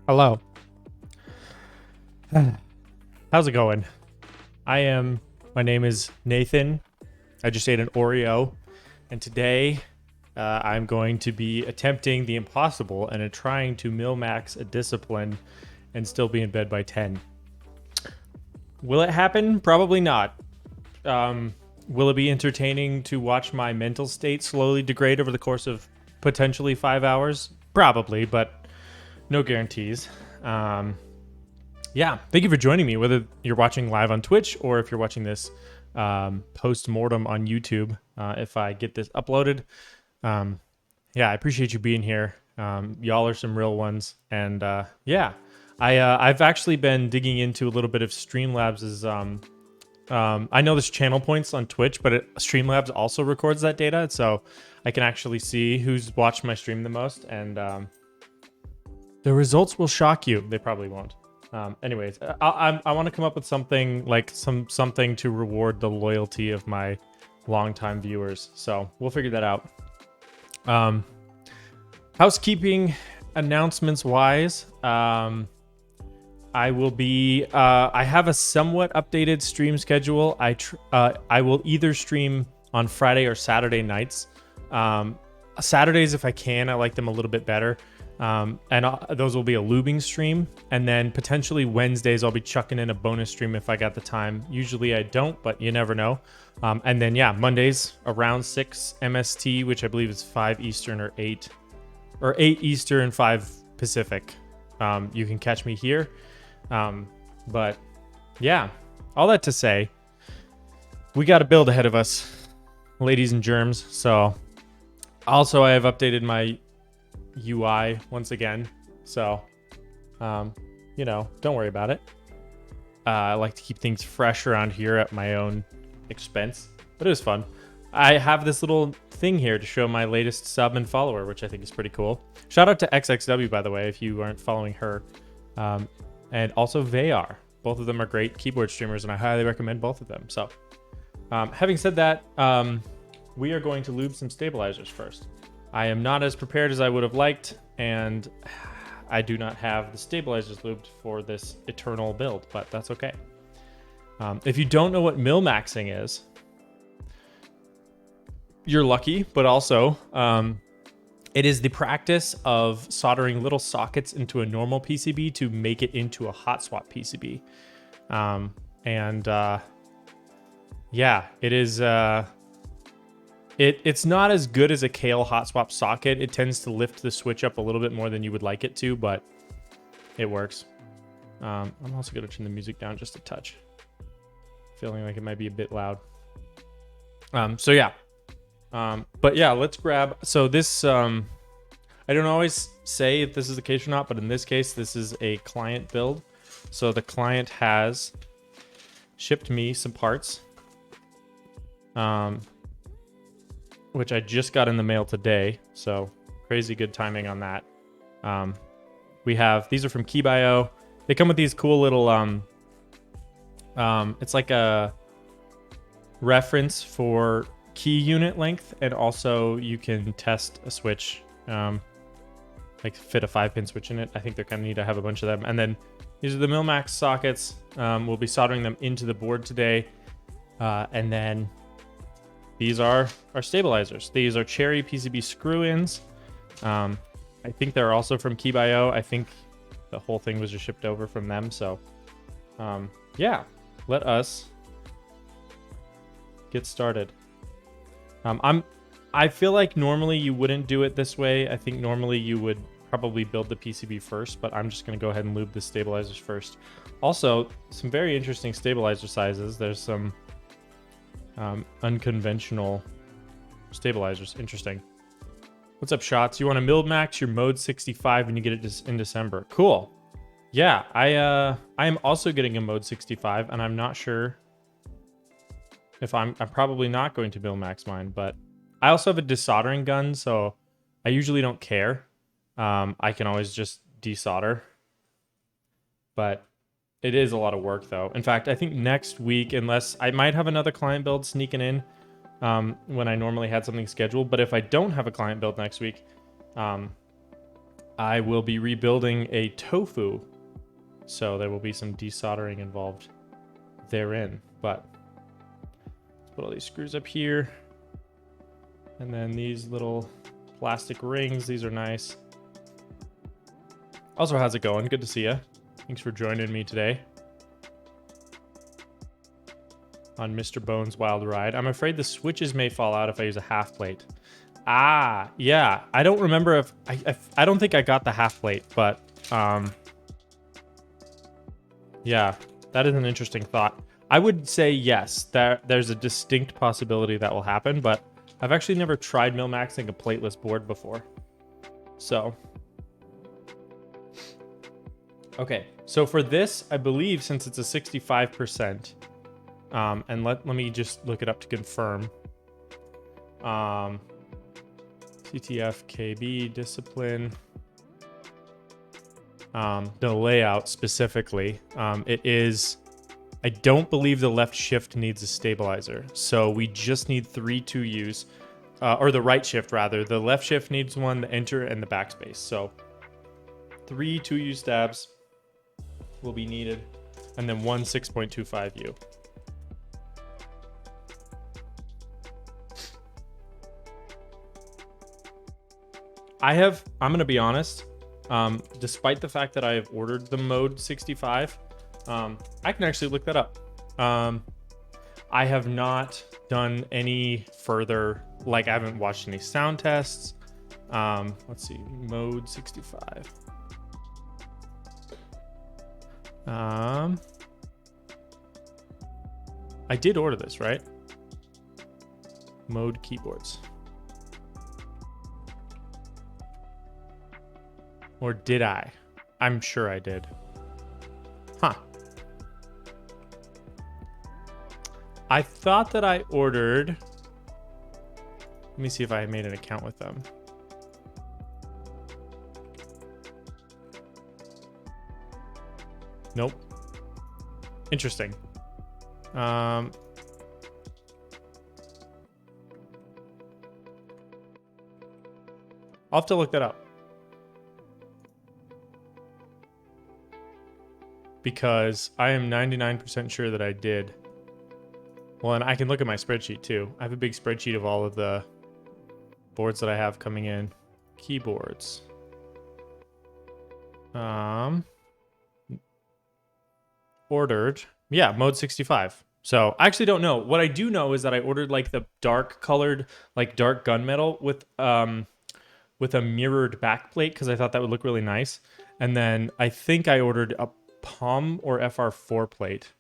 Hello. How's it going? My name is Nathan. I just ate an Oreo. And today I'm going to be attempting the impossible and trying to Milmax a discipline and still be in bed by 10. Will it happen? Probably not. Will it be entertaining to watch my mental state slowly degrade over the course of potentially 5 hours? Probably, but no guarantees. Yeah, thank you for joining me, whether you're watching live on Twitch or if you're watching this post-mortem on YouTube. If I get this uploaded, yeah, I appreciate you being here. Y'all are some real ones. And yeah, I've actually been digging into a little bit of Streamlabs's. I know there's channel points on Twitch, but Streamlabs also records that data, so I can actually see who's watched my stream the most, and the results will shock you. They probably won't. Anyways, I want to come up with something like something to reward the loyalty of my longtime viewers. So we'll figure that out. Housekeeping announcements wise, I will be. I have a somewhat updated stream schedule. I will either stream on Friday or Saturday nights. Saturdays, if I can, I like them a little bit better. And those will be a lubing stream, and then potentially Wednesdays I'll be chucking in a bonus stream if I got the time. Usually I don't, but you never know. And then yeah, Mondays around 6 MST, which I believe is 5 Eastern or 8 Eastern, 5 Pacific. You can catch me here. But yeah, all that to say, we got to build ahead of us, ladies and germs. So also I have updated my UI once again, so don't worry about it. I like to keep things fresh around here at my own expense, but it was fun. I have this little thing here to show my latest sub and follower, which I think is pretty cool. Shout out to XXW, by the way, if you aren't following her, and also Vayar. Both of them are great keyboard streamers, and I highly recommend both of them. So having said that, we are going to lube some stabilizers first. I am not as prepared as I would have liked, and I do not have the stabilizers lubed for this eternal build, but that's okay. If you don't know what Milmaxing is, you're lucky, but also it is the practice of soldering little sockets into a normal PCB to make it into a hot swap PCB. Yeah, it is... It's not as good as a Kale hot swap socket. It tends to lift the switch up a little bit more than you would like it to, but it works. I'm also going to turn the music down just a touch. Feeling like it might be a bit loud. So yeah. But yeah, let's grab... So this... I don't always say if this is the case or not, but in this case, this is a client build. So the client has shipped me some parts. Which I just got in the mail today, so crazy good timing on that. We have, these are from KeyBio. They come with these cool little, it's like a reference for key unit length, and also you can test a switch, like fit a 5-pin switch in it. I think they're kind of neat. I have a bunch of them. And then these are the Milmax sockets. We'll be soldering them into the board today. And then these are our stabilizers. These are Cherry PCB screw-ins. I think they're also from KeyBio. I think the whole thing was just shipped over from them. So, yeah, let us get started. I feel like normally you wouldn't do it this way. I think normally you would probably build the PCB first, but I'm just going to go ahead and lube the stabilizers first. Also, some very interesting stabilizer sizes. There's some unconventional stabilizers. Interesting. What's up, Shots? You want to Milmax your mode 65 when you get it in December? Cool. Yeah, I am also getting a mode 65, and I'm not sure if I'm probably not going to Milmax mine, but I also have a desoldering gun, so I usually don't care. I can always just desolder, but it is a lot of work, though. In fact, I think next week, unless I might have another client build sneaking in when I normally had something scheduled. But if I don't have a client build next week, I will be rebuilding a tofu, so there will be some desoldering involved therein. But let's put all these screws up here, and then these little plastic rings. These are nice. Also, how's it going? Good to see you. Thanks for joining me today on Mr. Bones' Wild Ride. I'm afraid the switches may fall out if I use a half plate. Ah, yeah. I don't remember if I don't think I got the half plate, but yeah, that is an interesting thought. I would say yes, there's a distinct possibility that will happen, but I've actually never tried Milmaxing a plateless board before. So, okay. So for this, I believe since it's a 65%, and let me just look it up to confirm. CTF, KB, discipline. The layout specifically, it is, I don't believe the left shift needs a stabilizer. So we just need 3 2Us, or the right shift rather. The left shift needs one, the enter and the backspace. So 3 2U stabs will be needed, and then 1 6.25U. I'm going to be honest, despite the fact that I have ordered the mode 65, I can actually look that up. I have not done any further, like I haven't watched any sound tests. Let's see, mode 65. I did order this, right? Mode keyboards. Or did I? I'm sure I did. Huh. I thought that I ordered... Let me see if I made an account with them. Nope. Interesting. I'll have to look that up. Because I am 99% sure that I did. Well, and I can look at my spreadsheet too. I have a big spreadsheet of all of the boards that I have coming in. Keyboards. Ordered. Yeah, mode 65. So I actually don't know. What I do know is that I ordered like the dark colored, like dark gunmetal with a mirrored backplate because I thought that would look really nice. And then I think I ordered a POM or FR4 plate.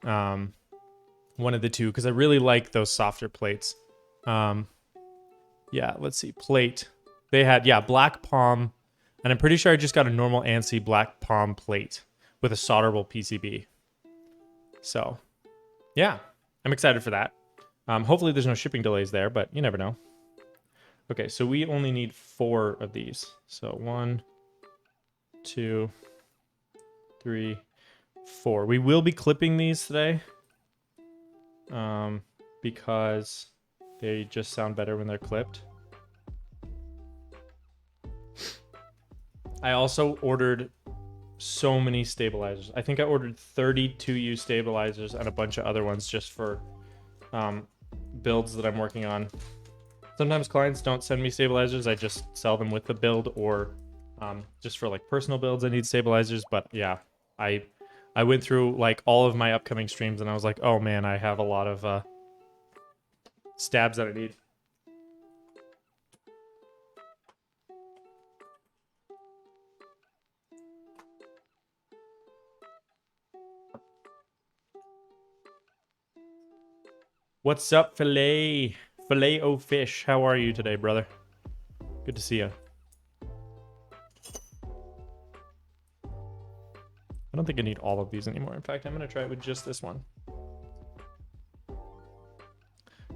One of the two, because I really like those softer plates. Yeah, let's see. Plate. They had, yeah, black POM. And I'm pretty sure I just got a normal ANSI black POM plate with a solderable PCB. So, yeah, I'm excited for that. Hopefully there's no shipping delays there, but you never know. Okay, so we only need 4 of these. So 1, 2, 3, 4. We will be clipping these today because they just sound better when they're clipped. I also ordered so many stabilizers. I think I ordered 32U stabilizers and a bunch of other ones just for builds that I'm working on. Sometimes clients don't send me stabilizers. I just sell them with the build, or just for like personal builds I need stabilizers. But yeah, I went through like all of my upcoming streams and I was like, oh man, I have a lot of stabs that I need. What's up, Filet O Fish? How are you today, brother? Good to see you. I don't think I need all of these anymore. In fact, I'm going to try it with just this one.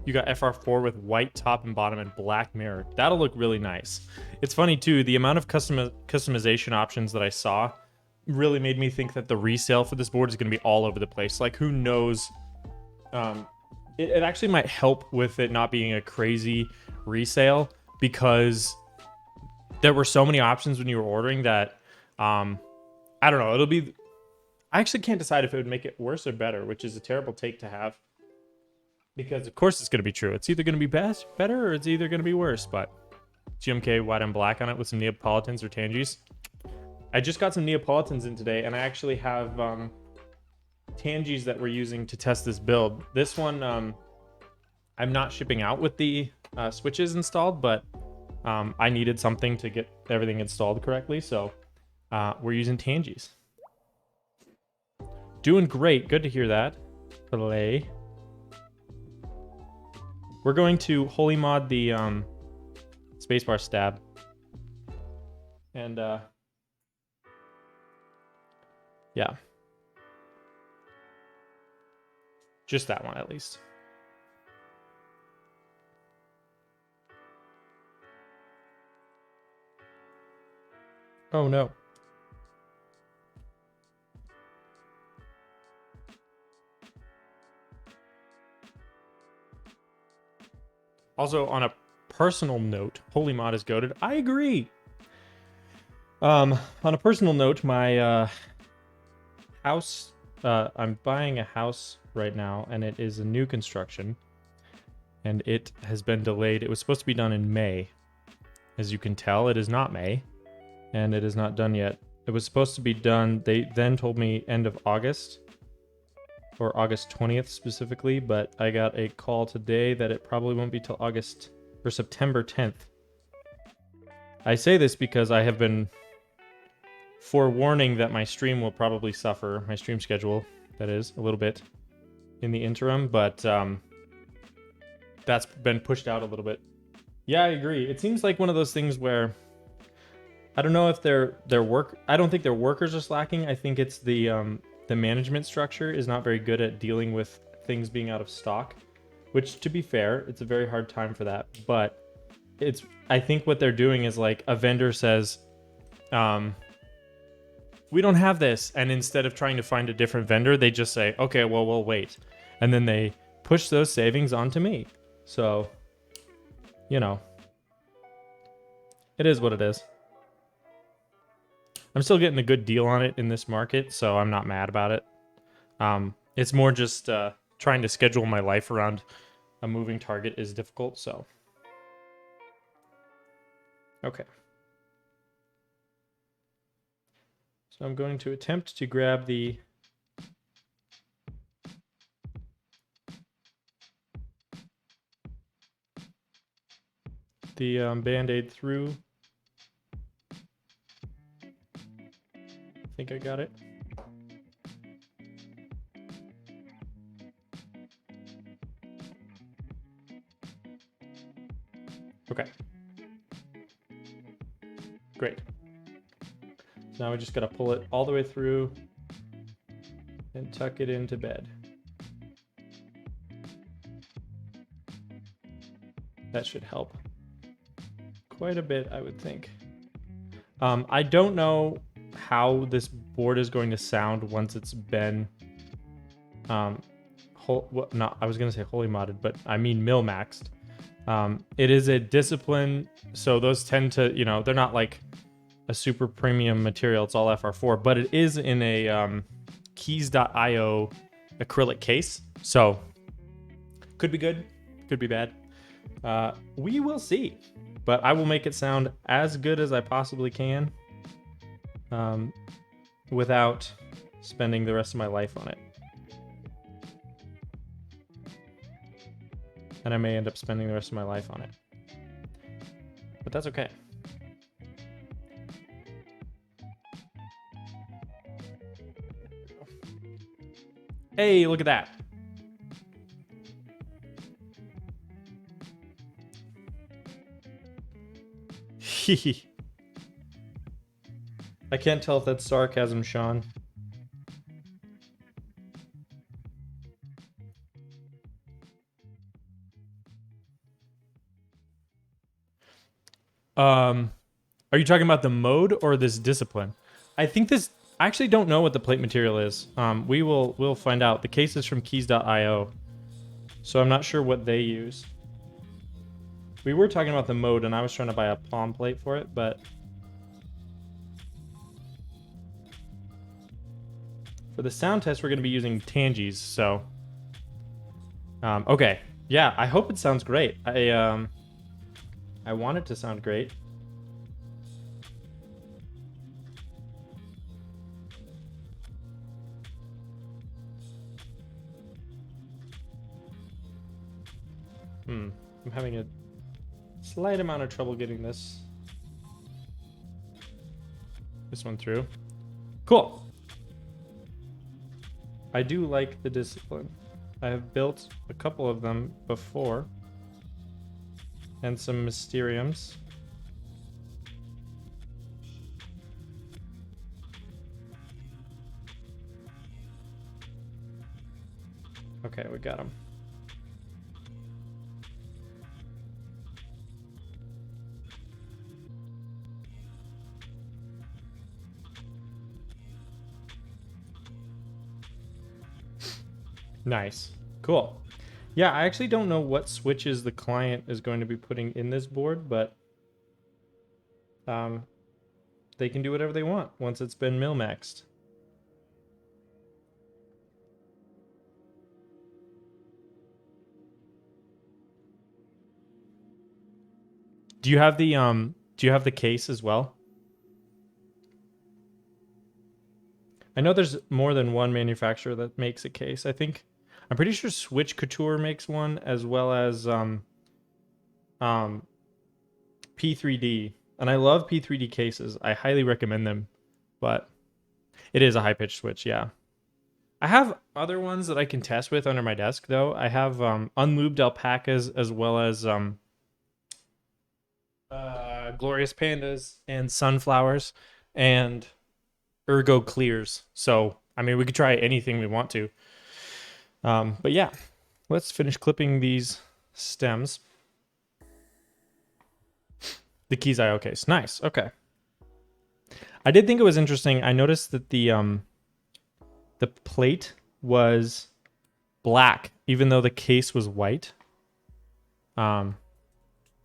You got FR4 with white top and bottom and black mirror. That'll look really nice. It's funny, too. The amount of customization options that I saw really made me think that the resale for this board is going to be all over the place. Like, who knows? It actually might help with it not being a crazy resale, because there were so many options when you were ordering that I don't know. It'll be. I actually can't decide if it would make it worse or better, which is a terrible take to have. Because of course it's going to be true. It's either going to be better, or it's either going to be worse. But GMK white and black on it with some Neapolitans or Tangies. I just got some Neapolitans in today, and I actually have Tangies that we're using to test this build. This one I'm not shipping out with the switches installed, but I needed something to get everything installed correctly, so we're using Tangies. Doing great. Good to hear that. Play. We're going to holy mod the spacebar stab. And yeah. Just that one at least. Oh no. Also, on a personal note, holy mod is goated. I agree. On a personal note, my house, I'm buying a house right now, and it is a new construction, and it has been delayed. It was supposed to be done in May. As you can tell, it is not May, and it is not done yet. It was supposed to be done, they then told me end of August, or August 20th specifically, but I got a call today that it probably won't be till August or September 10th. I say this because I have been forewarning that my stream will probably suffer, my stream schedule, that is, a little bit in the interim, but that's been pushed out a little bit. Yeah, I agree. It seems like one of those things where I don't know if I don't think their workers are slacking. I think it's the management structure is not very good at dealing with things being out of stock, which, to be fair, it's a very hard time for that. But I think what they're doing is like a vendor says, we don't have this. And instead of trying to find a different vendor, they just say, okay, well, we'll wait. And then they push those savings onto me. So, you know, it is what it is. I'm still getting a good deal on it in this market, so I'm not mad about it. It's more just trying to schedule my life around a moving target is difficult, so. Okay. So I'm going to attempt to grab the Band-Aid through. I think I got it. Okay. Great. So now we just got to pull it all the way through and tuck it into bed. That should help quite a bit, I would think. I don't know how this board is going to sound once it's been I was going to say holy modded, but I mean Milmaxed. It is a discipline, so those tend to, you know, they're not like a super premium material, it's all FR4, but it is in a keys.io acrylic case, so could be good, could be bad. We will see, but I will make it sound as good as I possibly can without spending the rest of my life on it. And I may end up spending the rest of my life on it. But that's okay. Hey, look at that. I can't tell if that's sarcasm, Sean. Are you talking about the mode or this discipline? I think this. I actually don't know what the plate material is. We'll find out. The case is from keys.io, so I'm not sure what they use. We were talking about the mode, and I was trying to buy a palm plate for it, but for the sound test, we're going to be using Tangies, so... okay. Yeah, I hope it sounds great. I want it to sound great. I'm having a slight amount of trouble getting this one through. Cool. I do like the discipline. I have built a couple of them before, and some Mysteriums. Okay, we got them. Nice. Cool. Yeah, I actually don't know what switches the client is going to be putting in this board, but they can do whatever they want once it's been Milmaxed. Do you have the case as well? I know there's more than one manufacturer that makes a case. I'm pretty sure Switch Couture makes one, as well as P3D. And I love P3D cases. I highly recommend them, but it is a high-pitched switch, yeah. I have other ones that I can test with under my desk, though. I have unlubed alpacas, as well as glorious pandas and sunflowers and ergo clears. So, I mean, we could try anything we want to. But yeah, let's finish clipping these stems. The Keys IO case. Nice. Okay. I did think it was interesting. I noticed that the plate was black, even though the case was white.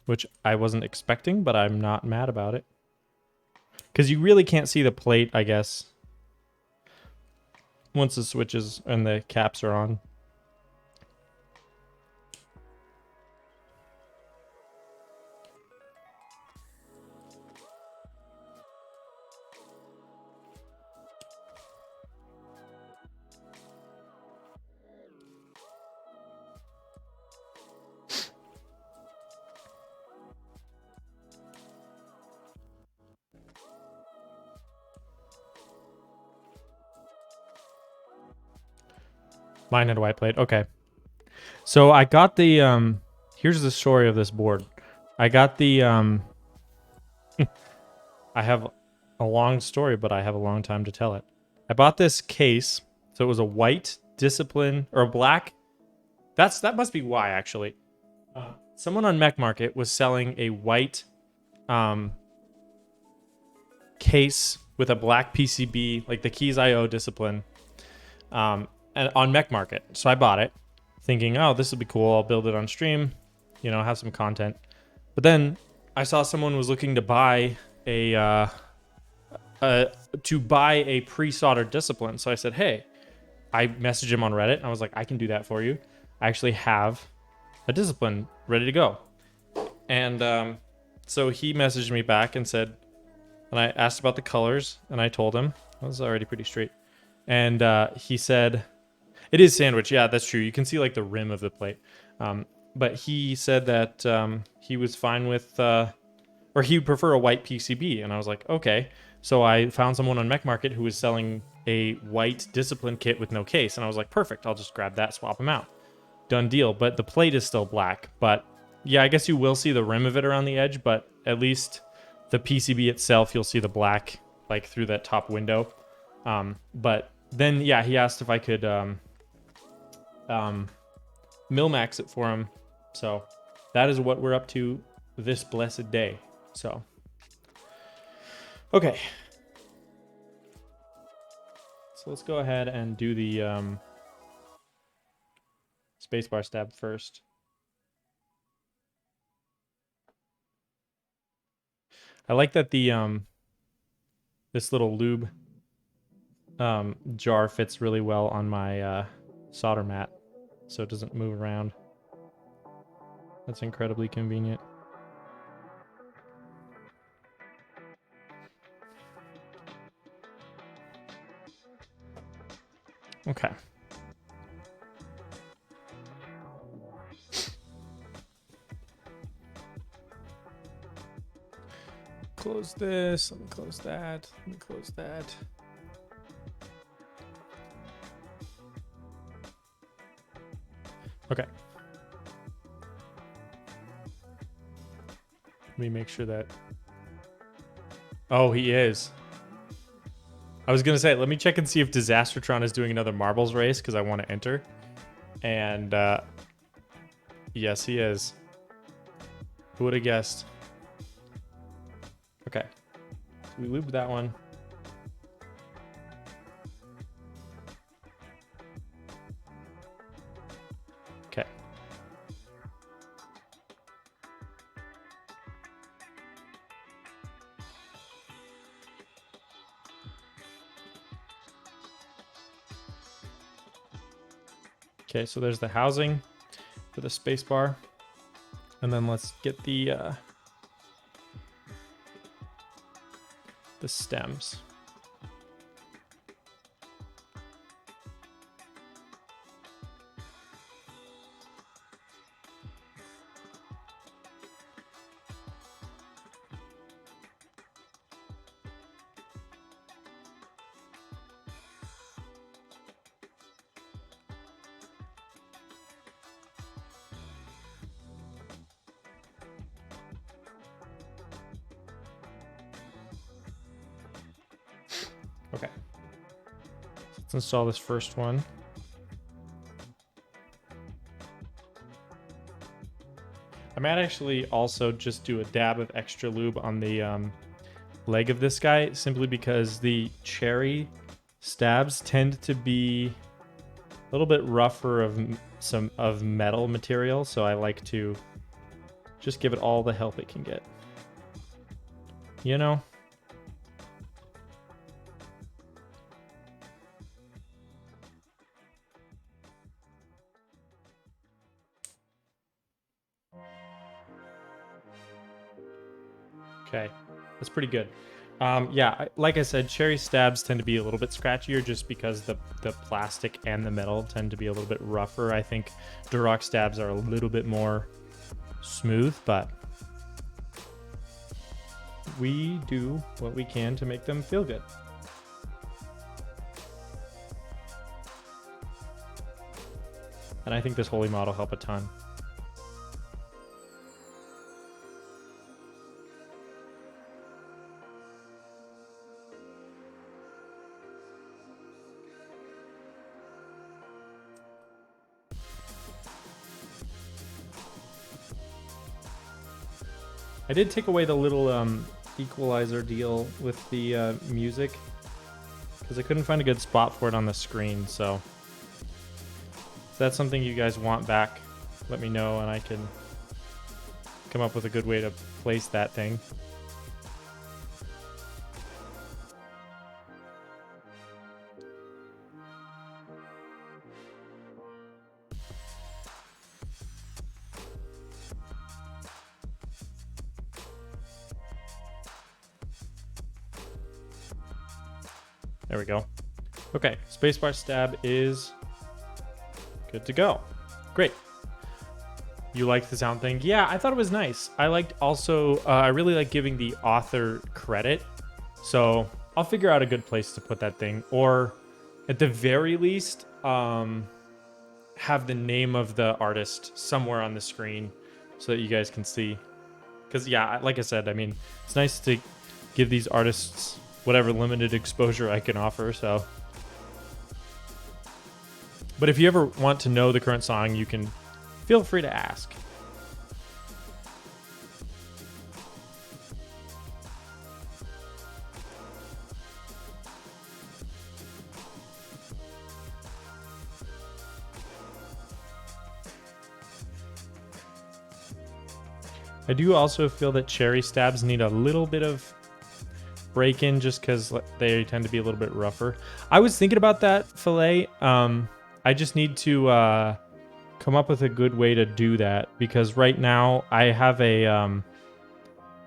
Which I wasn't expecting, but I'm not mad about it. Because you really can't see the plate, I guess, once the switches and the caps are on. Mine had a white plate. Okay. So I got the here's the story of this board. I got the I have a long story, but I have a long time to tell it. I bought this case, so it was a white discipline or a black. That must be why actually. Someone on Mech Market was selling a white case with a black PCB, like the Keys IO discipline. And on Mech Market. So I bought it thinking, oh, this would be cool. I'll build it on stream, have some content. But then I saw someone was looking to buy a pre-soldered discipline. So I said, hey, I messaged him on Reddit. And I was like, I can do that for you. I actually have a discipline ready to go. And so he messaged me back and said, and I asked about the colors, and I told him. I was already pretty straight. And he said, it is sandwich. Yeah, that's true. You can see like the rim of the plate. But he said that he was fine with, or he would prefer a white PCB. And I was like, okay. So I found someone on Mech Market who was selling a white discipline kit with no case. And I was like, perfect. I'll just grab that, swap them out. Done deal. But the plate is still black. But yeah, I guess you will see the rim of it around the edge. But at least the PCB itself, you'll see the black like through that top window. But then, yeah, he asked if I could Milmax it for him. So that is what we're up to this blessed day. So, okay. So let's go ahead and do the spacebar stab first. I like that the this little lube jar fits really well on my solder mat, so it doesn't move around. That's incredibly convenient. Okay. Close this. Let me close that. Let me close that. Okay. Let me make sure that... Oh, he is. I was going to say, let me check and see if Disastertron is doing another marbles race, because I want to enter. And, yes, he is. Who would have guessed? Okay. So we lubed that one. Okay. Okay, so there's the housing for the space bar. And then let's get the stems. Okay. Let's install this first one. I might actually also just do a dab of extra lube on the leg of this guy, simply because the cherry stabs tend to be a little bit rougher of metal material, so I like to just give it all the help it can get. You know? Okay, that's pretty good. Yeah, like I said, cherry stabs tend to be a little bit scratchier just because the plastic and the metal tend to be a little bit rougher. I think Duroc stabs are a little bit more smooth, but we do what we can to make them feel good. And I think this Holy Mod will help a ton. I did take away the little equalizer deal with the music because I couldn't find a good spot for it on the screen. So if that's something you guys want back, let me know and I can come up with a good way to place that thing. There we go. Okay, spacebar stab is good to go. Great. You liked the sound thing? Yeah, I thought it was nice. I liked also, I really like giving the author credit. So I'll figure out a good place to put that thing. Or at the very least, have the name of the artist somewhere on the screen so that you guys can see. Because yeah, like I said, I mean, it's nice to give these artists whatever limited exposure I can offer, so. But if you ever want to know the current song, you can feel free to ask. I do also feel that cherry stabs need a little bit of break-in just because they tend to be a little bit rougher. I was thinking about that fillet. I just need to come up with a good way to do that because right now I have a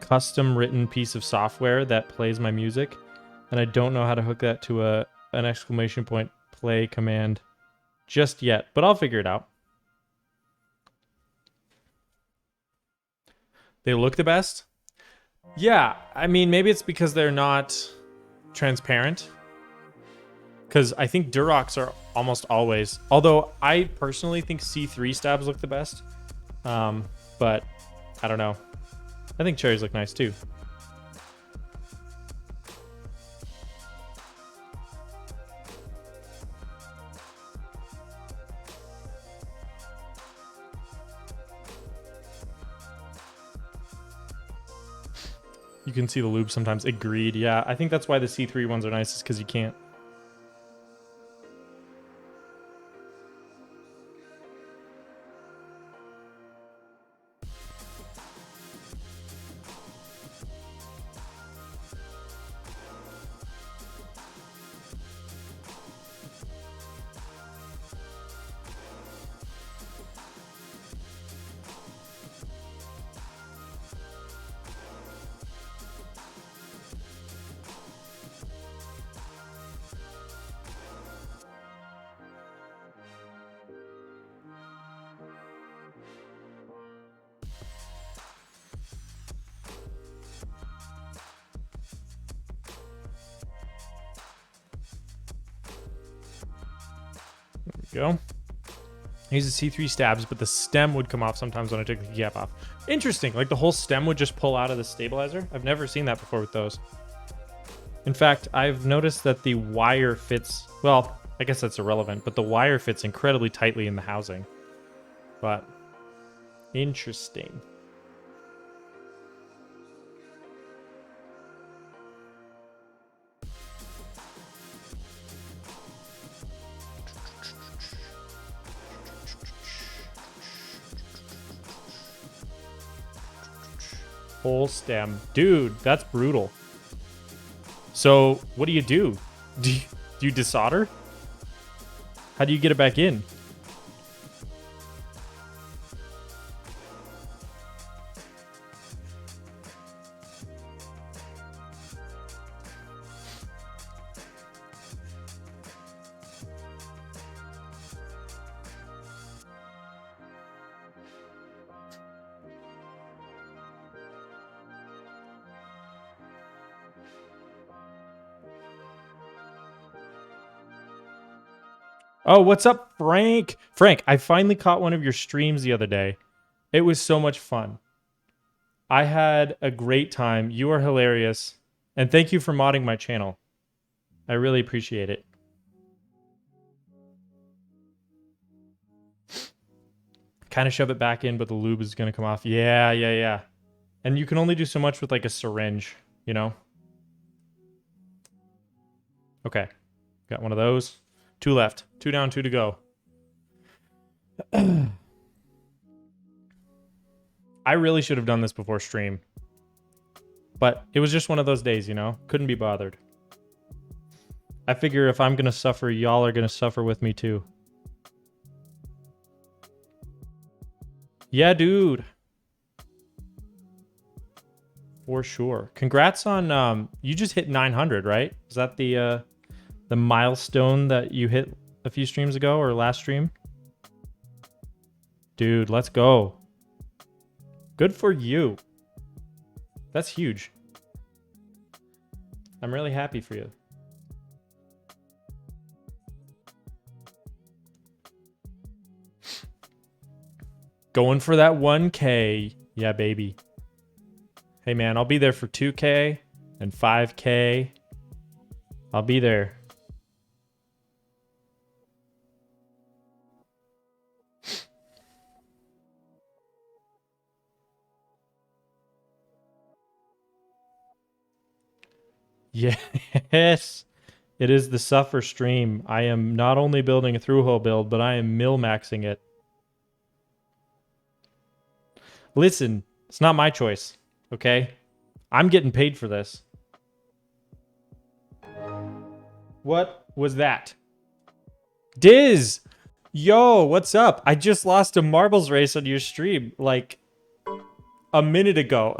custom written piece of software that plays my music, and I don't know how to hook that to an exclamation point play command just yet, but I'll figure it out. They look the best? Yeah, I mean, maybe it's because they're not transparent. Because I think Durocs are almost always. Although I personally think C3 stabs look the best. But I don't know. I think cherries look nice too. You can see the lube sometimes. Agreed. Yeah, I think that's why the C3 ones are nice, is because you can't. Go. Use the C3 stabs, but the stem would come off sometimes when I took the cap off. Interesting. Like the whole stem would just pull out of the stabilizer. I've never seen that before with those. In fact, I've noticed that the wire fits, well, I guess that's irrelevant, but the wire fits incredibly tightly in the housing. But interesting. Whole stem. Dude, that's brutal. So, what do you do? Do you desolder? How do you get it back in? Oh, what's up, Frank? Frank, I finally caught one of your streams the other day. It was so much fun. I had a great time. You are hilarious. And thank you for modding my channel. I really appreciate it. Kind of shove it back in, but the lube is going to come off. Yeah. And you can only do so much with like a syringe, you know? Okay. Got one of those. 2 left. 2 down, 2 to go. I really should have done this before stream. But it was just one of those days, you know? Couldn't be bothered. I figure if I'm going to suffer, y'all are going to suffer with me too. Yeah, dude. For sure. Congrats on... you just hit 900, right? Is that the milestone that you hit a few streams ago or last stream? Dude, let's go. Good for you. That's huge. I'm really happy for you. Going for that 1K. Yeah, baby. Hey, man, I'll be there for 2K and 5K. I'll be there. Yes, it is the suffer stream. I am not only building a through-hole build, but I am Milmaxing it. Listen, It's not my choice, okay? I'm getting paid for this. What was that? Diz! Yo, what's up? I just lost a marbles race on your stream, like, a minute ago.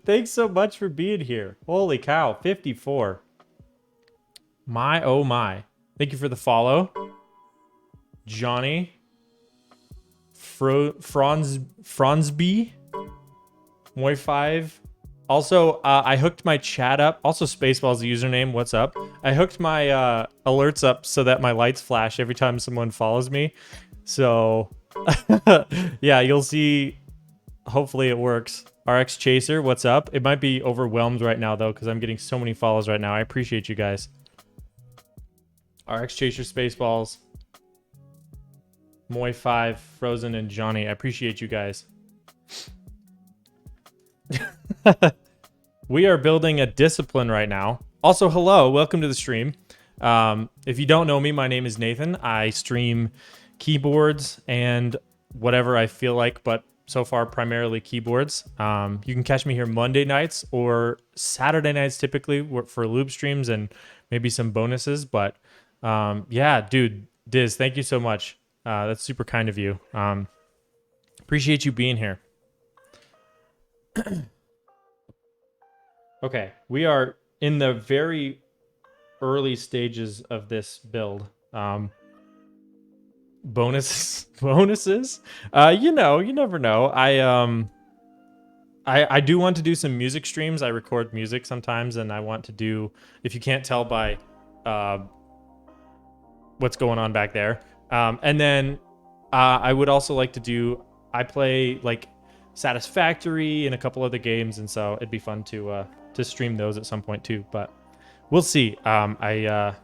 Thanks so much for being here. Holy cow, 54. My, oh my. Thank you for the follow. Johnny. Franzby. Moy5. Also, I hooked my chat up. Also, Spaceball's the username. What's up? I hooked my alerts up so that my lights flash every time someone follows me. So, yeah, you'll see. Hopefully it works. RX Chaser, what's up? It might be overwhelmed right now, though, because I'm getting so many follows right now. I appreciate you guys. RX Chaser, Spaceballs, Moy5, Frozen, and Johnny. I appreciate you guys. We are building a discipline right now. Also, hello, welcome to the stream. If you don't know me, my name is Nathan. I stream keyboards and whatever I feel like, but so far primarily keyboards. You can catch me here Monday nights or Saturday nights typically for loop streams and maybe some bonuses. But yeah, dude, Diz, thank you so much. That's super kind of you. Appreciate you being here. Okay, we are in the very early stages of this build. Bonuses? You know, you never know. I do want to do some music streams. I record music sometimes, and I want to do, if you can't tell by what's going on back there. And then I would also like to do, I play like Satisfactory and a couple other games, and so it'd be fun to stream those at some point too. But we'll see. I'm a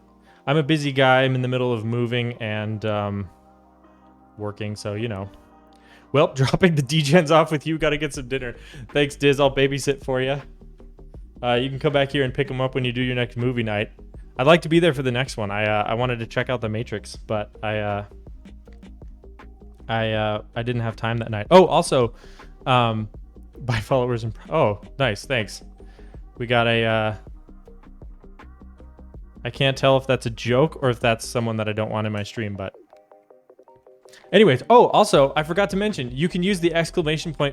busy guy. I'm in the middle of moving and working, so you know. Well, dropping the degens off with you. Got to get some dinner. Thanks, Diz. I'll babysit for you. You can come back here and pick them up when you do your next movie night. I'd like to be there for the next one. I wanted to check out The Matrix, but I didn't have time that night. Oh, also, by followers and oh, nice, thanks. We got a. I can't tell if that's a joke or if that's someone that I don't want in my stream, but. Anyways, oh, also, I forgot to mention, you can use the !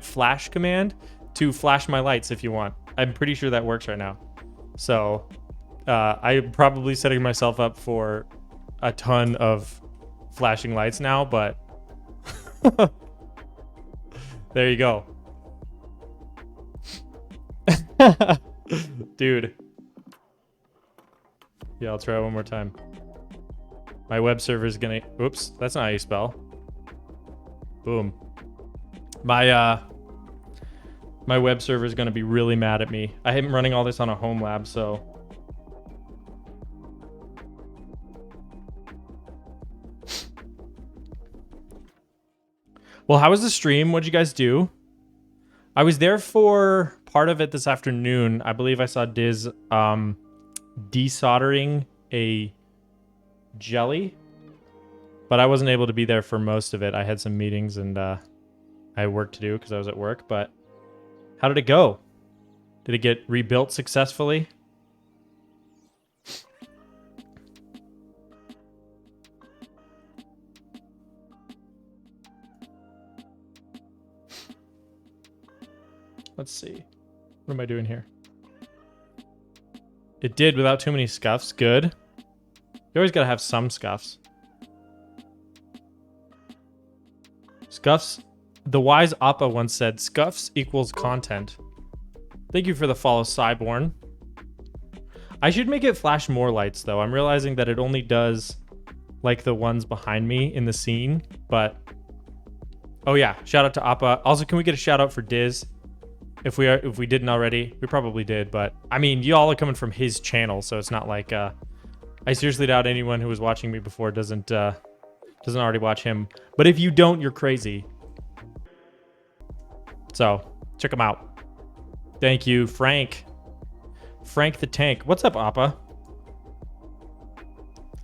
flash command to flash my lights if you want. I'm pretty sure that works right now. So, I'm probably setting myself up for a ton of flashing lights now, but there you go. Dude. Yeah, I'll try one more time. My web server is gonna... Oops, that's not how you spell. Boom. My web server is gonna be really mad at me. I am running all this on a home lab, so... Well, how was the stream? What'd you guys do? I was there for part of it this afternoon. I believe I saw Diz desoldering a jelly, but I wasn't able to be there for most of it. I had some meetings and I had work to do because I was at work, but how did it go? Did it get rebuilt successfully? Let's see. What am I doing here? It did without too many scuffs. Good. You always gotta have some scuffs. Scuffs. The wise Appa once said, scuffs equals content. Thank you for the follow, Cyborn. I should make it flash more lights, though. I'm realizing that it only does, like, the ones behind me in the scene, but... Oh, yeah. Shout out to Appa. Also, can we get a shout out for Diz? If we didn't already, we probably did, but I mean, y'all are coming from his channel, so it's not like I seriously doubt anyone who was watching me before doesn't already watch him. But if you don't, you're crazy. So check him out. Thank you, Frank. Frank the Tank. What's up, Appa?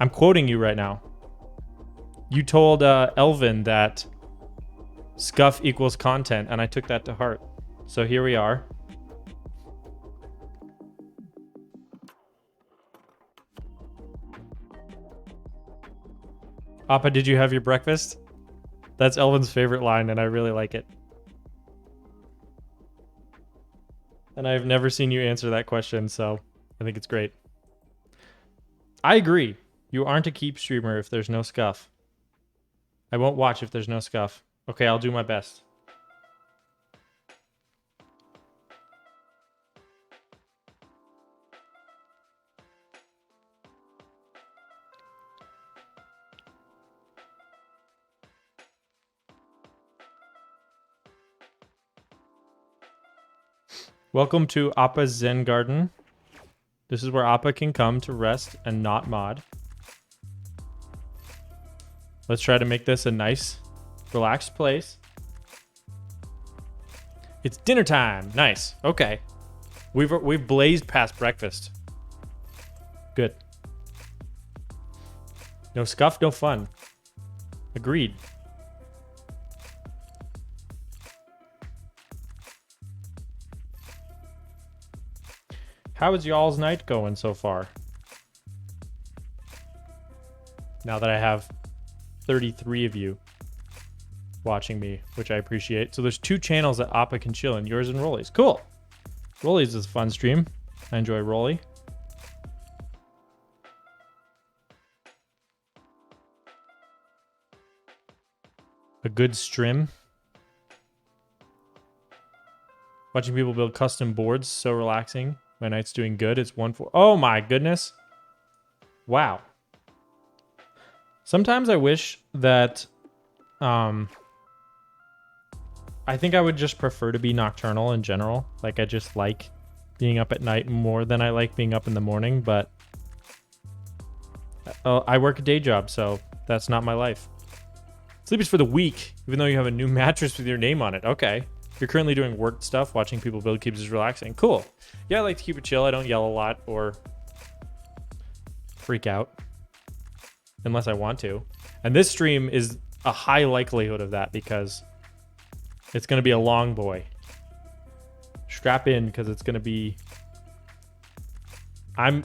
I'm quoting you right now. You told Elvin that Scuff equals content, and I took that to heart. So here we are. Appa, did you have your breakfast? That's Elvin's favorite line, and I really like it. And I've never seen you answer that question, so I think it's great. I agree. You aren't a keep streamer if there's no scuff. I won't watch if there's no scuff. Okay, I'll do my best. Welcome to Appa's Zen Garden. This is where Appa can come to rest and not mod. Let's try to make this a nice, relaxed place. It's dinner time. Nice. Okay. We've blazed past breakfast. Good. No scuff, no fun. Agreed. How is y'all's night going so far? Now that I have 33 of you watching me, which I appreciate. So there's 2 channels that Appa can chill in, yours and Rolly's. Cool. Rolly's is a fun stream. I enjoy Rolly. A good stream. Watching people build custom boards, so relaxing. My night's doing good. It's 1-4. Oh my goodness. Wow. Sometimes I wish that I think I would just prefer to be nocturnal in general. Like I just like being up at night more than I like being up in the morning, but I work a day job, so that's not my life. Sleep is for the weak, even though you have a new mattress with your name on it. Okay. You're currently doing work stuff. Watching people build cubes is relaxing. Cool. Yeah, I like to keep it chill. I don't yell a lot or freak out unless I want to. And this stream is a high likelihood of that because it's going to be a long boy. Strap in because it's going to be... I'm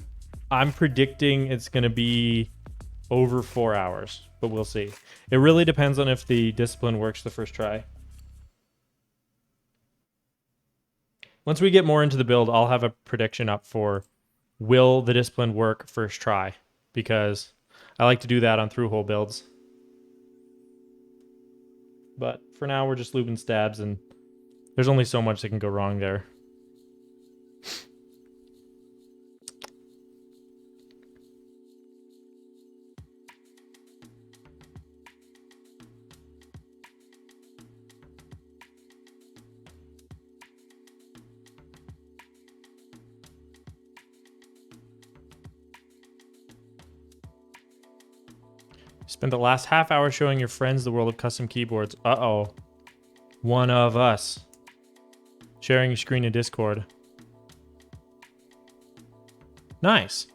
predicting it's going to be over 4 hours, but we'll see. It really depends on if the discipline works the first try. Once we get more into the build, I'll have a prediction up for will the discipline work first try, because I like to do that on through-hole builds. But for now, we're just lubing stabs, and there's only so much that can go wrong there. Spent the last half hour showing your friends the world of custom keyboards. Uh-oh. One of us. Sharing your screen in Discord. Nice.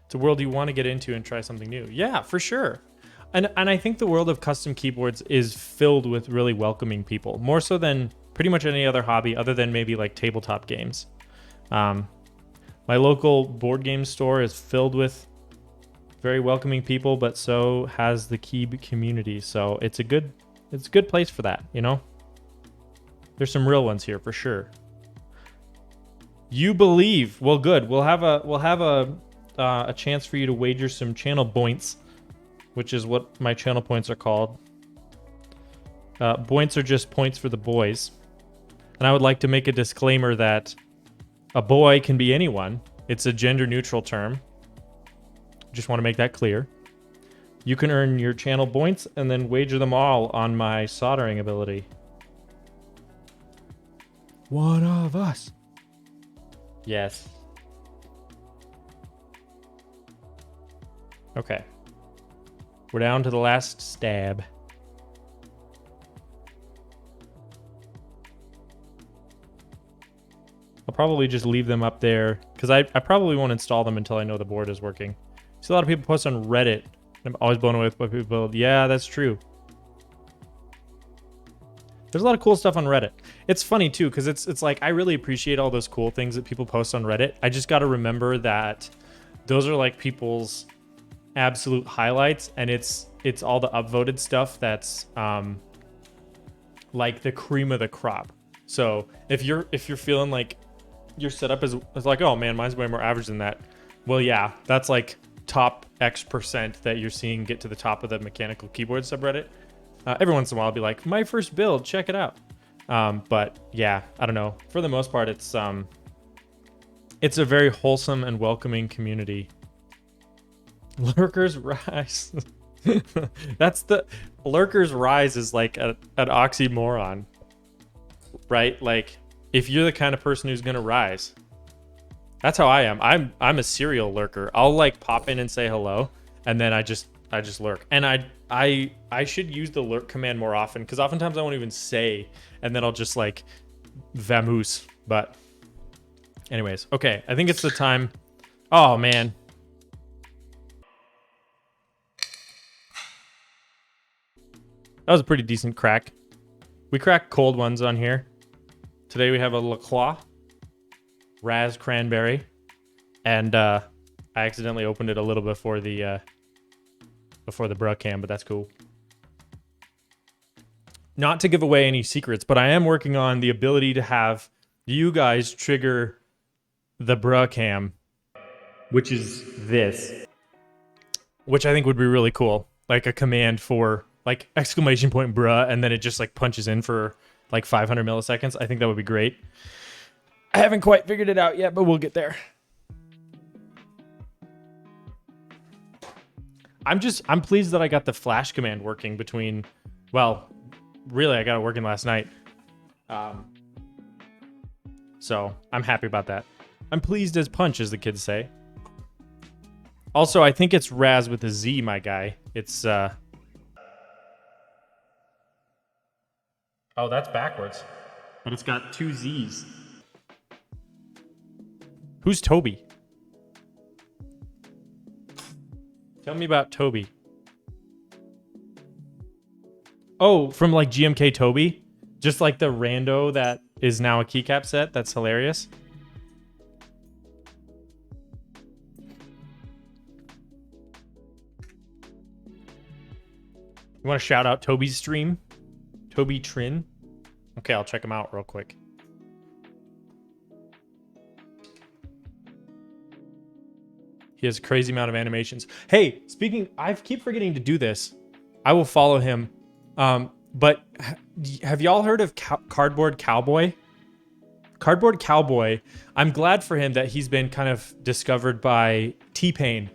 It's a world you want to get into and try something new. Yeah, for sure. And I think the world of custom keyboards is filled with really welcoming people. More so than pretty much any other hobby other than maybe like tabletop games. My local board game store is filled with very welcoming people, but so has the Keeb community. So it's a good place for that, you know? There's some real ones here for sure. You believe. Well, good. We'll have a chance for you to wager some channel points, which is what my channel points are called. Points are just points for the boys. And I would like to make a disclaimer that a boy can be anyone. It's a gender neutral term. Just want to make that clear. You can earn your channel points and then wager them all on my soldering ability. One of us. Yes. Okay. We're down to the last stab. I'll probably just leave them up there because I probably won't install them until I know the board is working. I see a lot of people post on Reddit. I'm always blown away with what people build. Yeah, that's true. There's a lot of cool stuff on Reddit. It's funny too, because it's like I really appreciate all those cool things that people post on Reddit. I just got to remember that those are like people's absolute highlights, and it's all the upvoted stuff that's like the cream of the crop. So if you're feeling like your setup is like, oh man, mine's way more average than that. Well, yeah, that's like top X% that you're seeing get to the top of the mechanical keyboard subreddit. Every once in a while, I'll be like, my first build, check it out. But yeah, I don't know. For the most part, it's a very wholesome and welcoming community. Lurkers rise. That's the Lurkers rise is like an oxymoron, right? Like if you're the kind of person who's gonna rise, that's how I am. I'm a serial lurker. I'll like pop in and say hello, and then I just lurk. And I should use the lurk command more often, because oftentimes I won't even say, and then I'll just like vamoose. But anyways, okay, I think it's the time. Oh man. That was a pretty decent crack. We crack cold ones on here. Today we have a La Croix, Raz Cranberry, and I accidentally opened it a little before the bruh cam, but that's cool. Not to give away any secrets, but I am working on the ability to have you guys trigger the bruh cam, which is this, which I think would be really cool. Like a command for like exclamation point bruh, and then it just like punches in for like 500 milliseconds. I think that would be great. I haven't quite figured it out yet, but we'll get there. I'm pleased that I got the flash command working between, well, really I got it working last night. So I'm happy about that. I'm pleased as punch, as the kids say. Also, I think it's Raz with a Z, my guy. It's, oh, that's backwards. But it's got 2 Z's. Who's Toby? Tell me about Toby. Oh, from like GMK Toby? Just like the rando that is now a keycap set? That's hilarious. You want to shout out Toby's stream? Toby Trin? Okay, I'll check him out real quick. He has a crazy amount of animations. Hey, I keep forgetting to do this. I will follow him. But have y'all heard of Cardboard Cowboy? Cardboard Cowboy, I'm glad for him that he's been kind of discovered by T-Pain,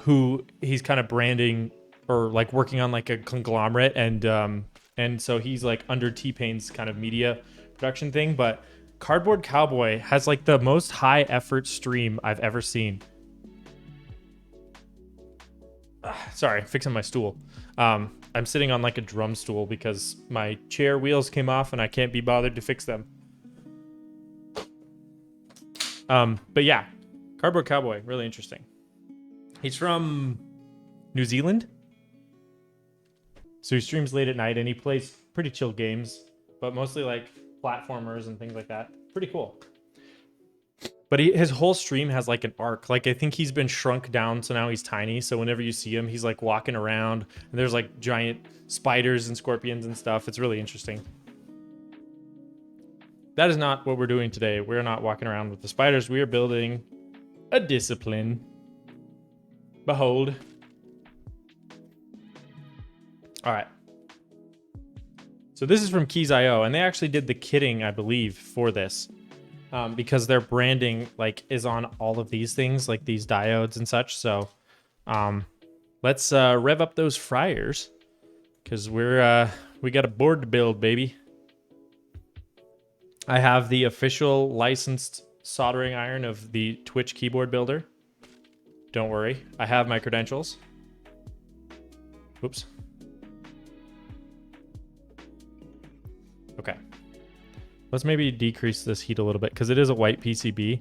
who he's kind of branding or like working on like a conglomerate, and so he's like under T-Pain's kind of media production thing. But Cardboard Cowboy has like the most high effort stream I've ever seen. Sorry, fixing my stool. I'm sitting on like a drum stool because my chair wheels came off and I can't be bothered to fix them. But yeah, Cardboard Cowboy, really interesting. He's from New Zealand. So he streams late at night and he plays pretty chill games, but mostly like platformers and things like that. Pretty cool. But his whole stream has like an arc. Like I think he's been shrunk down, so now he's tiny. So whenever you see him, he's like walking around and there's like giant spiders and scorpions and stuff. It's really interesting. That is not what we're doing today. We're not walking around with the spiders. We are building a discipline. Behold. All right. So this is from Keys.io, and they actually did the kitting, I believe, for this. Because their branding like is on all of these things, like these diodes and such. So let's rev up those fryers, because we got a board to build, baby. I have the official licensed soldering iron of the Twitch keyboard builder. Don't worry, I have my credentials. Oops. Okay. Let's maybe decrease this heat a little bit because it is a white PCB.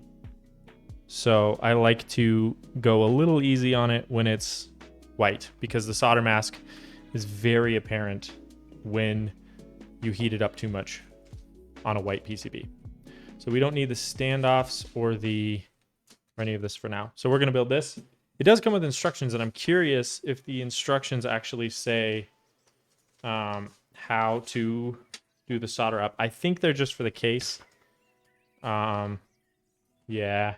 So I like to go a little easy on it when it's white, because the solder mask is very apparent when you heat it up too much on a white PCB. So we don't need the standoffs or any of this for now. So we're going to build this. It does come with instructions, and I'm curious if the instructions actually say how to do the solder up. I think they're just for the case. Yeah.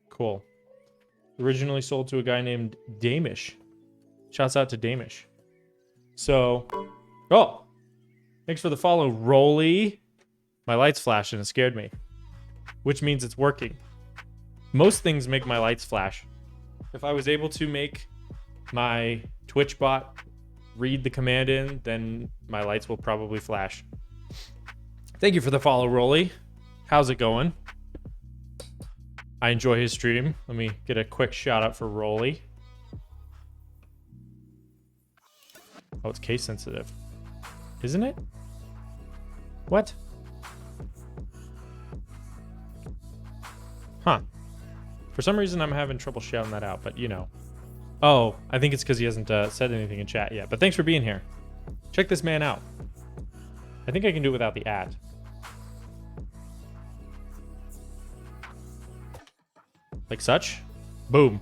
Cool. Originally sold to a guy named Damish. Shouts out to Damish. So, oh, thanks for the follow, Rolly. My light's flashing. It scared me, which means it's working. Most things make my lights flash. If I was able to make my Twitch bot read the command in, then my lights will probably flash. Thank you for the follow, Rolly. How's it going? I enjoy his stream. Let me get a quick shout out for Rolly. Oh, it's case sensitive. Isn't it? What? Huh. For some reason, I'm having trouble shouting that out, but you know. Oh, I think it's because he hasn't said anything in chat yet. But thanks for being here. Check this man out. I think I can do it without the ad. Like such. Boom.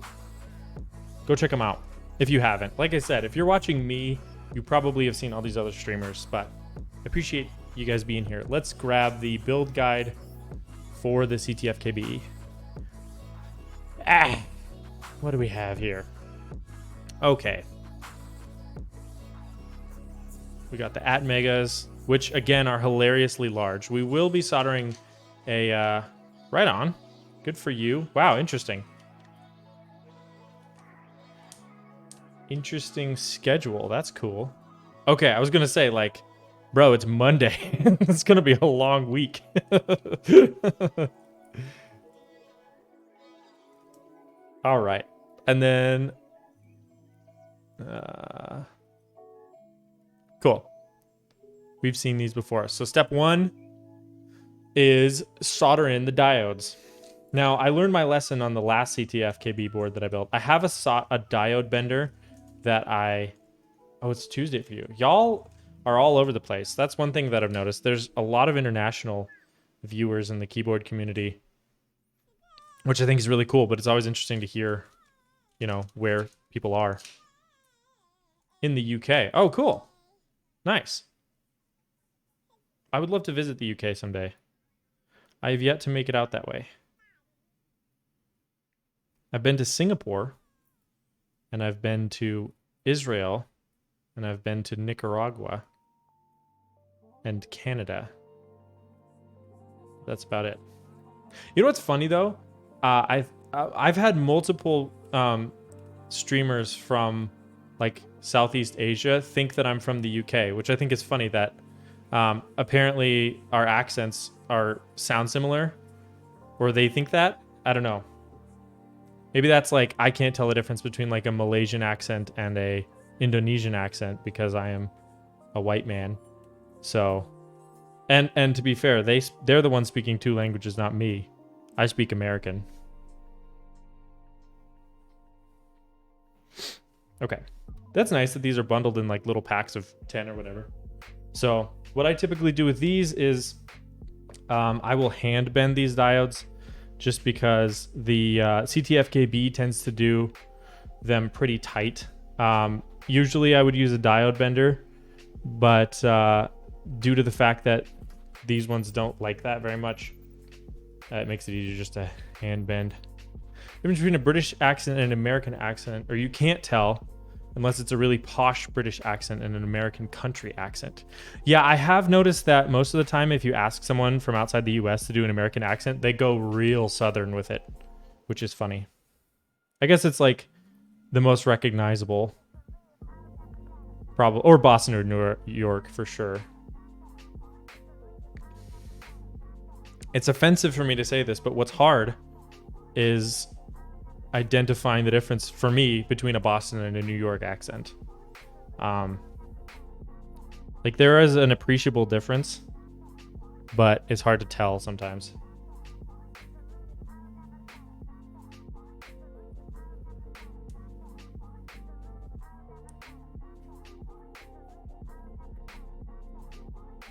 Go check him out if you haven't. Like I said, if you're watching me, you probably have seen all these other streamers, but I appreciate you guys being here. Let's grab the build guide for the CTF-KBE. What do we have here? Okay. We got the Atmegas, which again are hilariously large. We will be soldering a, right on. Good for you. Wow, interesting. Interesting schedule. That's cool. Okay, I was going to say, like, bro, it's Monday. It's going to be a long week. All right. And then... cool. We've seen these before. So step one is solder in the diodes. Now, I learned my lesson on the last CTF-KB board that I built. I have a diode bender that Oh, it's Tuesday for you. Y'all are all over the place. That's one thing that I've noticed. There's a lot of international viewers in the keyboard community, which I think is really cool, but it's always interesting to hear, you know, where people are. In the UK. Oh, cool. Nice. I would love to visit the UK someday. I have yet to make it out that way. I've been to Singapore, and I've been to Israel, and I've been to Nicaragua, and Canada. That's about it. You know what's funny though? I've had multiple streamers from like Southeast Asia think that I'm from the UK, which I think is funny that apparently our accents sound similar, or they think that. I don't know. Maybe that's like I can't tell the difference between like a Malaysian accent and a Indonesian accent because I am a white man. So, and to be fair, they're the ones speaking two languages, not me. I speak American. Okay. That's nice that these are bundled in like little packs of 10 or whatever. So what I typically do with these is I will hand bend these diodes just because the CTF-KB tends to do them pretty tight. Usually I would use a diode bender, but due to the fact that these ones don't like that very much, it makes it easier just to hand bend. The difference between a British accent and an American accent, or you can't tell unless it's a really posh British accent and an American country accent. Yeah, I have noticed that most of the time if you ask someone from outside the US to do an American accent, they go real Southern with it, which is funny. I guess it's like the most recognizable. Probably, or Boston or New York for sure. It's offensive for me to say this, but what's hard is identifying the difference for me between a Boston and a New York accent. Like there is an appreciable difference, but it's hard to tell sometimes.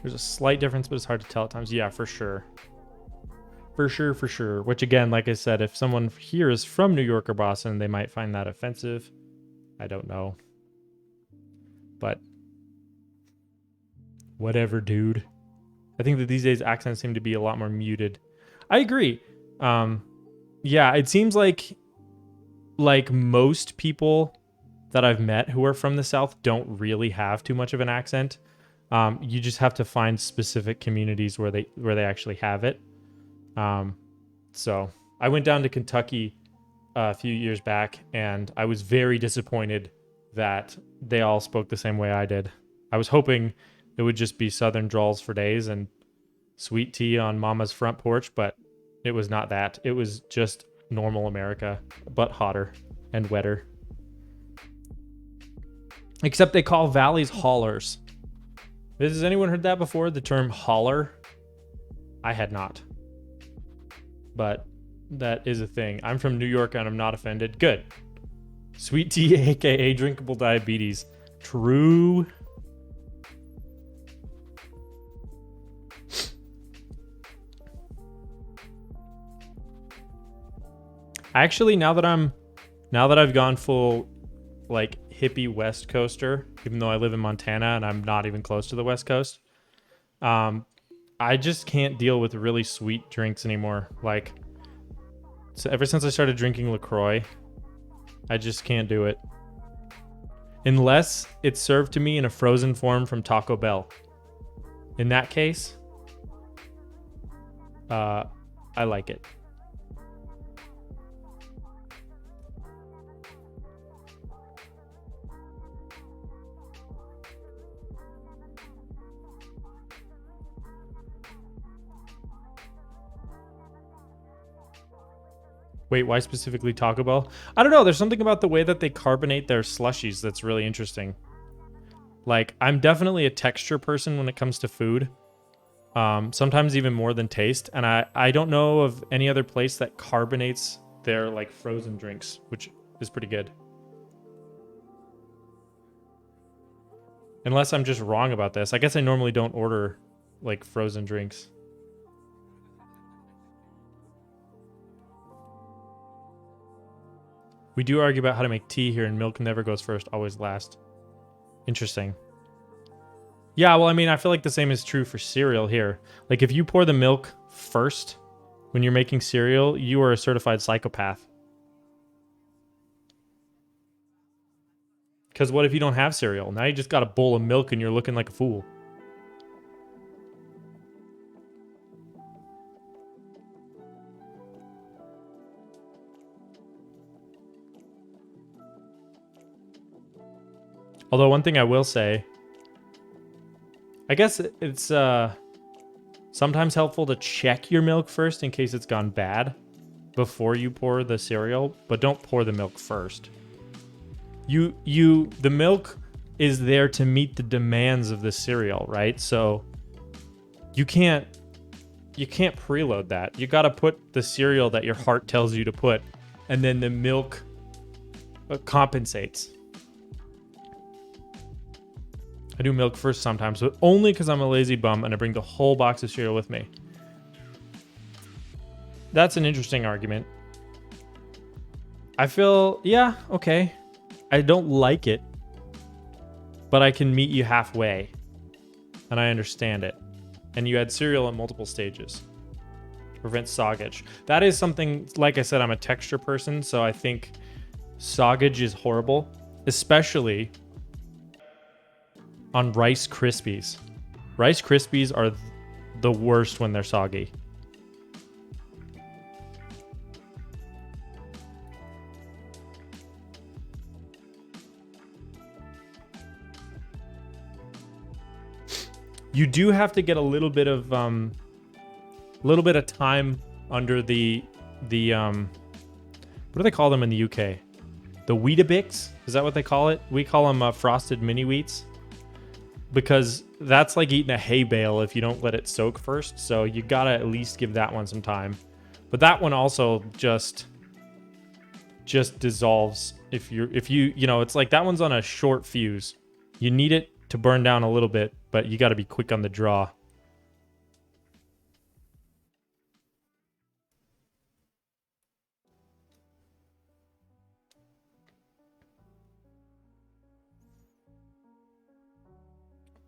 There's a slight difference, but it's hard to tell at times. Yeah, for sure. For sure. Which again, like I said, if someone here is from New York or Boston, they might find that offensive. I don't know. But whatever, dude. I think that these days accents seem to be a lot more muted. I agree. Yeah, it seems like most people that I've met who are from the South don't really have too much of an accent. You just have to find specific communities where they actually have it. So I went down to Kentucky a few years back, and I was very disappointed that they all spoke the same way I did. I was hoping it would just be Southern drawls for days and sweet tea on Mama's front porch, but it was not that. It was just normal America, but hotter and wetter. Except they call valleys hollers. Has anyone heard that before? The term holler? I had not. But that is a thing. I'm from New York and I'm not offended. Good. Sweet tea, aka drinkable diabetes. True. Actually, now that I've gone full like hippie West Coaster, even though I live in Montana and I'm not even close to the West Coast, I just can't deal with really sweet drinks anymore. Like, so ever since I started drinking LaCroix, I just can't do it. Unless it's served to me in a frozen form from Taco Bell. In that case, I like it. Wait, why specifically Taco Bell? I don't know. There's something about the way that they carbonate their slushies that's really interesting. Like, I'm definitely a texture person when it comes to food. Sometimes even more than taste. And I don't know of any other place that carbonates their, like, frozen drinks, which is pretty good. Unless I'm just wrong about this. I guess I normally don't order, like, frozen drinks. We do argue about how to make tea here, and milk never goes first, always last. Interesting. Yeah, well, I mean, I feel like the same is true for cereal here. Like, if you pour the milk first when you're making cereal, you are a certified psychopath. Because what if you don't have cereal? Now you just got a bowl of milk and you're looking like a fool. Although one thing I will say, I guess it's sometimes helpful to check your milk first in case it's gone bad before you pour the cereal, but don't pour the milk first. The milk is there to meet the demands of the cereal, right? So you can't preload that. You got to put the cereal that your heart tells you to put, and then the milk compensates. I do milk first sometimes, but only because I'm a lazy bum and I bring the whole box of cereal with me. That's an interesting argument. I feel, yeah, okay. I don't like it, but I can meet you halfway, and I understand it. And you add cereal at multiple stages. Prevent soggage. That is something, like I said, I'm a texture person, so I think soggage is horrible, especially on Rice Krispies. Rice Krispies are the worst when they're soggy. You do have to get a little bit of time under the what do they call them in the UK? The Weetabix? Is that what they call it? We call them frosted mini wheats. Because that's like eating a hay bale if you don't let it soak first. So you gotta at least give that one some time. But that one also just dissolves if you know, it's like that one's on a short fuse. You need it to burn down a little bit but you got to be quick on the draw.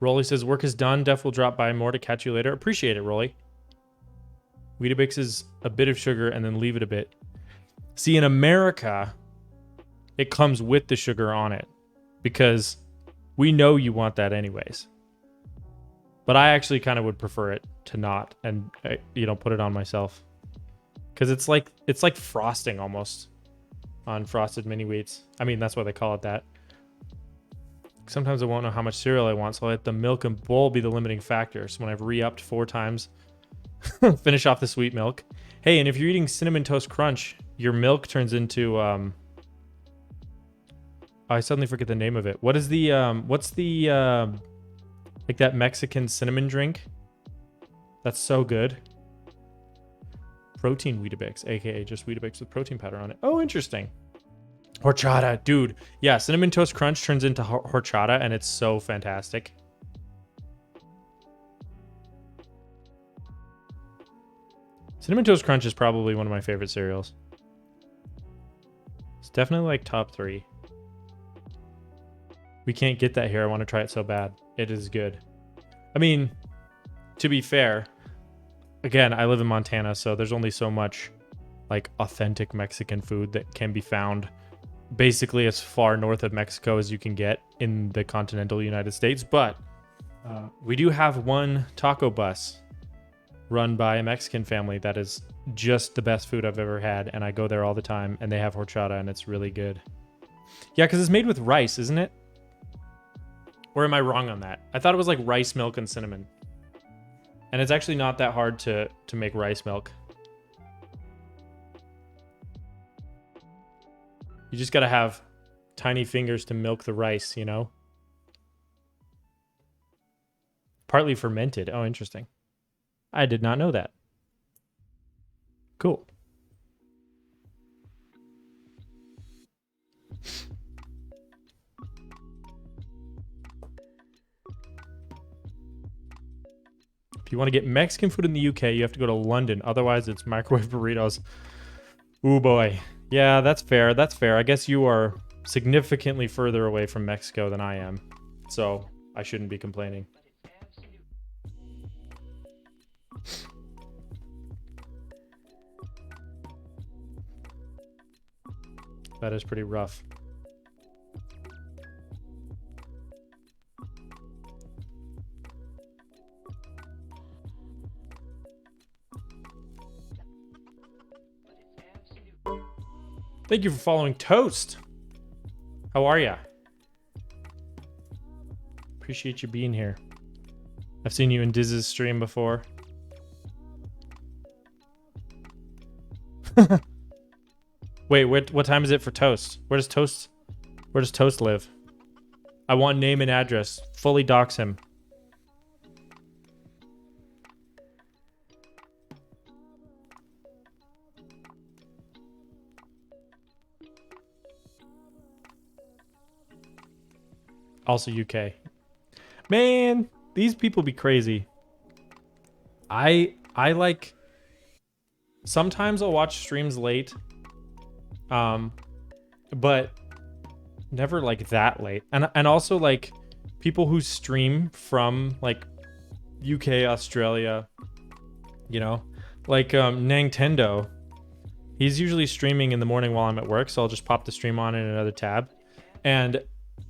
Rolly says, work is done. Def will drop by more to catch you later. Appreciate it, Rolly. Weetabix is a bit of sugar and then leave it a bit. See, in America, it comes with the sugar on it because we know you want that anyways. But I actually kind of would prefer it to not and, put it on myself. Because it's like frosting almost on frosted mini wheats. I mean, that's why they call it that. Sometimes I won't know how much cereal I want, so I'll let the milk and bowl be the limiting factor. So when I've re-upped 4 times, finish off the sweet milk. Hey, and if you're eating Cinnamon Toast Crunch, your milk turns into I suddenly forget the name of it. What is the what's the like that Mexican cinnamon drink? That's so good. Protein Weetabix, aka just Weetabix with protein powder on it. Oh, interesting. Horchata, dude. Yeah, Cinnamon Toast Crunch turns into horchata, and it's so fantastic. Cinnamon Toast Crunch is probably one of my favorite cereals. It's definitely like top 3. We can't get that here. I want to try it so bad. It is good. I mean, to be fair, again, I live in Montana, so there's only so much like authentic Mexican food that can be found basically as far north of Mexico as you can get in the continental United States. But we do have one taco bus run by a Mexican family that is just the best food I've ever had. And I go there all the time and they have horchata and it's really good. Yeah, because it's made with rice, isn't it? Or am I wrong on that? I thought it was like rice milk and cinnamon. And it's actually not that hard to make rice milk. You just got to have tiny fingers to milk the rice, you know? Partly fermented. Oh, interesting. I did not know that. Cool. If you want to get Mexican food in the UK, you have to go to London. Otherwise, it's microwave burritos. Ooh, boy. Yeah, that's fair. That's fair. I guess you are significantly further away from Mexico than I am. So I shouldn't be complaining. That is pretty rough. Thank you for following Toast. How are ya? Appreciate you being here. I've seen you in Diz's stream before. Wait, what time is it for Toast? Where does Toast live? I want name and address. Fully dox him. Also UK. Man, these people be crazy. I like sometimes I'll watch streams late. But never like that late. And also like people who stream from like UK, Australia, you know, like Nintendo. He's usually streaming in the morning while I'm at work, so I'll just pop the stream on in another tab. And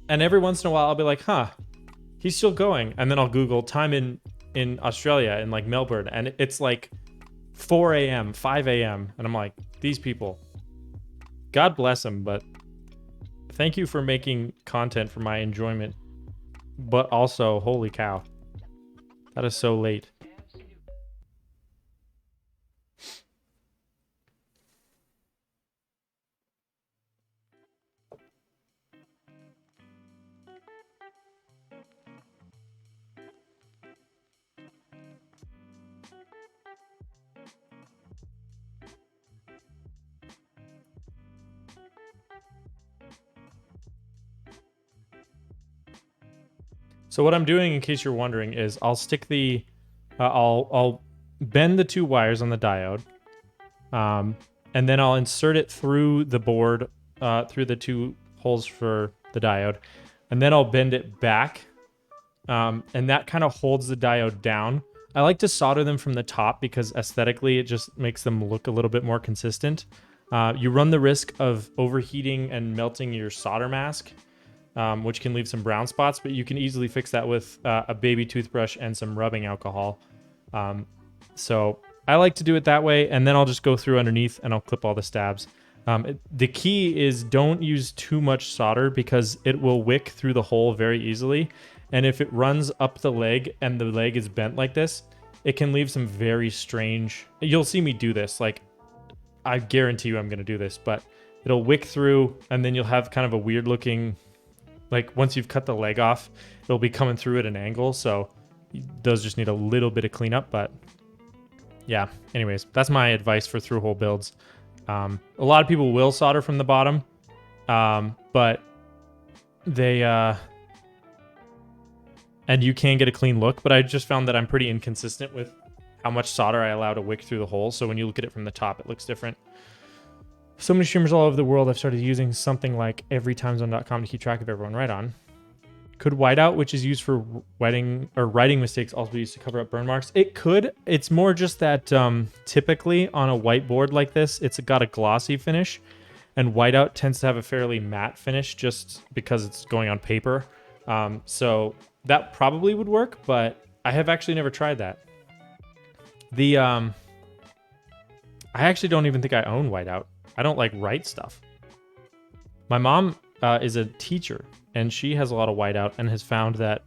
every once in a while I'll be like, huh, he's still going. And then I'll Google time in Australia, in like Melbourne, and it's like 4 a.m., 5 a.m. And I'm like, these people, God bless them, but thank you for making content for my enjoyment. But also, holy cow, that is so late. So what I'm doing, in case you're wondering, is I'll stick the, I'll bend the 2 wires on the diode, and then I'll insert it through the board, through the 2 holes for the diode, and then I'll bend it back, and that kind of holds the diode down. I like to solder them from the top because aesthetically it just makes them look a little bit more consistent. You run the risk of overheating and melting your solder mask, which can leave some brown spots, but you can easily fix that with a baby toothbrush and some rubbing alcohol. So I like to do it that way, and then I'll just go through underneath and I'll clip all the stabs. The key is don't use too much solder because it will wick through the hole very easily. And if it runs up the leg and the leg is bent like this, it can leave some very strange... You'll see me do this. Like, I guarantee you I'm going to do this, but it'll wick through and then you'll have kind of a weird looking... Like, once you've cut the leg off, it'll be coming through at an angle. So those just need a little bit of cleanup, but yeah. Anyways, that's my advice for through-hole builds. A lot of people will solder from the bottom, but they... And you can get a clean look, but I just found that I'm pretty inconsistent with how much solder I allow to wick through the hole. So when you look at it from the top, it looks different. So many streamers all over the world have started using something like everytimezone.com to keep track of everyone. Right on. Could whiteout, which is used for writing mistakes, also be used to cover up burn marks? It could. It's more just that typically on a whiteboard like this, it's got a glossy finish, and whiteout tends to have a fairly matte finish just because it's going on paper. So that probably would work, but I have actually never tried that. I actually don't even think I own whiteout. I don't like write stuff. My mom is a teacher, and she has a lot of whiteout and has found that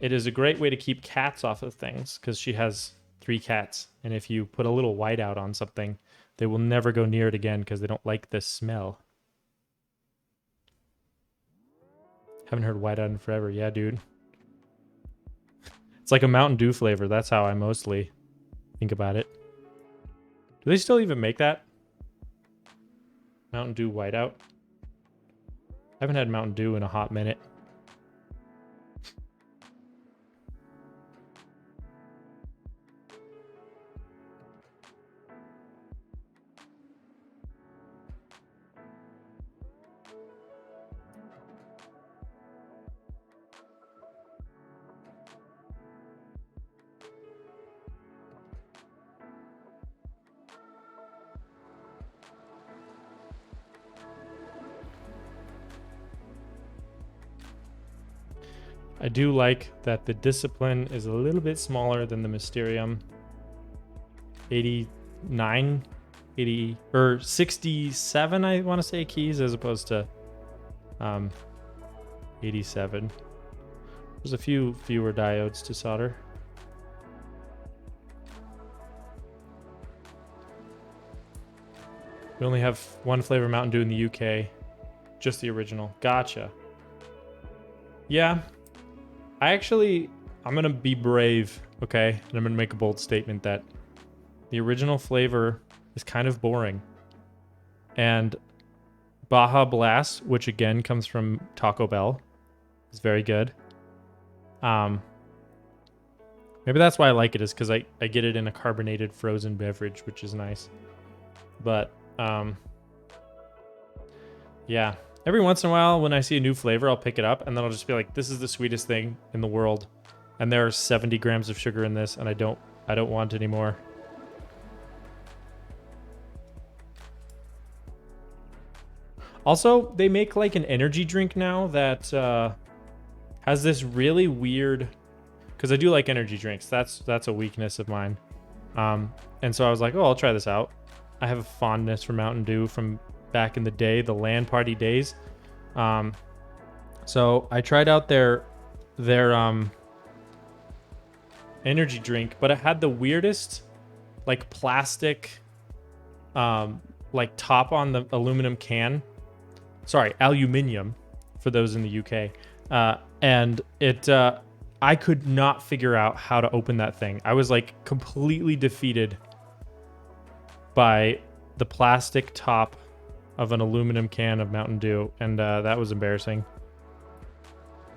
it is a great way to keep cats off of things because she has 3 cats. And if you put a little whiteout on something, they will never go near it again because they don't like the smell. Haven't heard whiteout in forever. Yeah, dude. It's like a Mountain Dew flavor. That's how I mostly think about it. Do they still even make that? Mountain Dew whiteout? I haven't had Mountain Dew in a hot minute. I do like that the Discipline is a little bit smaller than the Mysterium. 89, 80, or 67, I want to say, keys as opposed to 87. There's a few fewer diodes to solder. We only have 1 flavor Mountain Dew in the UK. Just the original. Gotcha. Yeah. I'm going to be brave, okay? And I'm going to make a bold statement that the original flavor is kind of boring. And Baja Blast, which again comes from Taco Bell, is very good. Maybe that's why I like it, is because I get it in a carbonated frozen beverage, which is nice. But, yeah. Every once in a while, when I see a new flavor, I'll pick it up, and then I'll just be like, this is the sweetest thing in the world. And there are 70 grams of sugar in this, and I don't want any more. Also, they make like an energy drink now that has this really weird... Because I do like energy drinks. That's a weakness of mine. And so I was like, oh, I'll try this out. I have a fondness for Mountain Dew from back in the day, the LAN party days. So I tried out their energy drink, but it had the weirdest like plastic like top on the aluminum can. Sorry, aluminium for those in the UK. And it I could not figure out how to open that thing. I was like completely defeated by the plastic top of an aluminum can of Mountain Dew, and that was embarrassing.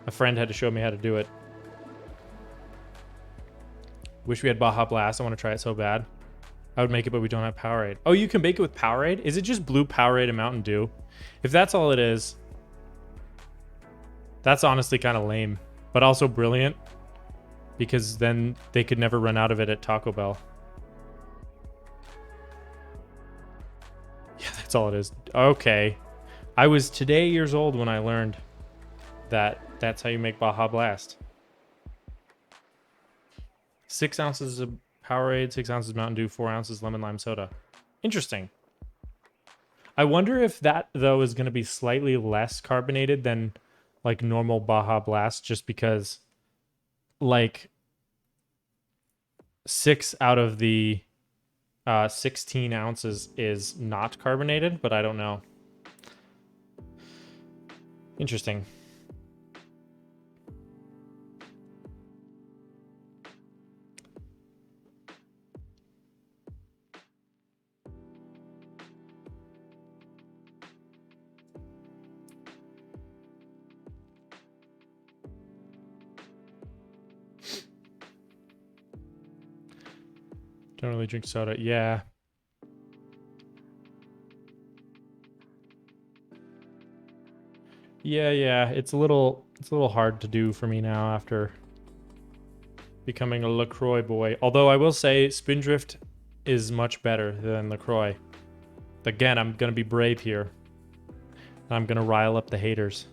A friend had to show me how to do it. Wish we had Baja Blast. I want to try it so bad. I would make it, but we don't have Powerade. Oh, you can make it with Powerade? Is it just blue Powerade and Mountain Dew? If that's all it is, that's honestly kind of lame, but also brilliant, because then they could never run out of it at Taco Bell. Yeah, that's all it is. Okay. I was today years old when I learned that that's how you make Baja Blast. 6 ounces of Powerade, 6 ounces Mountain Dew, 4 ounces lemon lime soda. Interesting. I wonder if that, though, is going to be slightly less carbonated than like normal Baja Blast, just because like 6 out of the 16 ounces is not carbonated, but I don't know. Interesting. Don't really drink soda. Yeah. Yeah. It's a little hard to do for me now after becoming a LaCroix boy. Although I will say Spindrift is much better than LaCroix. Again, I'm going to be brave here. I'm going to rile up the haters.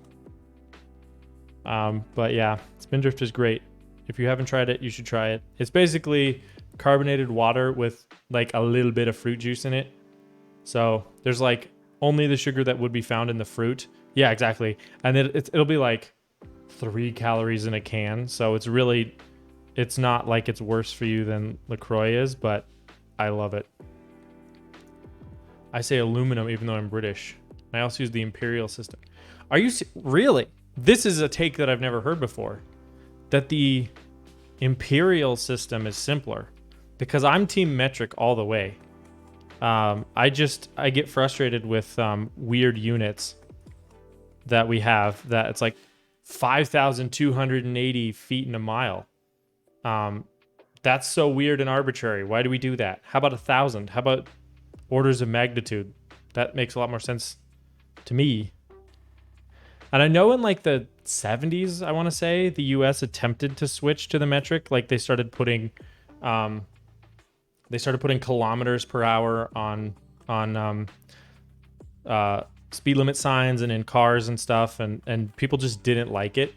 But yeah, Spindrift is great. If you haven't tried it, you should try it. It's basically carbonated water with like a little bit of fruit juice in it. So there's like only the sugar that would be found in the fruit. Yeah, exactly. And then it'll be like 3 calories in a can. So it's not like it's worse for you than LaCroix is, but I love it. I say aluminum even though I'm British. I also use the Imperial system. Are you really? This is a take that I've never heard before. That the Imperial system is simpler. Because I'm team metric all the way. I get frustrated with weird units that we have, that it's like 5,280 feet in a mile. That's so weird and arbitrary. Why do we do that? How about 1,000? How about orders of magnitude? That makes a lot more sense to me. And I know in like the 70s, I want to say, the US attempted to switch to the metric. Like they started putting kilometers per hour on speed limit signs and in cars and stuff, and people just didn't like it,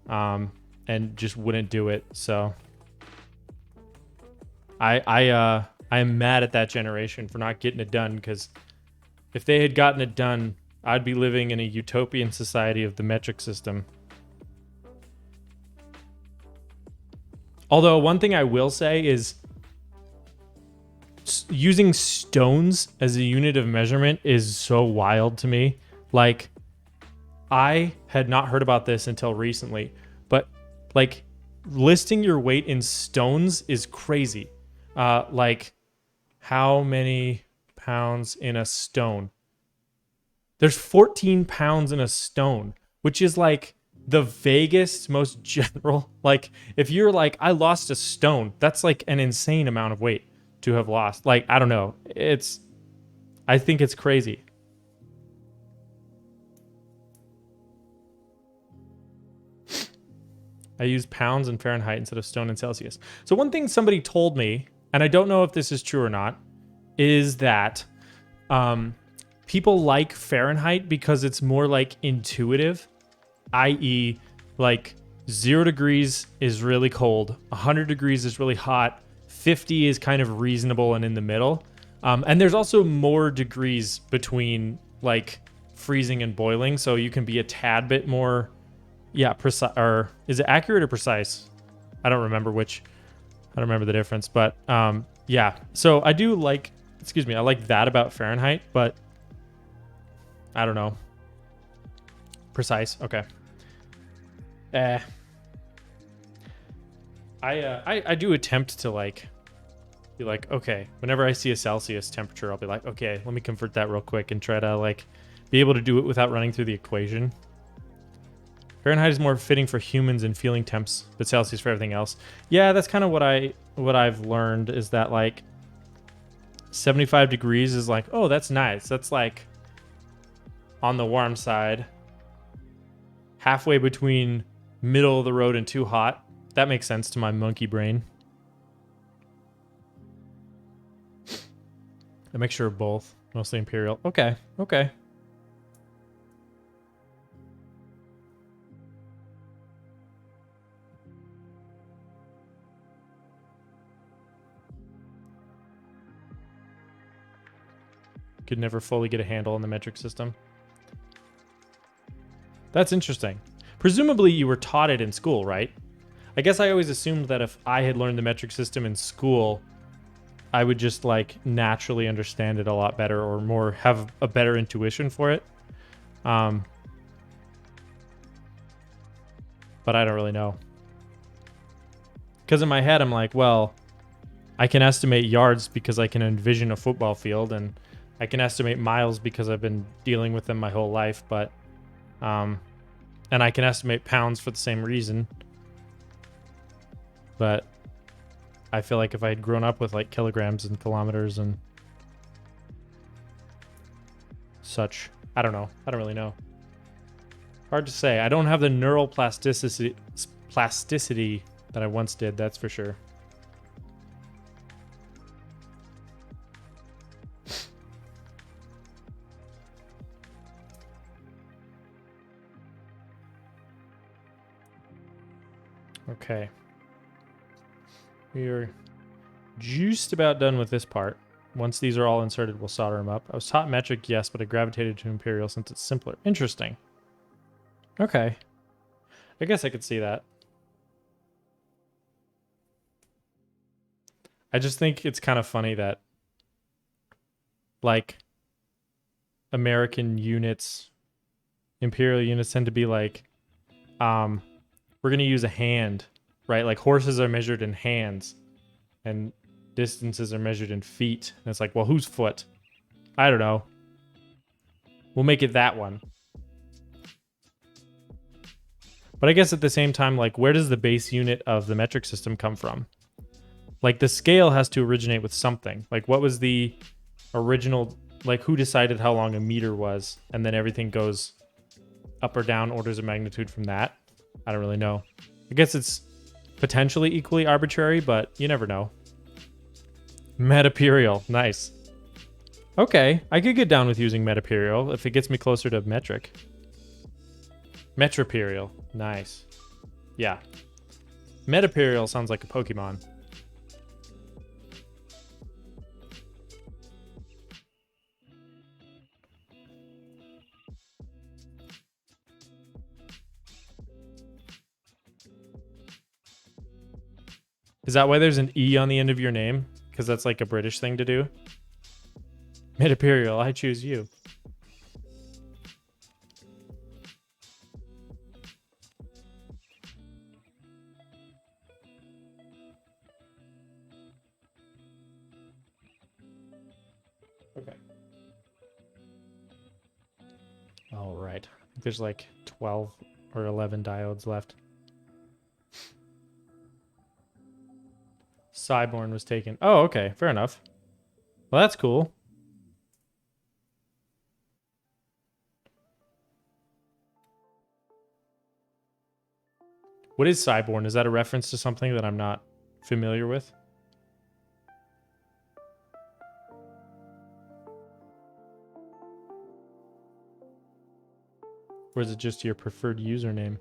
and just wouldn't do it. So I am mad at that generation for not getting it done, because if they had gotten it done, I'd be living in a utopian society of the metric system. Although one thing I will say is using stones as a unit of measurement is so wild to me. Like, I had not heard about this until recently, but like listing your weight in stones is crazy. Like, how many pounds in a stone? There's 14 pounds in a stone, which is like the vaguest, most general. Like, if you're like, I lost a stone, that's like an insane amount of weight to have lost. Like, I don't know. I think it's crazy. I use pounds and Fahrenheit instead of stone and Celsius. So one thing somebody told me, and I don't know if this is true or not, is that people like Fahrenheit because it's more like intuitive, i.e. like 0 degrees is really cold, 100 degrees is really hot, 50 is kind of reasonable and in the middle. And there's also more degrees between like freezing and boiling, so you can be a tad bit more, precise. Or is it accurate or precise? I don't remember the difference, but yeah. So I do like, I like that about Fahrenheit, but I don't know. Precise, okay. I do attempt to like be like, okay, whenever I see a Celsius temperature, I'll be like, okay, let me convert that real quick and try to like be able to do it without running through the equation. Fahrenheit is more fitting for humans and feeling temps, but Celsius for everything else. Yeah, that's kind of what I've learned is that like 75 degrees is like, oh, that's nice. That's like on the warm side. Halfway between middle of the road and too hot. That makes sense to my monkey brain. A mixture of both. Mostly Imperial. Okay, okay. Could never fully get a handle on the metric system. That's interesting. Presumably you were taught it in school, right? I guess I always assumed that if I had learned the metric system in school, I would just like naturally understand it a lot better or more have a better intuition for it. But I don't really know. Because in my head, I'm like, well, I can estimate yards because I can envision a football field, and I can estimate miles because I've been dealing with them my whole life, but and I can estimate pounds for the same reason. But I feel like if I had grown up with like kilograms and kilometers and such, I don't know. I don't really know. Hard to say. I don't have the neural plasticity that I once did, that's for sure. Okay. We are just about done with this part. Once these are all inserted, we'll solder them up. I was taught metric, yes, but I gravitated to Imperial since it's simpler. Interesting. Okay. I guess I could see that. I just think it's kind of funny that, like, American units, Imperial units tend to be like, we're going to use a hand, right? Like horses are measured in hands and distances are measured in feet. And it's like, well, whose foot? I don't know. We'll make it that one. But I guess at the same time, like, where does the base unit of the metric system come from? Like, the scale has to originate with something. Like, what was the original, like, who decided how long a meter was? And then everything goes up or down orders of magnitude from that. I don't really know. I guess it's potentially equally arbitrary, but you never know. Metaperial. Nice. Okay, I could get down with using metaperial if it gets me closer to metric. Metroperial. Nice. Yeah. Metaperial sounds like a Pokemon. Is that why there's an E on the end of your name? Because that's like a British thing to do? Metaperial, I choose you. Okay. All right. I think there's like 12 or 11 diodes left. Cyborn was taken. Oh, okay. Fair enough. Well, that's cool. What is Cyborn? Is that a reference to something that I'm not familiar with? Or is it just your preferred username?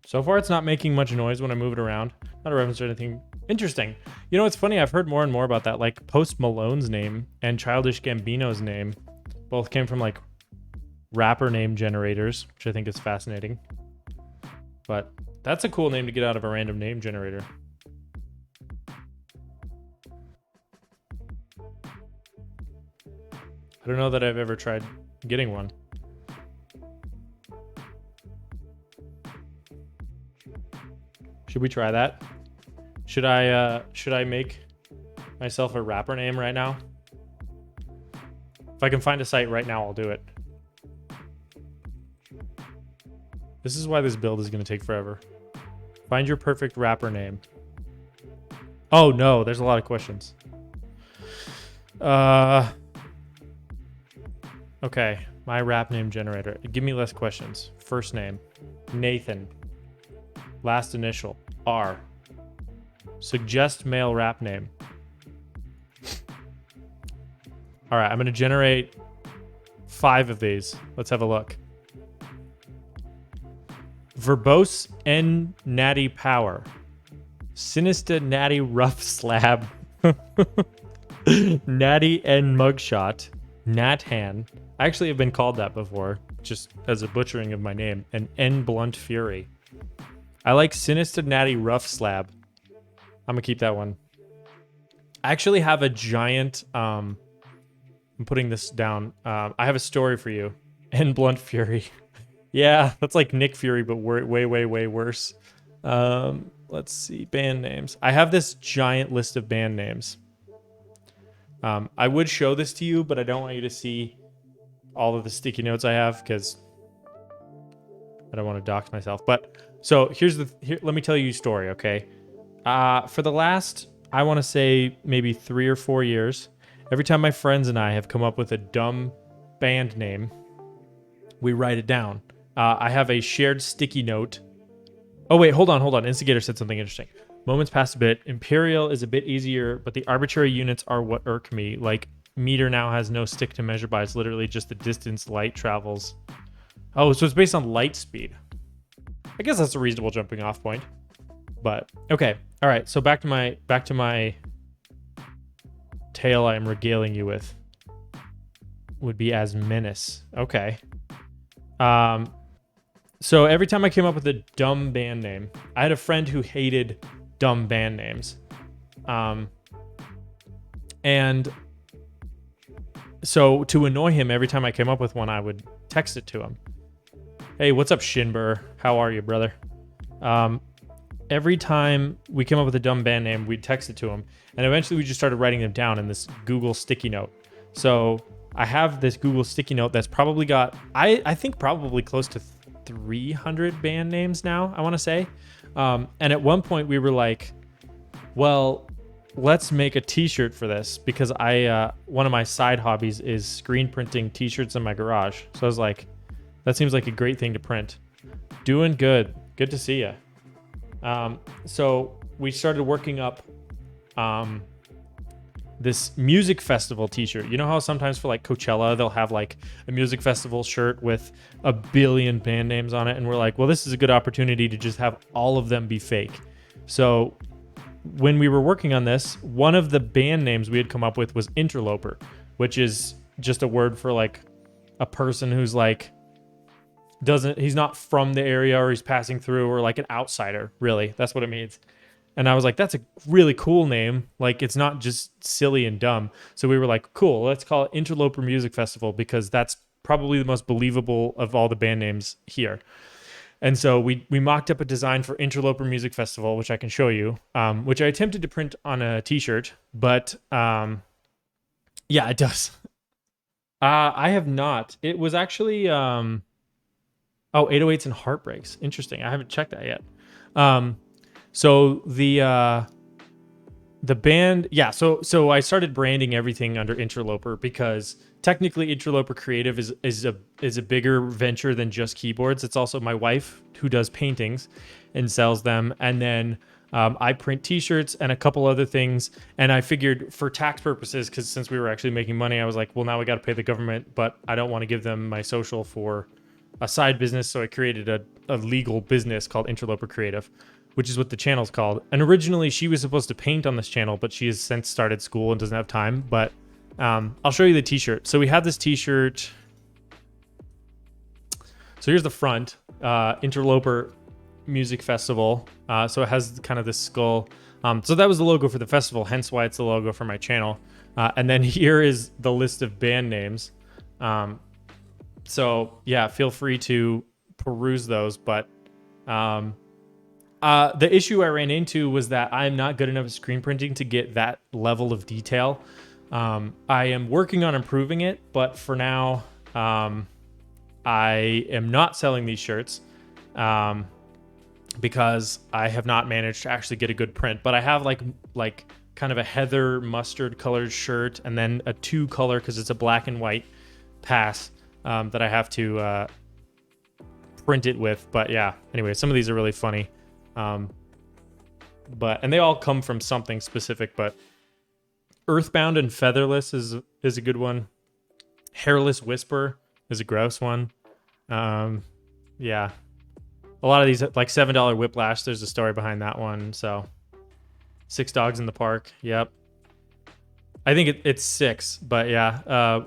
So far, it's not making much noise when I move it around. Not a reference to anything interesting. You know, it's funny. I've heard more and more about that. Like, Post Malone's name and Childish Gambino's name both came from, like, rapper name generators, which I think is fascinating. But that's a cool name to get out of a random name generator. I don't know that I've ever tried getting one. Should we try that? Should I make myself a rapper name right now? If I can find a site right now, I'll do it. This is why this build is going to take forever. Find your perfect rapper name. Oh no, there's a lot of questions. Okay, my rap name generator. Give me less questions. First name, Nathan. Last initial, R. Suggest male rap name. All right, I'm gonna generate 5 of these. Let's have a look. Verbose N Natty Power. Sinister Natty Rough Slab. Natty N Mugshot. Nathan. I actually have been called that before, just as a butchering of my name. And N Blunt Fury. I like Sinister Natty Rough Slab. I'm gonna keep that one. I actually have a giant, I'm putting this down. I have a story for you. N Blunt Fury. Yeah, that's like Nick Fury, but way, way worse. Let's see, band names. I have this giant list of band names. I would show this to you, but I don't want you to see all of the sticky notes I have because I don't want to dox myself. But so let me tell you a story, okay? For the last, I want to say maybe 3 or 4 years, every time my friends and I have come up with a dumb band name, we write it down. I have a shared sticky note. Oh, wait, hold on. Instigator said something interesting. Moments past a bit. Imperial is a bit easier, but the arbitrary units are what irk me. Like, meter now has no stick to measure by. It's literally just the distance light travels. Oh, so it's based on light speed. I guess that's a reasonable jumping off point. But, okay. All right, so back to my tale I am regaling you with. Would be as Menace. Okay. So every time I came up with a dumb band name, I had a friend who hated dumb band names. And so to annoy him, every time I came up with one, I would text it to him. Hey, what's up, Shinbur? How are you, brother? Every time we came up with a dumb band name, we'd text it to him. And eventually we just started writing them down in this Google sticky note. So I have this Google sticky note that's probably got, I think probably close to 300 band names now, I want to say. And at one point we were like, well, let's make a t-shirt for this because one of my side hobbies is screen printing t-shirts in my garage. So I was like, that seems like a great thing to print. Doing good. Good to see you. So we started working up this music festival t-shirt. You know how sometimes for like Coachella, they'll have like a music festival shirt with a billion band names on it. And we're like, well, this is a good opportunity to just have all of them be fake. So when we were working on this, one of the band names we had come up with was Interloper, which is just a word for like a person who's like, he's not from the area or he's passing through or like an outsider, really. That's what it means. And I was like, that's a really cool name. Like, it's not just silly and dumb. So we were like, cool, let's call it Interloper Music Festival because that's probably the most believable of all the band names here. And so we mocked up a design for Interloper Music Festival, which I can show you, which I attempted to print on a t-shirt, but yeah, it does. I have not. It was actually, 808s and Heartbreaks. Interesting. I haven't checked that yet. So the band, yeah, so I started branding everything under Interloper because technically Interloper Creative is a bigger venture than just keyboards. It's also my wife who does paintings and sells them. And then I print t-shirts and a couple other things. And I figured for tax purposes, because since we were actually making money, I was like, well, now we got to pay the government, but I don't want to give them my social for a side business. So I created a legal business called Interloper Creative, which is what the channel's called. And originally she was supposed to paint on this channel, but she has since started school and doesn't have time. But I'll show you the t-shirt. So we have this t-shirt. So here's the front, Interloper Music Festival. So it has kind of this skull. So that was the logo for the festival, hence why it's the logo for my channel. And then here is the list of band names. So yeah, feel free to peruse those. But the issue I ran into was that I'm not good enough at screen printing to get that level of detail. I am working on improving it, but for now, I am not selling these shirts because I have not managed to actually get a good print. But I have like kind of a heather mustard colored shirt, and then a 2-color because it's a black and white pass that I have to print it with. But yeah, anyway, some of these are really funny. And they all come from something specific, but Earthbound and Featherless is a good one. Hairless Whisper is a gross one. Yeah. A lot of these, like $7 Whiplash, there's a story behind that one. So, 6 Dogs in the Park. Yep. I think it's 6, but yeah.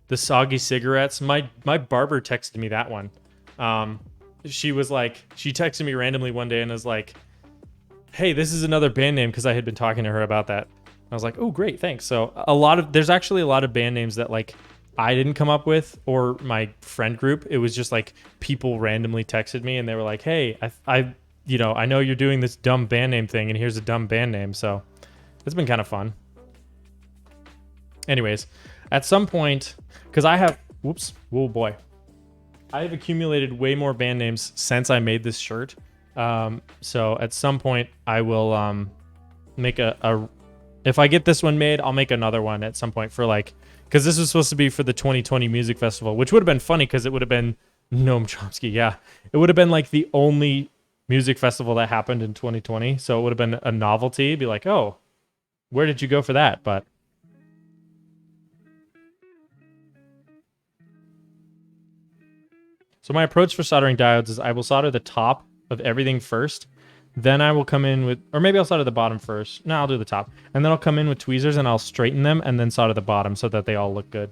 The Soggy Cigarettes. My barber texted me that one. She texted me randomly one day and was like, hey, this is another band name, because I had been talking to her about that. I was like, oh, great, thanks. So there's actually a lot of band names that like I didn't come up with, or my friend group. It was just like people randomly texted me and they were like, hey, I know you're doing this dumb band name thing, and here's a dumb band name. So it's been kind of fun. Anyways, at some point, because I have accumulated way more band names since I made this shirt. So at some point I will make if I get this one made, I'll make another one at some point for because this was supposed to be for the 2020 music festival, which would have been funny because it would have been Noam Chomsky. Yeah, it would have been like the only music festival that happened in 2020. So it would have been a novelty. Be like, oh, where did you go for that? But so my approach for soldering diodes is I will solder the top of everything first. Then I will come in with, or maybe I'll solder the bottom first. No, I'll do the top. And then I'll come in with tweezers and I'll straighten them and then solder the bottom so that they all look good.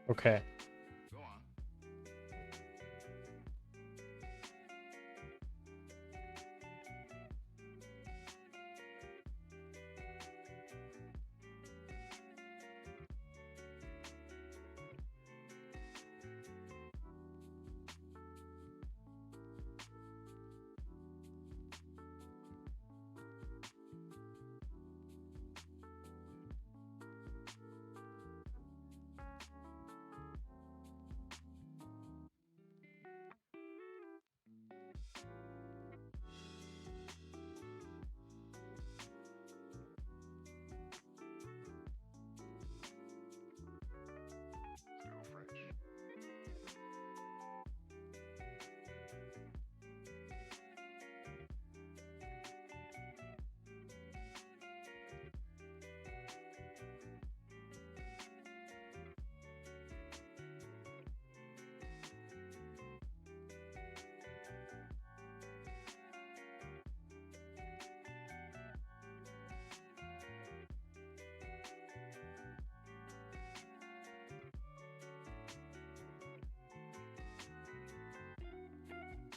Okay. Go on.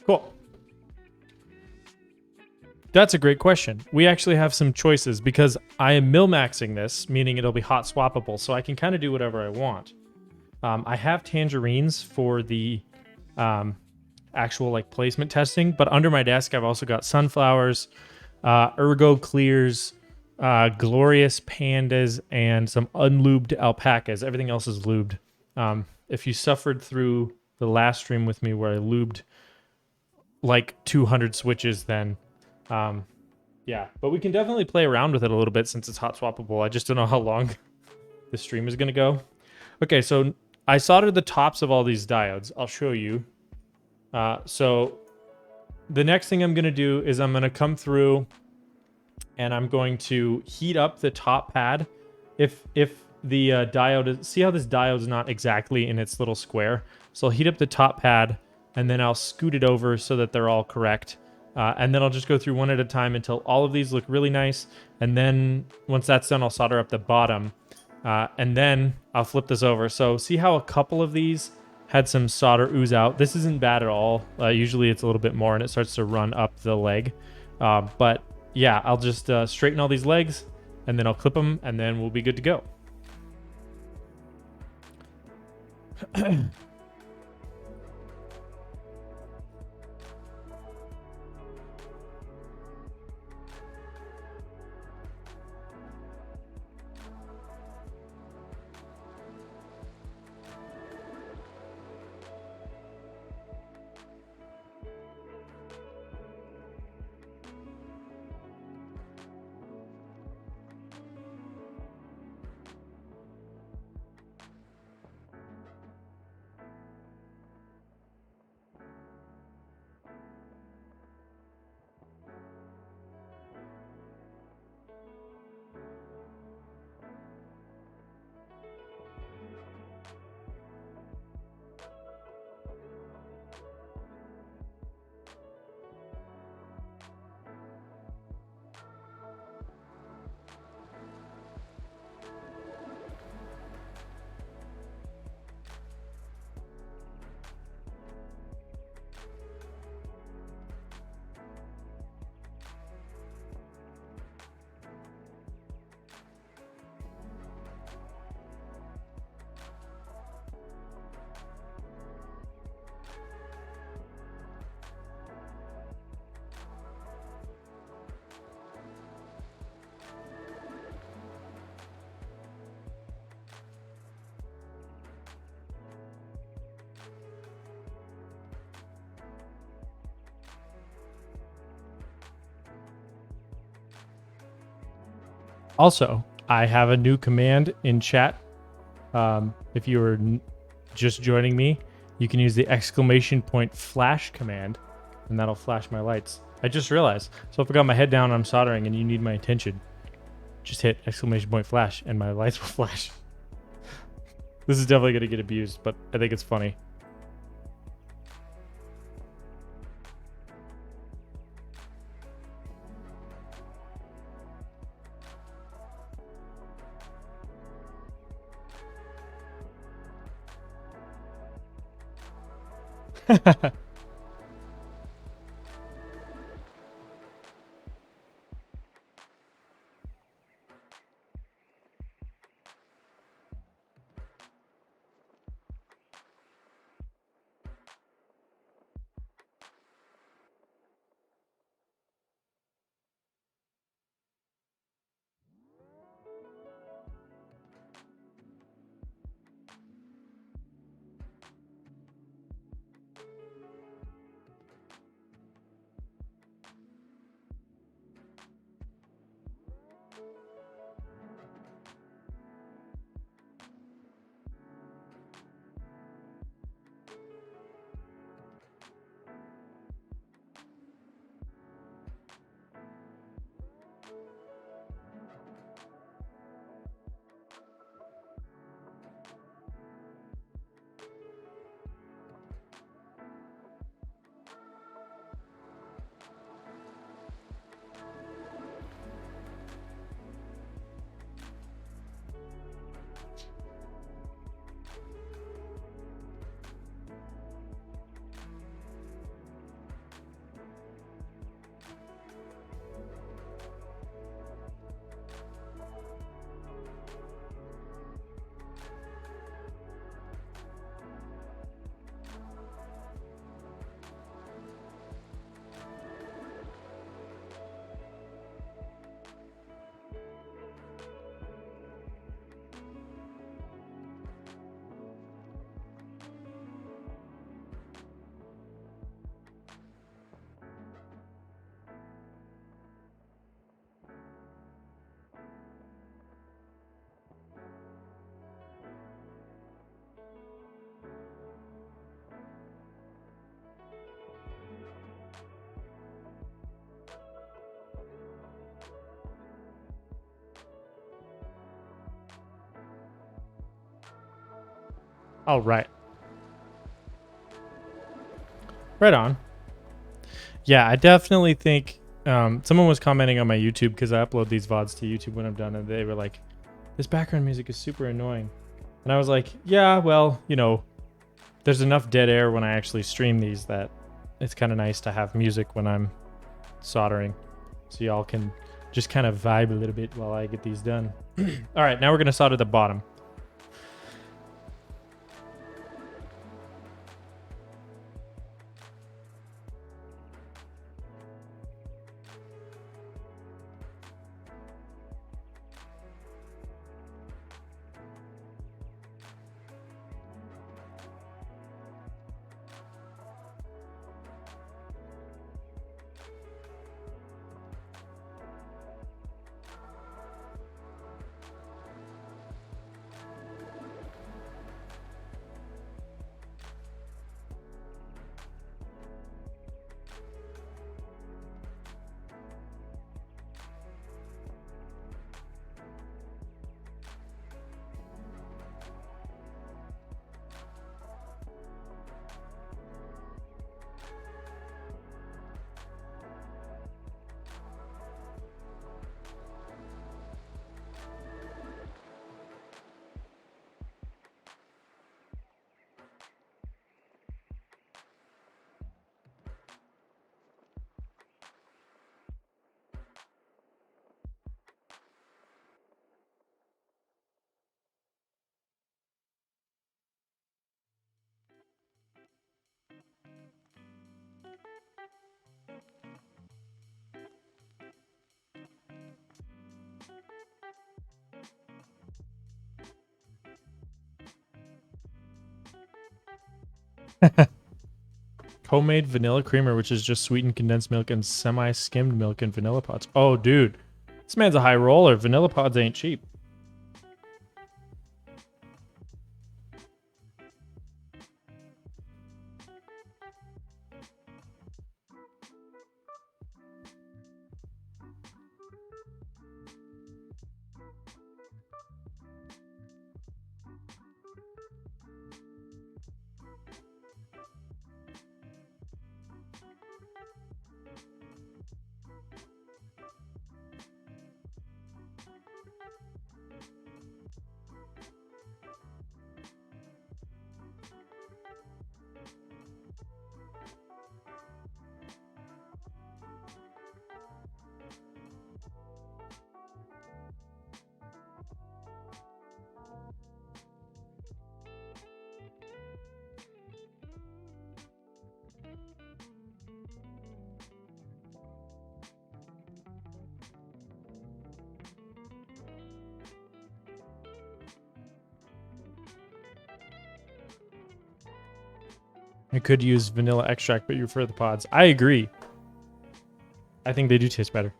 Cool. That's a great question. We actually have some choices because I am Milmaxing this, meaning it'll be hot swappable, so I can kind of do whatever I want. I have Tangerines for the actual like placement testing, but under my desk I've also got sunflowers, ergo clears, glorious pandas, and some unlubed alpacas. Everything else is lubed. If you suffered through the last stream with me where I lubed like 200 switches, then yeah, but we can definitely play around with it a little bit since it's hot swappable. I just don't know how long the stream is going to go. Okay, so I soldered the tops of all these diodes. I'll show you. So the next thing I'm going to do is I'm going to come through and I'm going to heat up the top pad. If the diode is, see how this diode is not exactly in its little square? So I'll heat up the top pad and then I'll scoot it over so that they're all correct. And then I'll just go through one at a time until all of these look really nice. And then once that's done, I'll solder up the bottom. And then I'll flip this over. So see how a couple of these had some solder ooze out? This isn't bad at all. Usually it's a little bit more and it starts to run up the leg. But yeah, I'll just straighten all these legs and then I'll clip them and then we'll be good to go. Also, I have a new command in chat. If you were just joining me, you can use the ! flash command, and that'll flash my lights. I just realized. So if I got my head down and I'm soldering and you need my attention, just hit ! flash and my lights will flash. This is definitely going to get abused, but I think it's funny. All right. Right on. Yeah, I definitely think someone was commenting on my YouTube because I upload these VODs to YouTube when I'm done, and they were like, this background music is super annoying. And I was like, yeah, well, you know, there's enough dead air when I actually stream these that it's kind of nice to have music when I'm soldering. So y'all can just kind of vibe a little bit while I get these done. All right, now we're going to solder the bottom. Homemade vanilla creamer, which is just sweetened condensed milk and semi-skimmed milk in vanilla pods. Oh, dude. This man's a high roller. Vanilla pods ain't cheap. I could use vanilla extract, but you prefer the pods. I agree. I think they do taste better.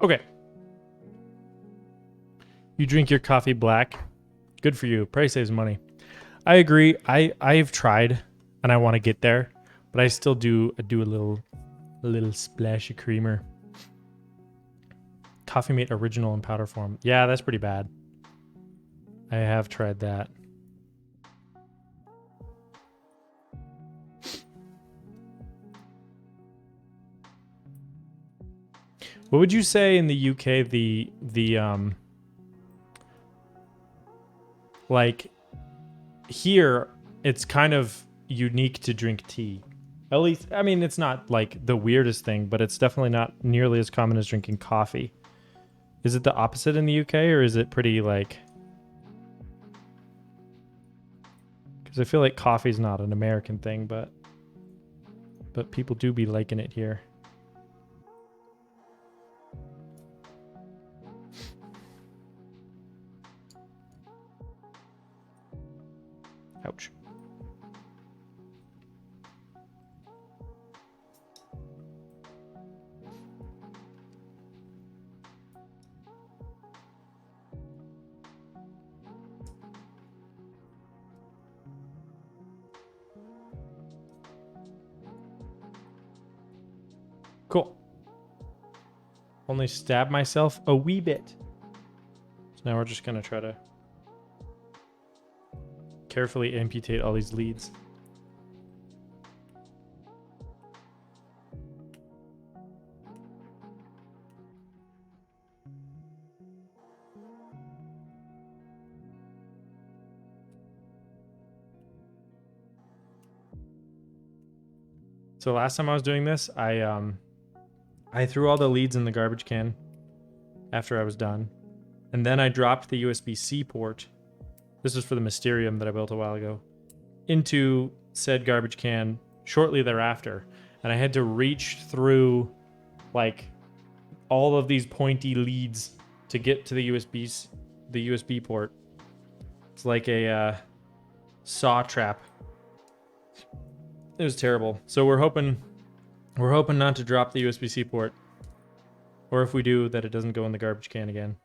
Okay. You drink your coffee black. Good for you. Probably saves money. I agree. I've tried, and I want to get there, but I still do a little splash of creamer. Coffee Mate original in powder form. Yeah, that's pretty bad. I have tried that. What would you say in the UK the like here it's kind of unique to drink tea. At least I mean it's not like the weirdest thing, but it's definitely not nearly as common as drinking coffee. Is it the opposite in the UK or is it pretty like cuz I feel like coffee's not an American thing, but people do be liking it here. Ouch. Cool. Only stab myself a wee bit. So now we're just going to try to carefully amputate all these leads. So last time I was doing this, I threw all the leads in the garbage can after I was done. And then I dropped the USB-C port. This is for the Mysterium that I built a while ago. Into said garbage can shortly thereafter. And I had to reach through like all of these pointy leads to get to the USB port. It's like a saw trap. It was terrible. So we're hoping not to drop the USB-C port. Or if we do, that it doesn't go in the garbage can again.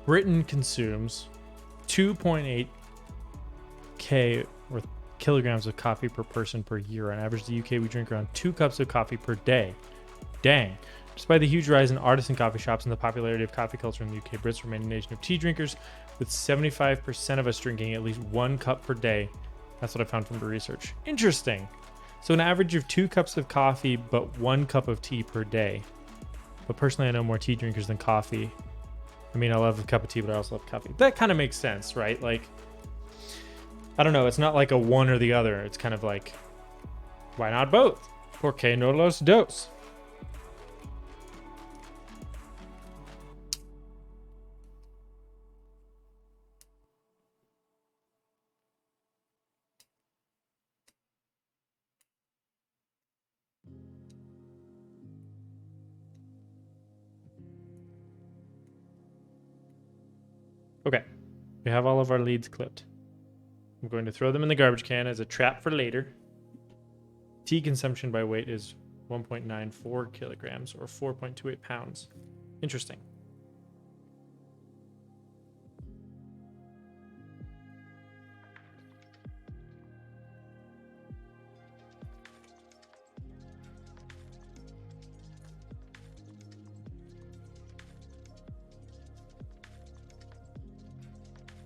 Britain consumes 2.8 K or kilograms of coffee per person per year. On average, the UK, we drink around 2 cups of coffee per day. Dang. Despite the huge rise in artisan coffee shops and the popularity of coffee culture in the UK, Brits remain a nation of tea drinkers, with 75% of us drinking at least 1 cup per day. That's what I found from the research. Interesting. So an average of 2 cups of coffee, but 1 cup of tea per day. But personally, I know more tea drinkers than coffee. I mean, I love a cup of tea, but I also love coffee. That kind of makes sense, right? Like, I don't know. It's not like a one or the other. It's kind of like, why not both? ¿Por qué no los dos? Okay, we have all of our leads clipped. I'm going to throw them in the garbage can as a trap for later. Tea consumption by weight is 1.94 kilograms or 4.28 pounds. Interesting.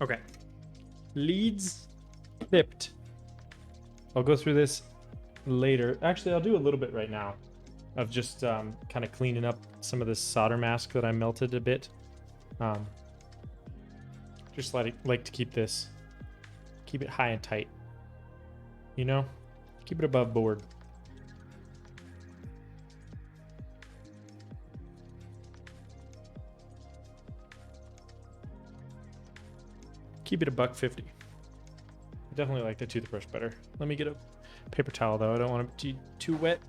Okay. Leads clipped. I'll go through this later. Actually, I'll do a little bit right now of just kind of cleaning up some of this solder mask that I melted a bit. Just like to keep it high and tight. You know? Keep it above board. Keep it $1.50. I definitely like the toothbrush better. Let me get a paper towel though. I don't want it to be too wet.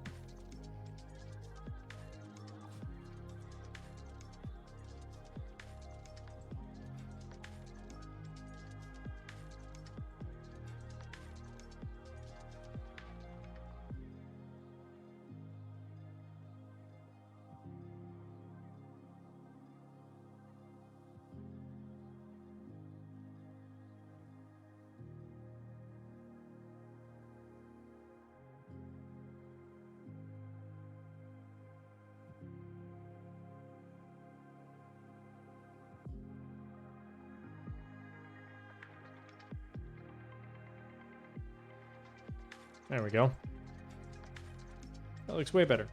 There we go. That looks way better.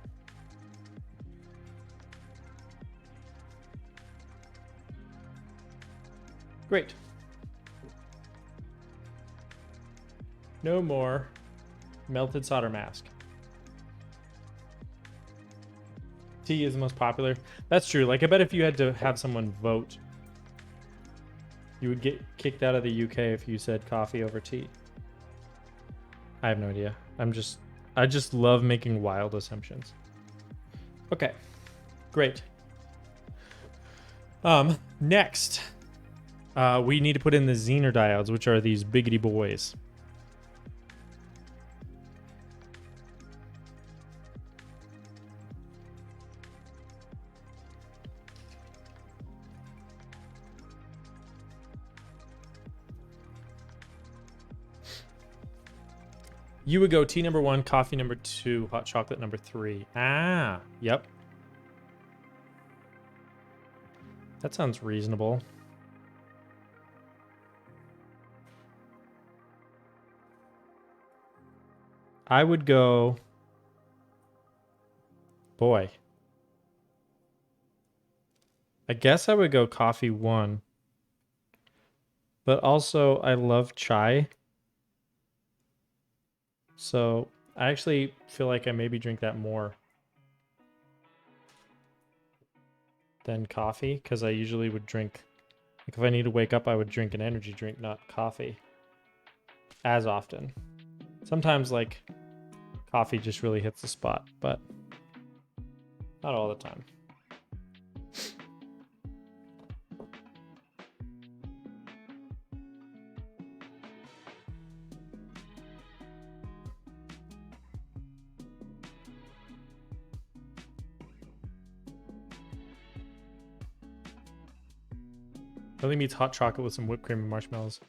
Great. No more melted solder mask. Tea is the most popular. That's true. Like, I bet if you had to have someone vote, you would get kicked out of the UK if you said coffee over tea. I have no idea. I just love making wild assumptions. Okay, great. Next, we need to put in the Zener diodes, which are these biggity boys. You would go tea number 1, coffee number 2, hot chocolate number 3. Ah, yep. That sounds reasonable. I would go... Boy. I guess I would go coffee 1. But also, I love chai. So I actually feel like I maybe drink that more than coffee, because I usually would drink, like if I need to wake up, I would drink an energy drink, not coffee as often. Sometimes like coffee just really hits the spot, but not all the time. Nothing beats hot chocolate with some whipped cream and marshmallows.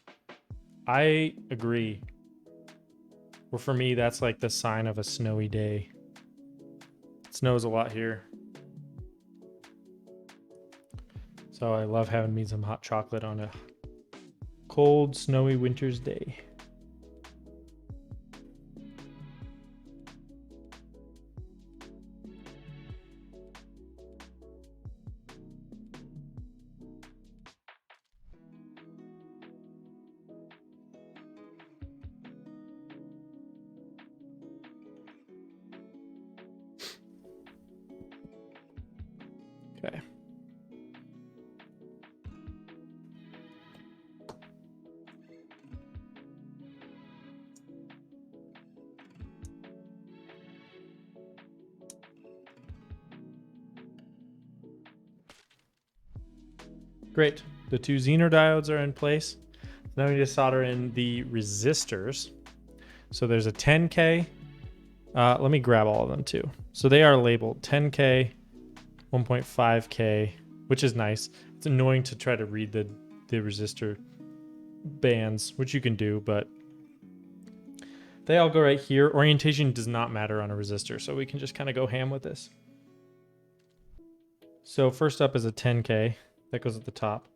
I agree. Well, for me, that's like the sign of a snowy day. It snows a lot here. So I love having me some hot chocolate on a cold, snowy winter's day. Okay. Great. The two Zener diodes are in place. Now we need to solder in the resistors. So there's a 10K. Let me grab all of them too. So they are labeled 10K, 1.5K, which is nice. It's annoying to try to read the resistor bands, which you can do, but they all go right here. Orientation does not matter on a resistor, so we can just kind of go ham with this. So first up is a 10K. That goes at the top.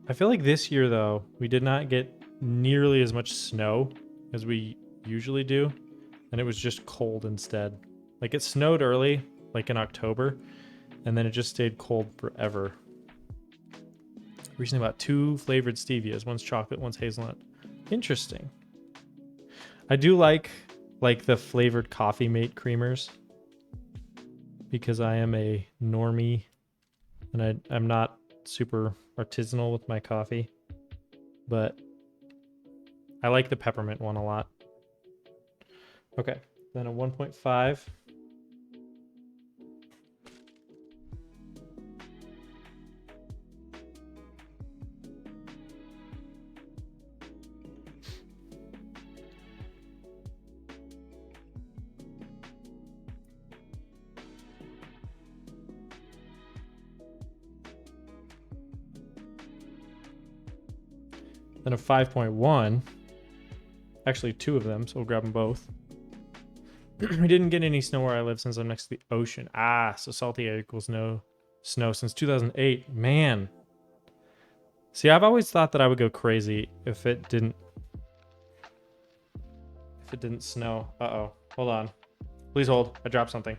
I feel like this year, though, we did not get nearly as much snow as we usually do, and it was just cold instead. Like, it snowed early, like in October, and then it just stayed cold forever. Recently bought 2 flavored stevias. One's chocolate, one's hazelnut. Interesting. I do like the flavored Coffee Mate creamers because I am a normie and I'm not super artisanal with my coffee, but I like the peppermint one a lot. Okay, then a 1.5. Then a 5.1. Actually, 2 of them, so we'll grab them both. We didn't get any snow where I live since I'm next to the ocean. Ah, so salty air equals no snow since 2008. Man. See, I've always thought that I would go crazy if it didn't snow. Uh-oh. Hold on. Please hold. I dropped something.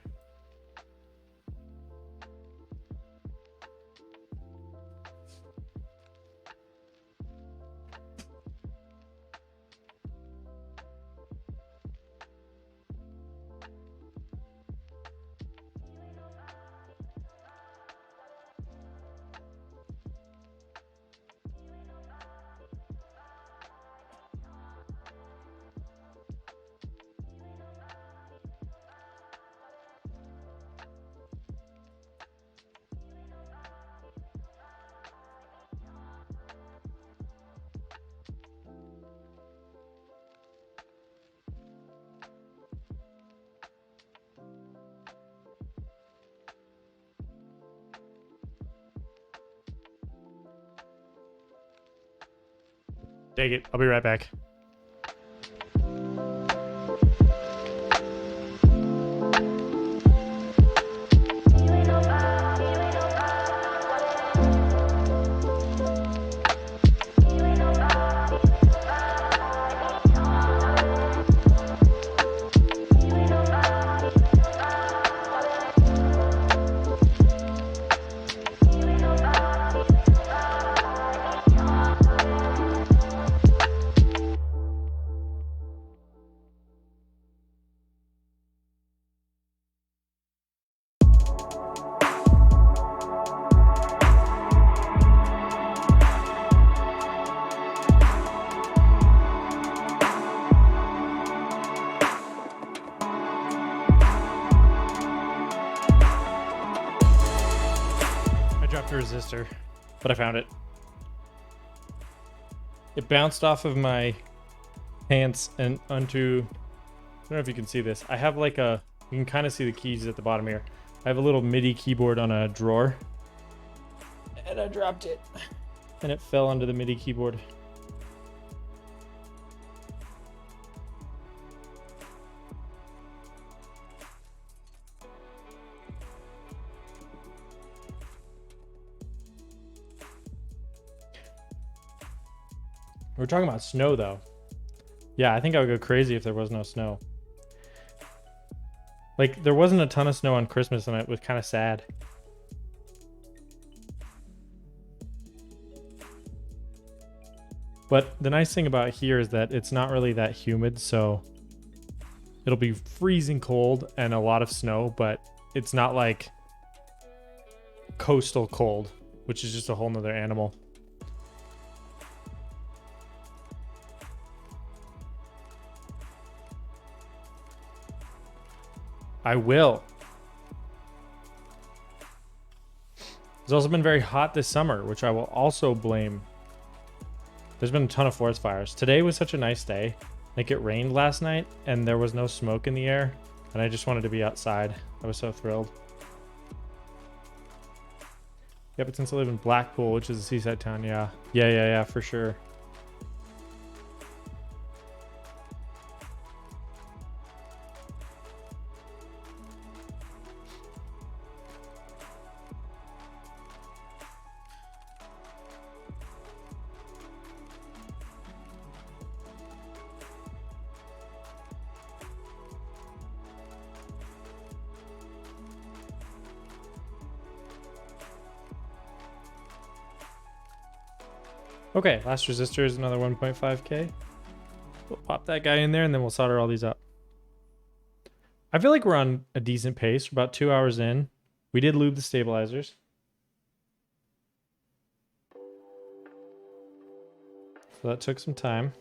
Take it. I'll be right back. Resistor, but I found it. It bounced off of my pants and onto, I don't know if you can see this. I have like you can kind of see the keys at the bottom here. I have a little MIDI keyboard on a drawer. And I dropped it. And it fell onto the MIDI keyboard. We're talking about snow, though. Yeah, I think I would go crazy if there was no snow. Like, there wasn't a ton of snow on Christmas, and it was kind of sad. But the nice thing about here is that it's not really that humid, so it'll be freezing cold and a lot of snow, but it's not like coastal cold, which is just a whole nother animal. I will. It's also been very hot this summer, which I will also blame. There's been a ton of forest fires. Today was such a nice day. Like, it rained last night and there was no smoke in the air, and I just wanted to be outside. I was so thrilled. Yeah, but since I live in Blackpool, which is a seaside town, yeah, for sure. Okay, last resistor is another 1.5k. We'll pop that guy in there and then we'll solder all these up. I feel like we're on a decent pace. We're about 2 hours in. We did lube the stabilizers. So that took some time.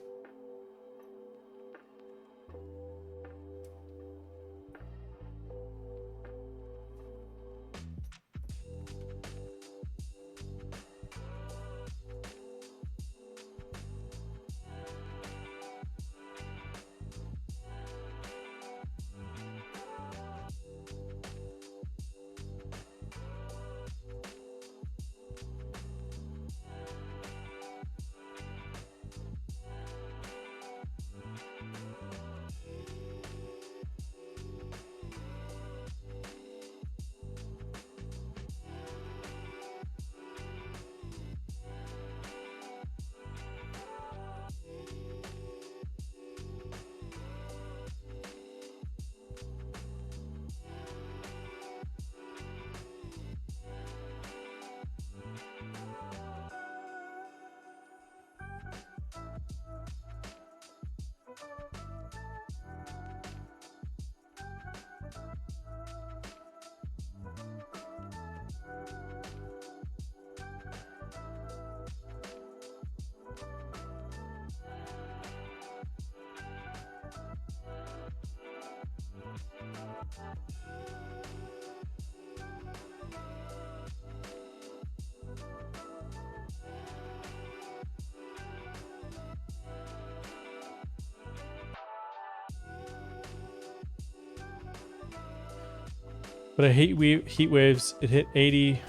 But I hate heat waves. It hit 80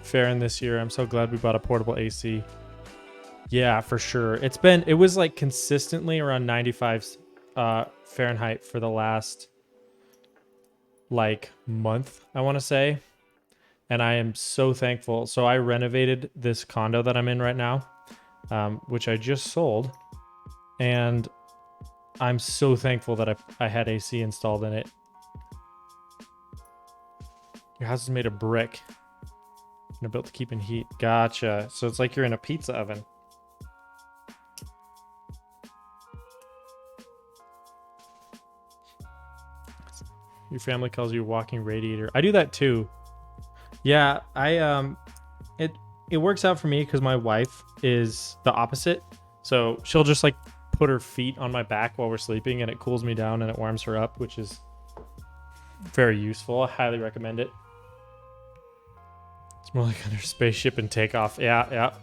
Fahrenheit this year. I'm so glad we bought a portable AC. Yeah, for sure. It was like consistently around 95 Fahrenheit for the last like month, I want to say. And I am so thankful. So I renovated this condo that I'm in right now, which I just sold. And I'm so thankful that I had AC installed in it. Your house is made of brick and built to keep in heat. Gotcha. So it's like you're in a pizza oven. Your family calls you a walking radiator. I do that too. Yeah, it works out for me because my wife is the opposite. So she'll just like put her feet on my back while we're sleeping and it cools me down and it warms her up, which is very useful. I highly recommend it. It's more like under spaceship and takeoff. Yeah.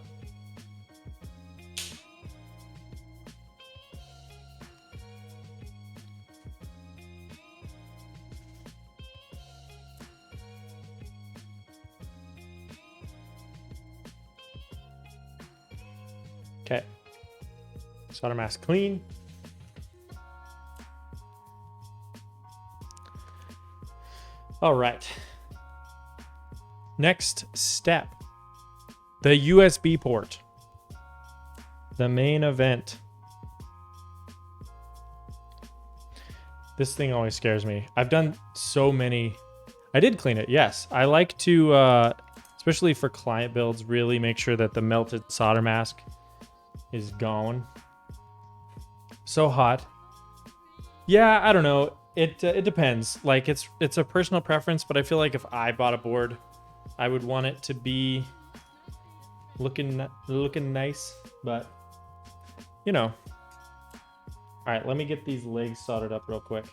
Okay. Solder mask clean. All right. Next step. The USB port. The main event. This thing always scares me. I've done so many. I did clean it, yes. I like to, especially for client builds, really make sure that the melted solder mask is gone. So hot. Yeah, I don't know. It depends. Like it's a personal preference, but I feel like if I bought a board, I would want it to be looking nice, but you know. All right, let me get these legs soldered up real quick.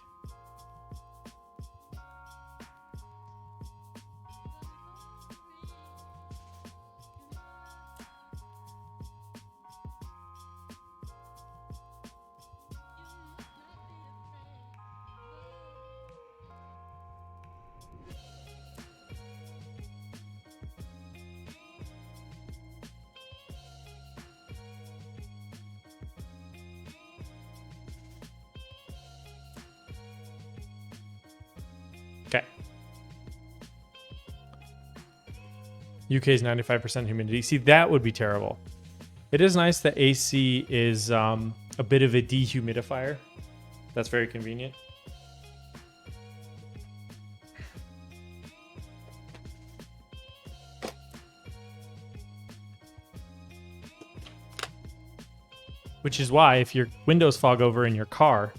Okay. UK's 95% humidity. See, that would be terrible. It is nice that AC is a bit of a dehumidifier. That's very convenient. Which is why if your windows fog over in your car,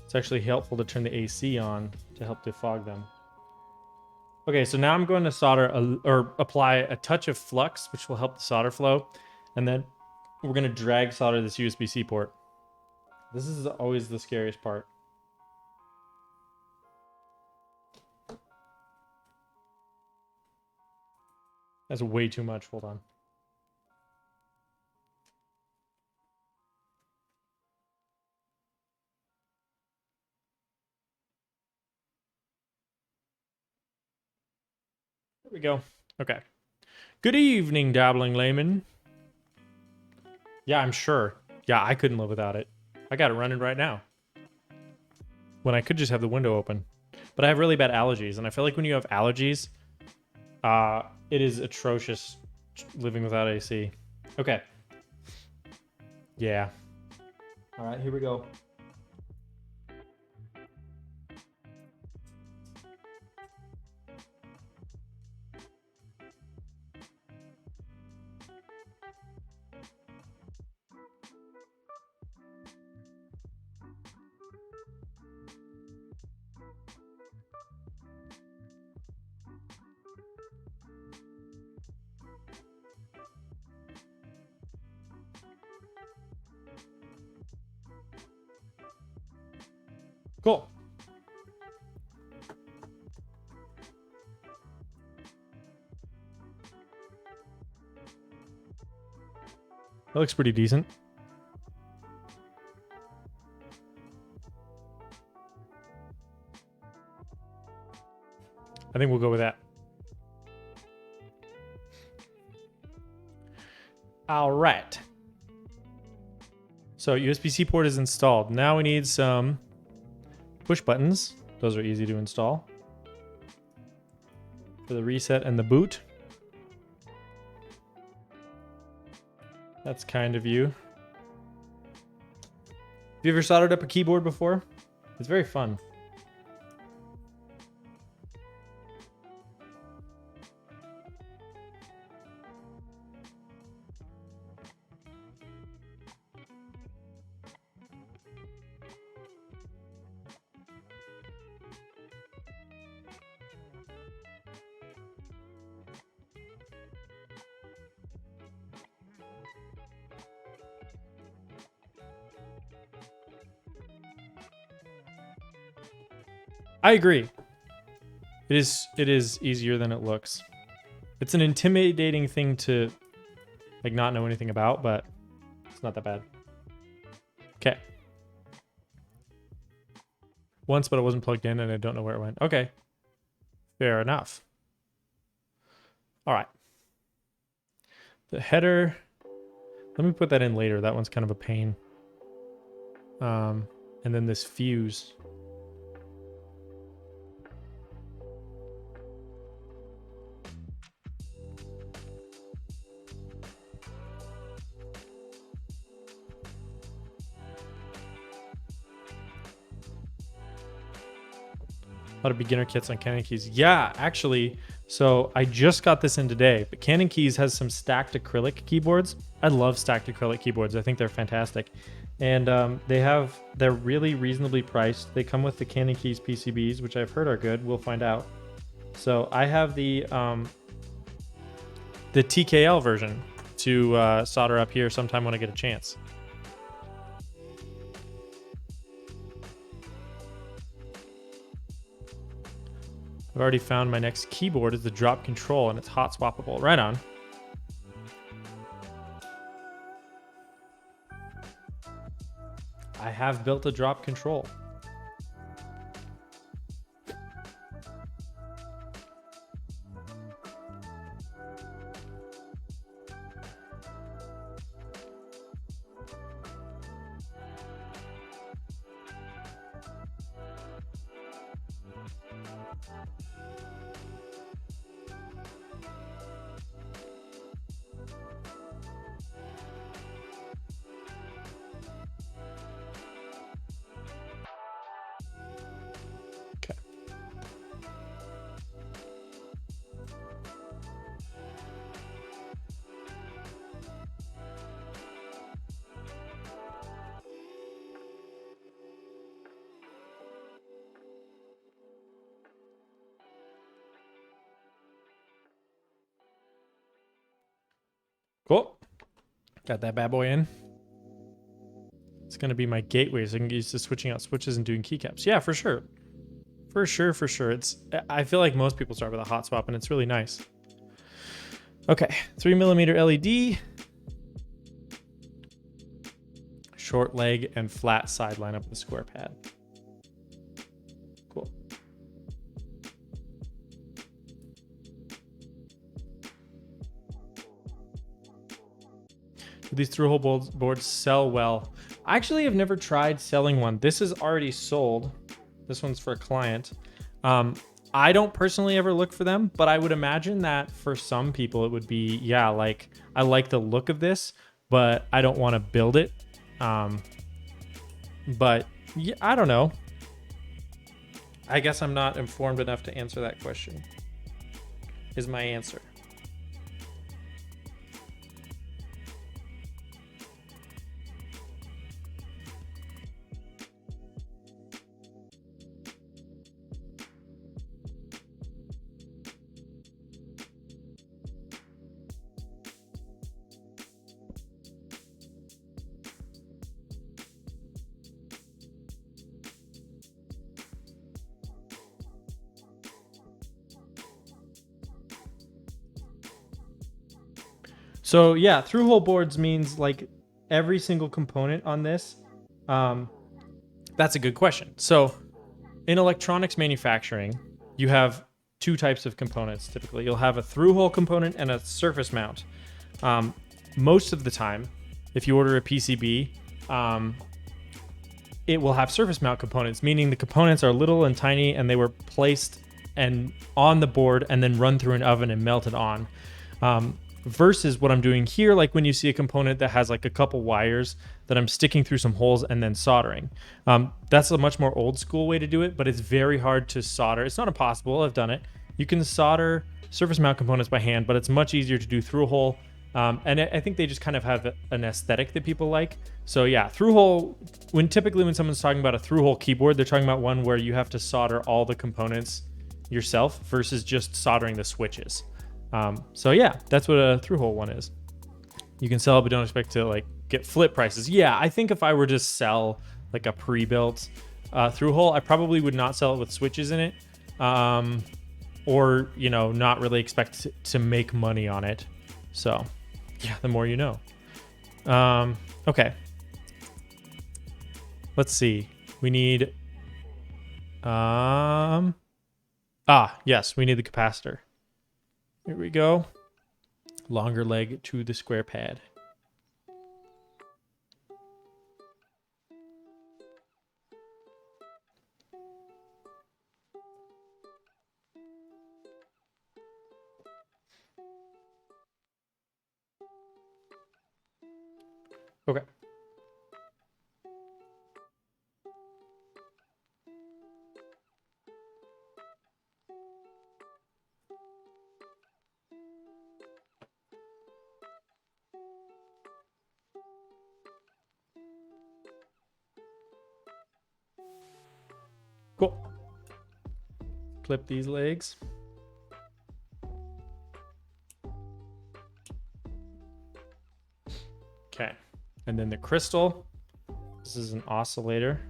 it's actually helpful to turn the AC on to help defog them. Okay, so now I'm going to solder or apply a touch of flux, which will help the solder flow. And then we're going to drag solder this USB-C port. This is always the scariest part. That's way too much. Hold on. There we go. Okay. Good evening, dabbling layman. Yeah, I'm sure. Yeah, I couldn't live without it. I got it running right now. When I could just have the window open. But I have really bad allergies, and I feel like when you have allergies, it is atrocious living without AC. Okay. Yeah. All right, here we go. Cool. That looks pretty decent. I think we'll go with that. All right. So USB-C port is installed. Now we need some push buttons. Those are easy to install. For the reset and the boot. That's kind of you. Have you ever soldered up a keyboard before? It's very fun. I agree. It is easier than it looks. It's an intimidating thing to like not know anything about, but it's not that bad. Okay. Once, but it wasn't plugged in and I don't know where it went. Okay. Fair enough. All right. The header. Let me put that in later. That one's kind of a pain. And then this fuse. A lot of beginner kits on Canon Keys. Yeah, actually, so I just got this in today, but Canon Keys has some stacked acrylic keyboards. I love stacked acrylic keyboards. I think they're fantastic. And they're really reasonably priced. They come with the Canon Keys PCBs, which I've heard are good. We'll find out. So I have the TKL version to solder up here sometime when I get a chance. I've already found my next keyboard is the drop control, and it's hot swappable. Right on. I have built a drop control. Cool. Got that bad boy in. It's going to be my gateway, so I can get used to switching out switches and doing keycaps. Yeah, for sure. For sure. I feel like most people start with a hot swap, and it's really nice. Okay, 3mm LED. Short leg and flat side line up with the square pad. Cool. Do these through-hole boards sell well? I actually have never tried selling one. This is already sold. This one's for a client. I don't personally ever look for them, but I would imagine that for some people it would be, yeah, like I like the look of this, but I don't want to build it. But yeah, I don't know. I guess I'm not informed enough to answer that question, is my answer. So yeah, through-hole boards means like every single component on this. That's a good question. So in electronics manufacturing, you have two types of components typically. You'll have a through-hole component and a surface mount. Most of the time, if you order a PCB, it will have surface mount components, meaning the components are little and tiny and they were placed and on the board and then run through an oven and melted on. Versus what I'm doing here, like when you see a component that has like a couple wires that I'm sticking through some holes and then soldering. That's a much more old school way to do it, but it's very hard to solder. It's not impossible, I've done it. You can solder surface mount components by hand, but it's much easier to do through hole. And I think they just kind of have an aesthetic that people like. So yeah, through hole, typically when someone's talking about a through hole keyboard, they're talking about one where you have to solder all the components yourself versus just soldering the switches. So yeah, that's what a through-hole one is. You can sell it, but don't expect to like get flip prices. Yeah, I think if I were to sell like a pre-built through-hole, I probably would not sell it with switches in it, or not really expect to make money on it. So yeah, the more you know. Okay, let's see. We need yes, we need the capacitor. Here we go. Longer leg to the square pad. Okay. Cool. Clip these legs. Okay. And then the crystal. This is an oscillator.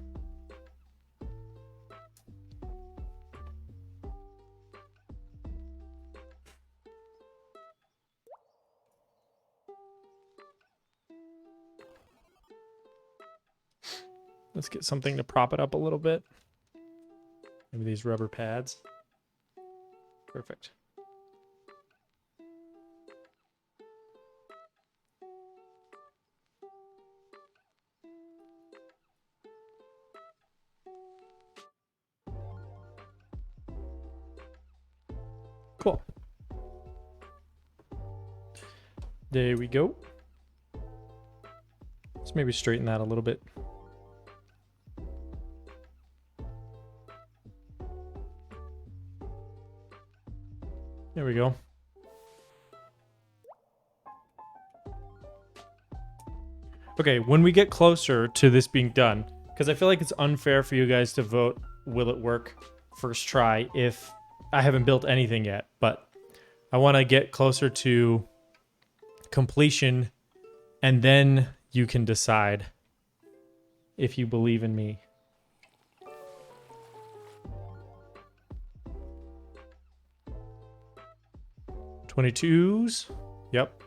Let's get something to prop it up a little bit. Maybe these rubber pads. Perfect. Cool. There we go. Let's maybe straighten that a little bit. There we go. Okay, when we get closer to this being done, because I feel like it's unfair for you guys to vote will it work first try if I haven't built anything yet, but I want to get closer to completion and then you can decide if you believe in me. $22s. Yep.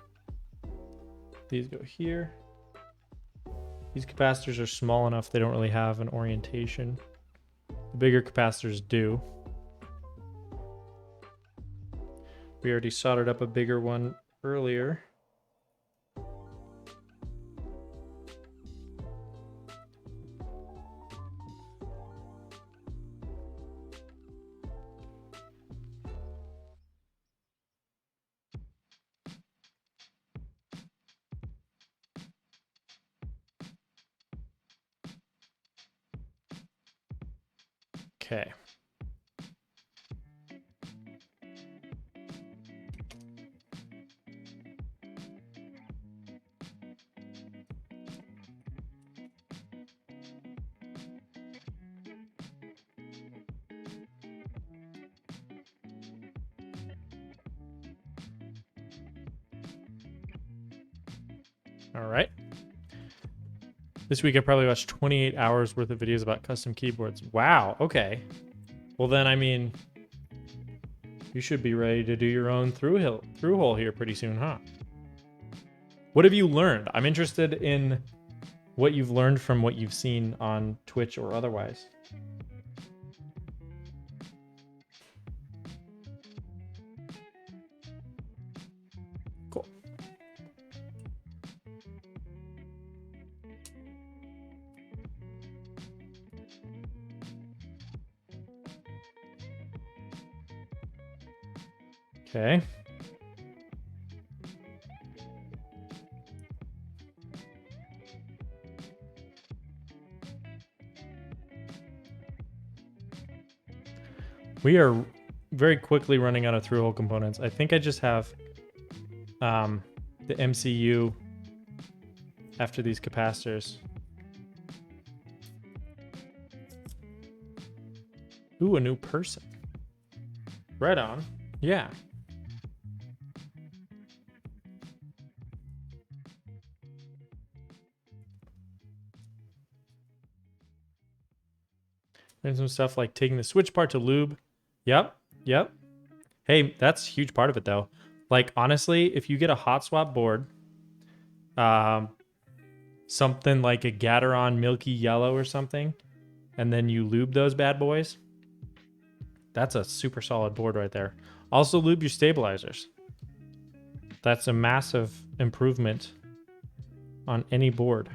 These go here. These capacitors are small enough they don't really have an orientation. The bigger capacitors do. We already soldered up a bigger one earlier. Okay. All right. This week I probably watched 28 hours worth of videos about custom keyboards. Wow. Okay. Well then, I mean, you should be ready to do your own through hole here pretty soon, huh? What have you learned? I'm interested in what you've learned from what you've seen on Twitch or otherwise. Cool. Okay. We are very quickly running out of through-hole components. I think I just have the MCU after these capacitors. Ooh, a new person. Right on. Yeah. And some stuff like taking the switch part to lube. Yep. Yep. Hey, that's a huge part of it though. Like honestly, if you get a hot swap board, something like a Gateron Milky Yellow or something, and then you lube those bad boys, that's a super solid board right there. Also lube your stabilizers. That's a massive improvement on any board.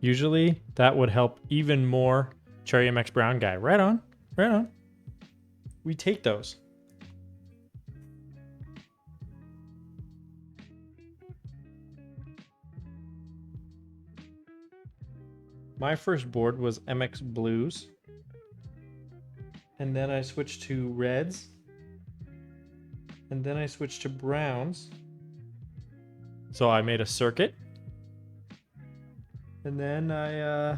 Usually that would help even more. Cherry MX Brown guy. Right on. Right on. We take those. My first board was MX Blues. And then I switched to Reds. And then I switched to Browns. So I made a circuit. And then I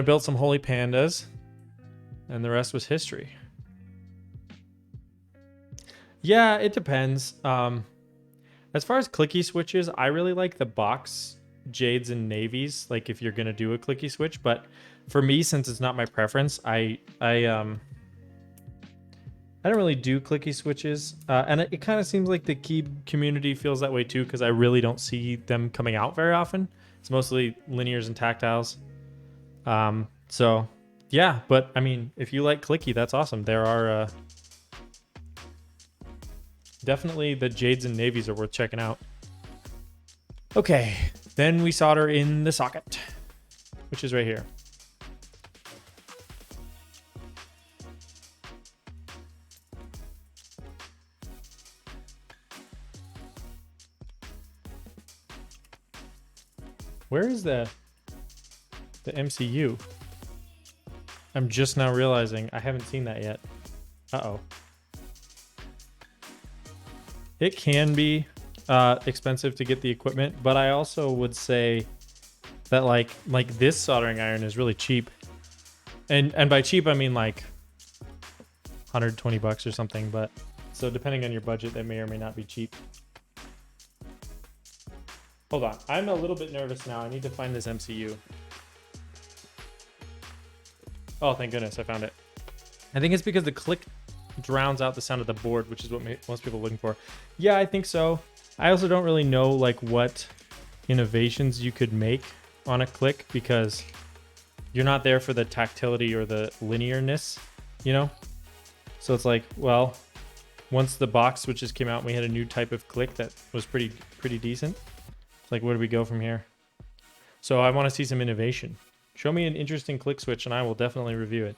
built some Holy Pandas. And the rest was history. Yeah, it depends. As far as clicky switches, I really like the box Jades and Navies, like if you're gonna do a clicky switch. But for me, since it's not my preference, I don't really do clicky switches, and it kind of seems like the key community feels that way too, because I really don't see them coming out very often. It's mostly linears and tactiles. So yeah, but I mean, if you like clicky, that's awesome. There are definitely the Jades and Navies are worth checking out. Okay, then we solder in the socket, which is right here. Where is the MCU? I'm just now realizing I haven't seen that yet. Uh-oh. It can be expensive to get the equipment, but I also would say that like this soldering iron is really cheap. And by cheap, I mean like 120 bucks or something, but so depending on your budget, that may or may not be cheap. Hold on, I'm a little bit nervous now. I need to find this MCU. Oh, thank goodness, I found it. I think it's because the click drowns out the sound of the board, which is what most people are looking for. Yeah, I think so. I also don't really know like what innovations you could make on a click, because you're not there for the tactility or the linearness, you know? So it's like, well, once the box switches came out, we had a new type of click that was pretty decent. Like, where do we go from here? So I want to see some innovation. Show me an interesting click switch and I will definitely review it.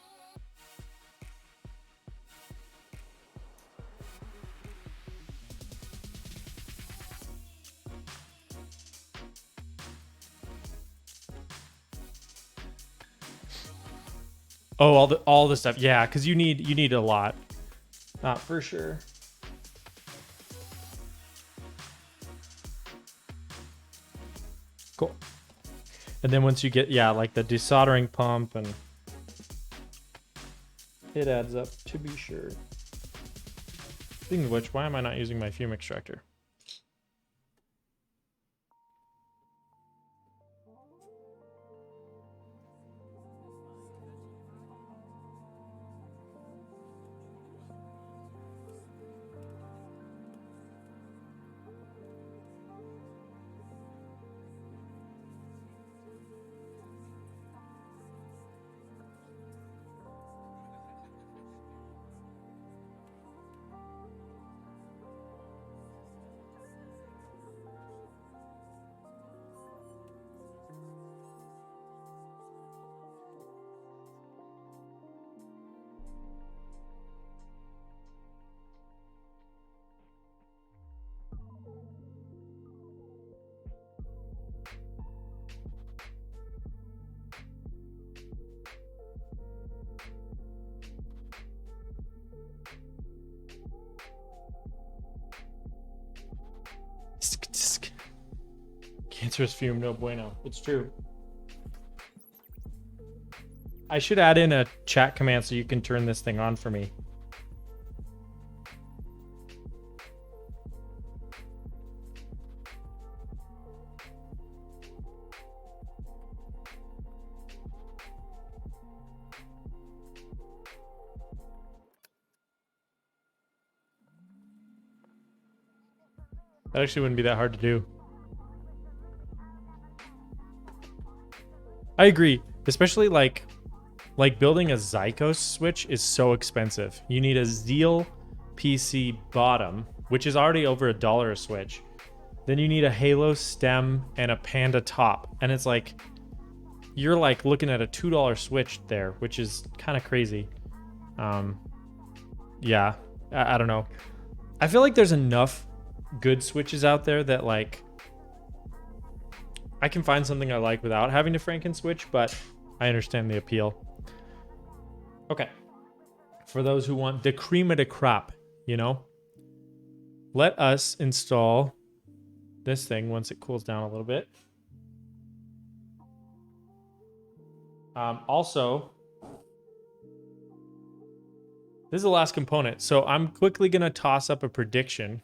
Oh, all the stuff. Yeah, because you need a lot. For sure. Cool. And then once you get, yeah, like the desoldering pump, and it adds up, to be sure. Speaking of which, why am I not using my fume extractor? Cancerous fume, no bueno. It's true. I should add in a chat command so you can turn this thing on for me. That actually wouldn't be that hard to do. I agree, especially like building a Zykos switch is so expensive. You need a Zeal PC bottom, which is already over $1 a switch. Then you need a halo stem and a panda top. And it's like, you're like looking at a $2 switch there, which is kind of crazy. Yeah, I don't know. I feel like there's enough good switches out there that like I can find something I like without having to Franken switch, but I understand the appeal. Okay. For those who want the cream of the crop, you know, let us install this thing once it cools down a little bit. Also, this is the last component. So I'm quickly going to toss up a prediction.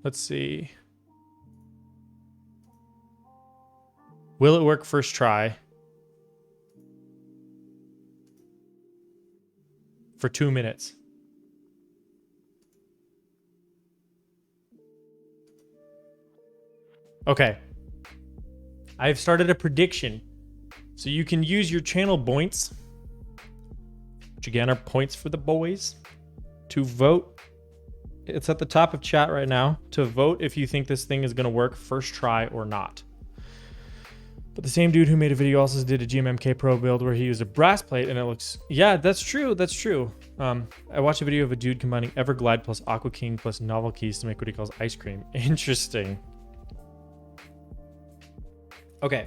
Let's see. Will it work first try? For 2 minutes. Okay. I've started a prediction. So you can use your channel points, which again are points for the boys, to vote. It's at the top of chat right now, to vote if you think this thing is going to work first try or not. But the same dude who made a video also did a GMMK Pro build where he used a brass plate and it looks... Yeah, that's true. That's true. I watched a video of a dude combining Everglide plus Aqua King plus novel keys to make what he calls ice cream. Interesting. Okay.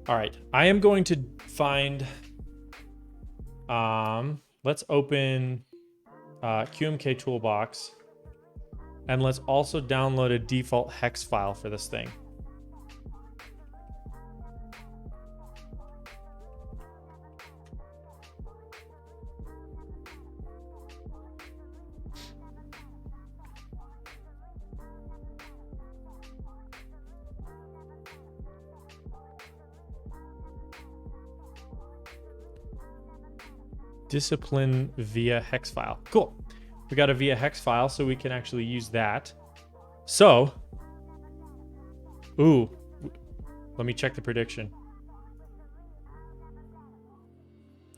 All right. I am going to find... let's open QMK Toolbox. And let's also download a default hex file for this thing. Discipline via hex file. Cool. We got a via hex file, so we can actually use that. So, ooh, let me check the prediction.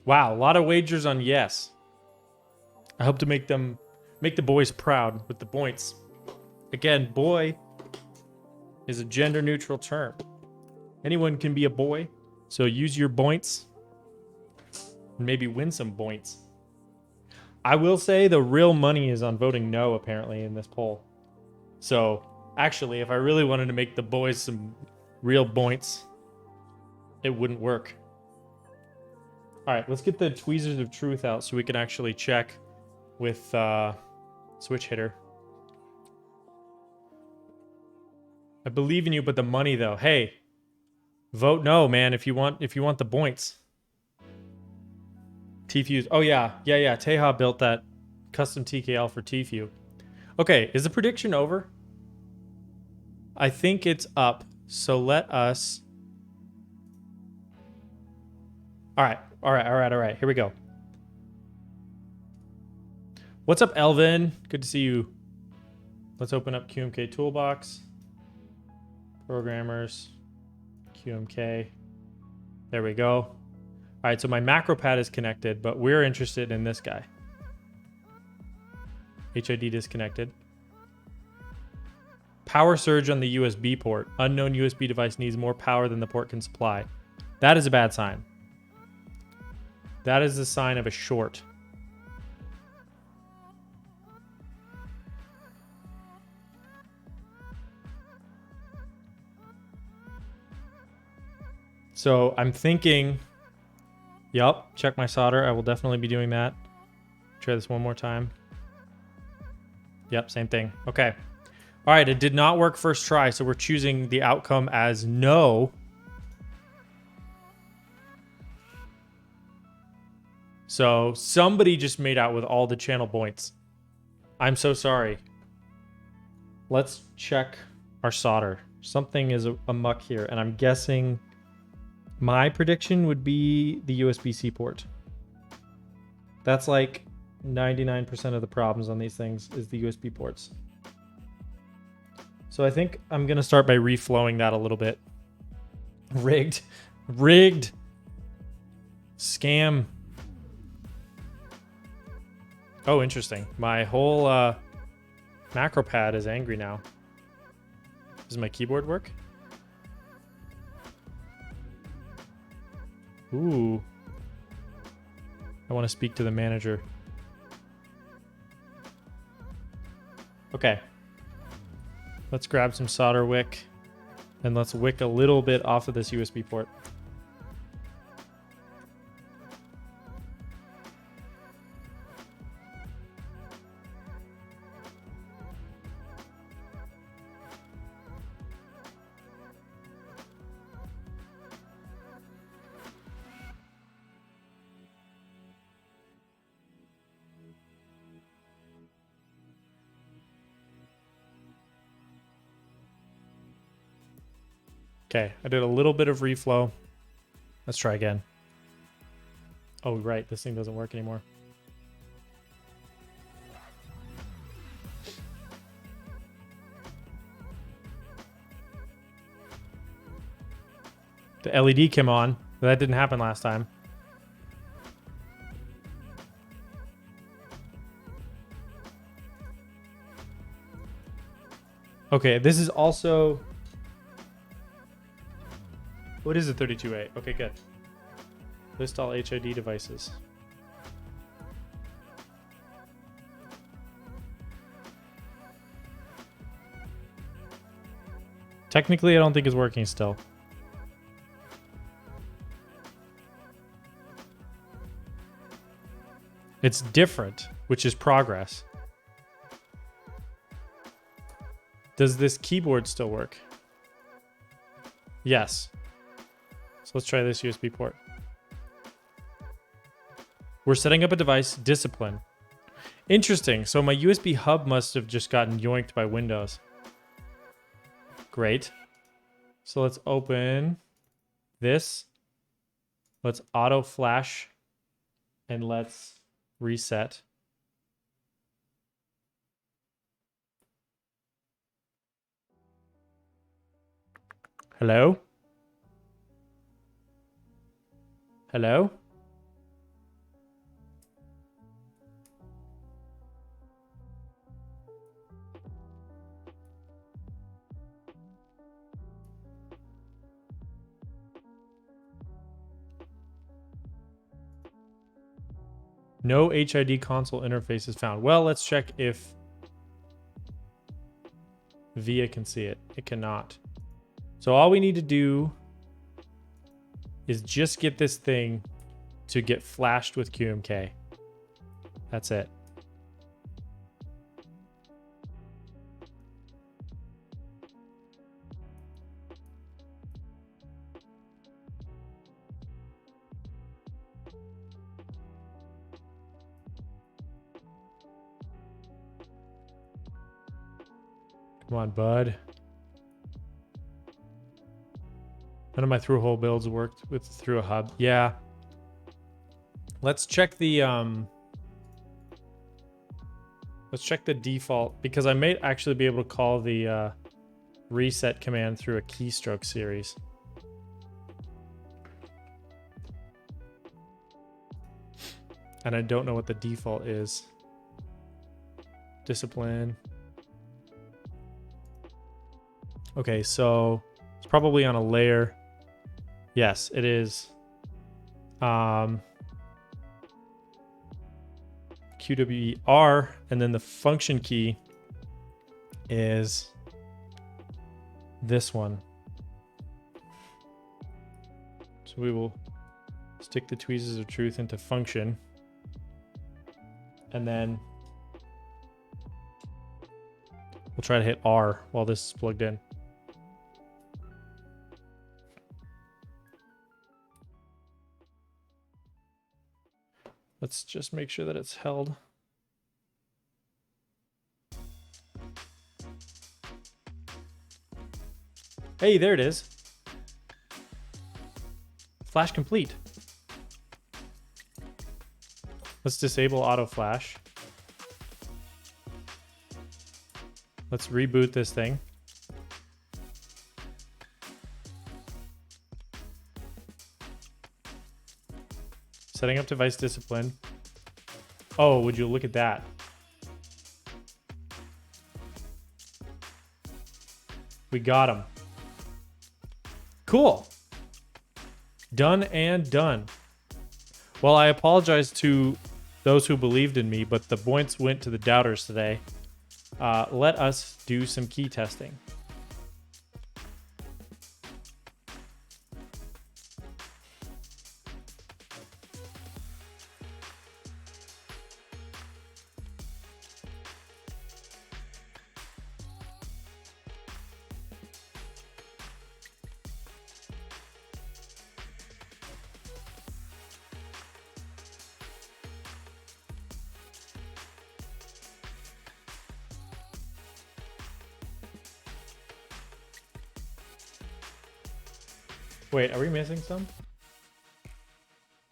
Wow, a lot of wagers on yes. I hope to make the boys proud with the points. Again, boy is a gender neutral term. Anyone can be a boy, so use your points. And maybe win some points. I will say the real money is on voting no, apparently, in this poll. So, actually, if I really wanted to make the boys some real points, it wouldn't work. All right, let's get the tweezers of truth out so we can actually check with switch hitter. I believe in you, but the money, though. Hey, vote no, man, if you want the points. T-Fuse. Oh, yeah. Teja built that custom TKL for T-Fuse. Okay, is the prediction over? I think it's up. So let us... All right. Here we go. What's up, Elvin? Good to see you. Let's open up QMK Toolbox. Programmers. QMK. There we go. All right, so my macro pad is connected, but we're interested in this guy. HID disconnected. Power surge on the USB port. Unknown USB device needs more power than the port can supply. That is a bad sign. That is a sign of a short. So I'm thinking... Yup, check my solder. I will definitely be doing that. Try this one more time. Yep, same thing. Okay. All right, it did not work first try, so we're choosing the outcome as no. So somebody just made out with all the channel points. I'm so sorry. Let's check our solder. Something is amuck here, and I'm guessing... My prediction would be the USB-C port. That's like 99% of the problems on these things is the USB ports. So I think I'm going to start by reflowing that a little bit. Rigged. Scam. Oh, interesting. My whole macro pad is angry now. Does my keyboard work? Ooh. I want to speak to the manager. Okay. Let's grab some solder wick and let's wick a little bit off of this USB port. Okay, I did a little bit of reflow. Let's try again. Oh, right, this thing doesn't work anymore. The LED came on, but that didn't happen last time. Okay, this is also... What is a 32A? Okay, good. List all HID devices. Technically, I don't think it's working still. It's different, which is progress. Does this keyboard still work? Yes. So let's try this USB port. We're setting up a device, discipline. Interesting. So my USB hub must have just gotten yoinked by Windows. Great. So let's open this. Let's auto flash and let's reset. Hello? Hello? No HID console interface is found. Well, let's check if VIA can see it. It cannot. So all we need to do is just get this thing to get flashed with QMK. That's it. Come on, bud. None of my through-hole builds worked with through a hub. Yeah. Let's check the default, because I may actually be able to call the reset command through a keystroke series. And I don't know what the default is. Discipline. Okay, so it's probably on a layer. Yes, it is. QWER, and then the function key is this one. So we will stick the tweezers of truth into function, and then we'll try to hit R while this is plugged in. Let's just make sure that it's held. Hey, there it is. Flash complete. Let's disable auto flash. Let's reboot this thing. setting up device discipline. Oh, would you look at that? We got him. Cool. Done and done. Well, I apologize to those who believed in me, but the points went to the doubters today. Let us do some key testing. Wait, are we missing some?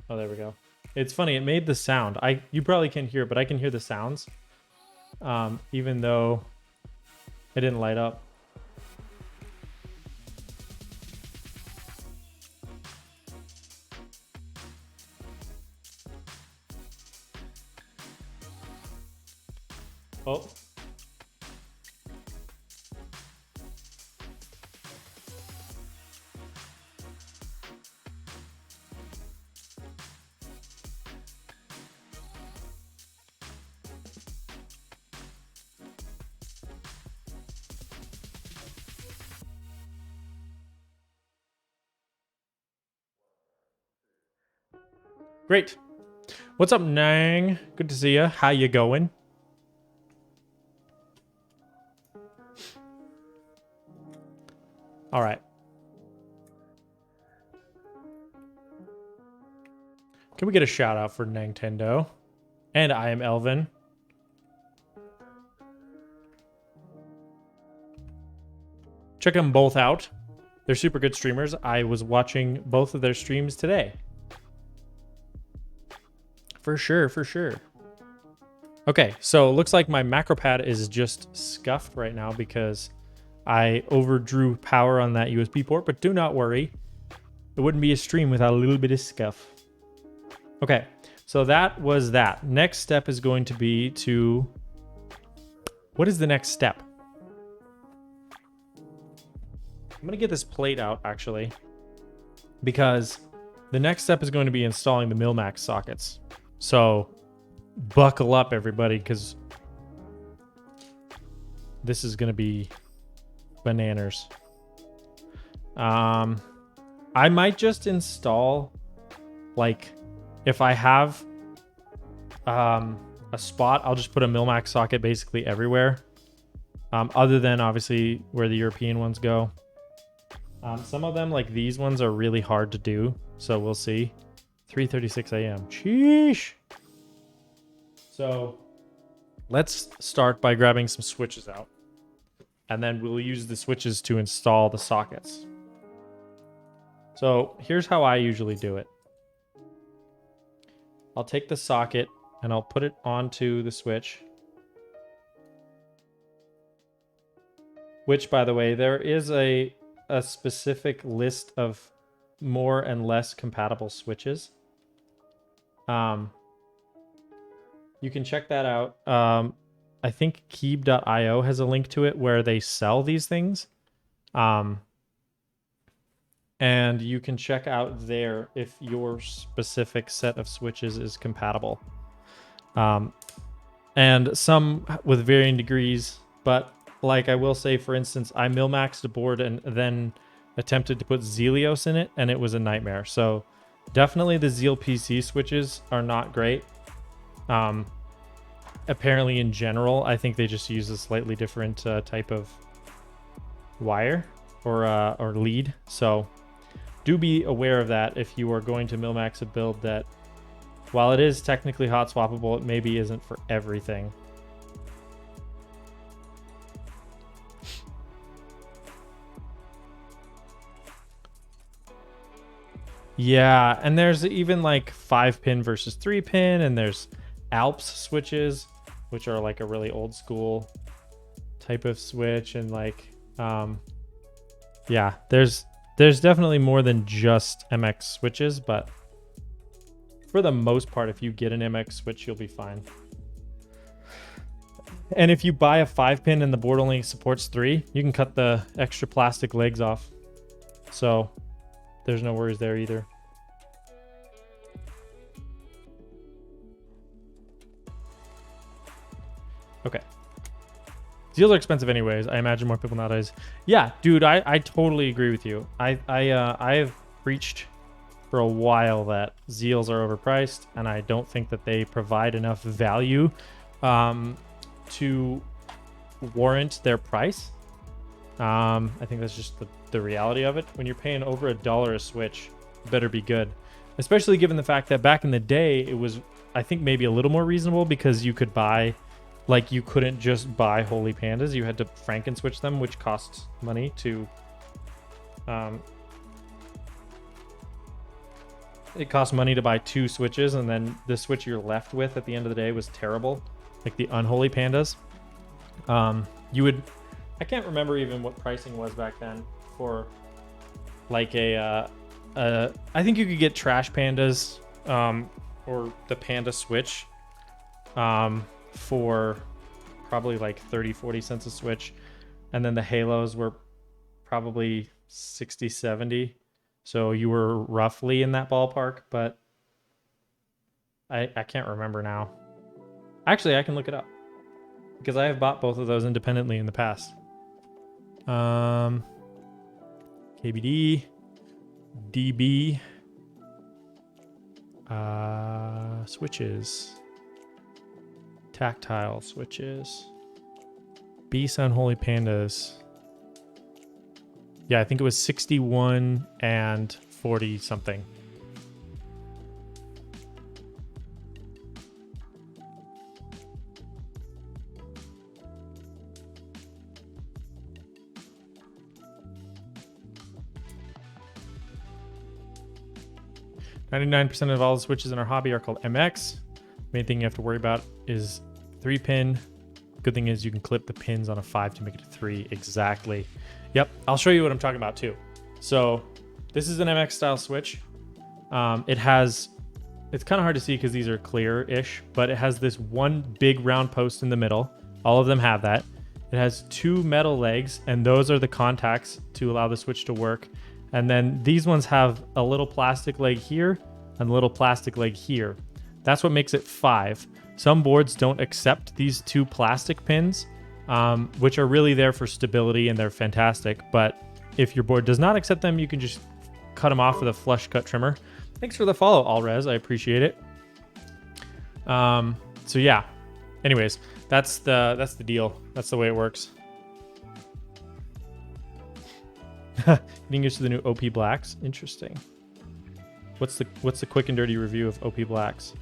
Oh, there we go. It's funny, it made the sound. You probably can't hear it, but I can hear the sounds. Even though it didn't light up. Oh. Great. What's up, Nang? Good to see you. How you going? All right. Can we get a shout out for Nintendo? And I am Elvin. Check them both out. They're super good streamers. I was watching both of their streams today. For sure, for sure. Okay, so it looks like my macro pad is just scuffed right now because I overdrew power on that USB port, but do not worry. It wouldn't be a stream without a little bit of scuff. Okay, so that was that. Next step is going to be to... What is the next step? I'm going to get this plate out, actually, because the next step is going to be installing the Milmax sockets. So buckle up, everybody, because this is going to be bananas. I might just install, like, if I have a spot, I'll just put a Milmax socket basically everywhere, other than obviously where the European ones go. Some of them, like these ones, are really hard to do, so we'll see. 3:36 a.m. Sheesh. So let's start by grabbing some switches out, and then we'll use the switches to install the sockets. So here's how I usually do it. I'll take the socket and I'll put it onto the switch. Which, by the way, there is a specific list of more and less compatible switches. You can check that out. I think Keeb.io has a link to it where they sell these things. And you can check out there if your specific set of switches is compatible. And some with varying degrees, but like I will say, for instance, I Milmaxed a board and then attempted to put Zelios in it, and it was a nightmare. So definitely the Zeal PC switches are not great. Apparently in general, I think they just use a slightly different type of wire or lead. So do be aware of that if you are going to Milmax a build that, while it is technically hot swappable, it maybe isn't for everything. Yeah, and there's even like 5-pin versus 3-pin, and there's Alps switches, which are like a really old school type of switch, and like yeah, there's definitely more than just MX switches, but For the most part, if you get an MX switch, you'll be fine. And if you buy a 5-pin and the board only supports 3, you can cut the extra plastic legs off. So there's no worries there either. Okay. Seals are expensive anyways. I imagine more people nowadays. Yeah, dude, I totally agree with you. I have preached for a while that Zeals are overpriced, and I don't think that they provide enough value to warrant their price. I think that's just the reality of it. When you're paying over $1 a switch, it better be good. Especially given the fact that back in the day, it was, I think, maybe a little more reasonable because you could buy, like, you couldn't just buy Holy Pandas. You had to Franken switch them, which costs money to... it cost money to buy 2 switches, and then the switch you're left with at the end of the day was terrible, like the Unholy Pandas. You would... I can't remember even what pricing was back then for like I think you could get Trash Pandas or the Panda Switch for probably like 30-40 cents a switch, and then the Halos were probably 60-70, so you were roughly in that ballpark, but I can't remember now. Actually, I can look it up because I have bought both of those independently in the past. KBD, DB, switches, tactile switches, Beast Unholy Pandas. Yeah, I think it was 61 and 40 something. %of all the switches in our hobby are called MX. Main thing you have to worry about is 3-pin. Good thing is you can clip the pins on a 5 to make it a 3. Exactly. Yep, I'll show you what I'm talking about too. So this is an MX style switch. It's kind of hard to see because these are clear-ish, but it has this one big round post in the middle. All of them have that. It has 2 metal legs, and those are the contacts to allow the switch to work. And then these ones have a little plastic leg here and a little plastic leg here. That's what makes it 5. Some boards don't accept these 2 plastic pins, which are really there for stability, and they're fantastic. But if your board does not accept them, you can just cut them off with a flush cut trimmer. Thanks for the follow, Alrez. I appreciate it. So yeah. Anyways, that's the deal. That's the way it works. Getting used to the new OP Blacks. Interesting. What's the quick and dirty review of OP Blacks?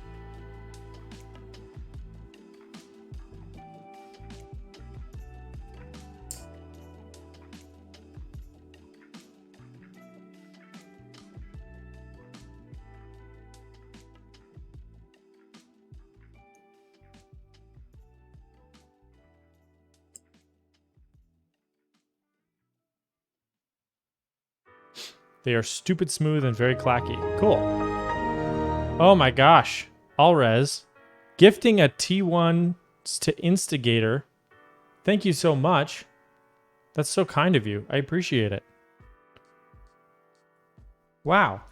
They are stupid smooth and very clacky. Cool. Oh my gosh. Alrez. Gifting a T1 to Instigator. Thank you so much. That's so kind of you. I appreciate it. Wow.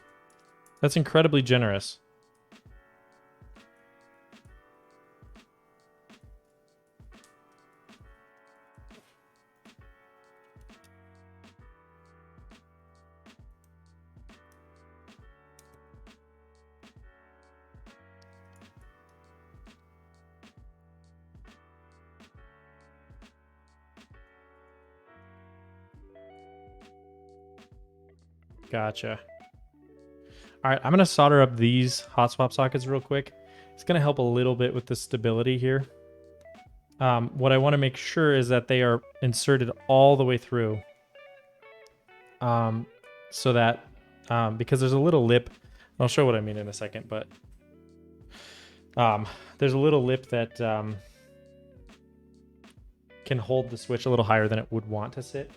That's incredibly generous. Gotcha. All right, I'm going to solder up these hot swap sockets real quick. It's going to help a little bit with the stability here. What I want to make sure is that they are inserted all the way through. So that, because there's a little lip, I'll show what I mean in a second, but there's a little lip that can hold the switch a little higher than it would want to sit.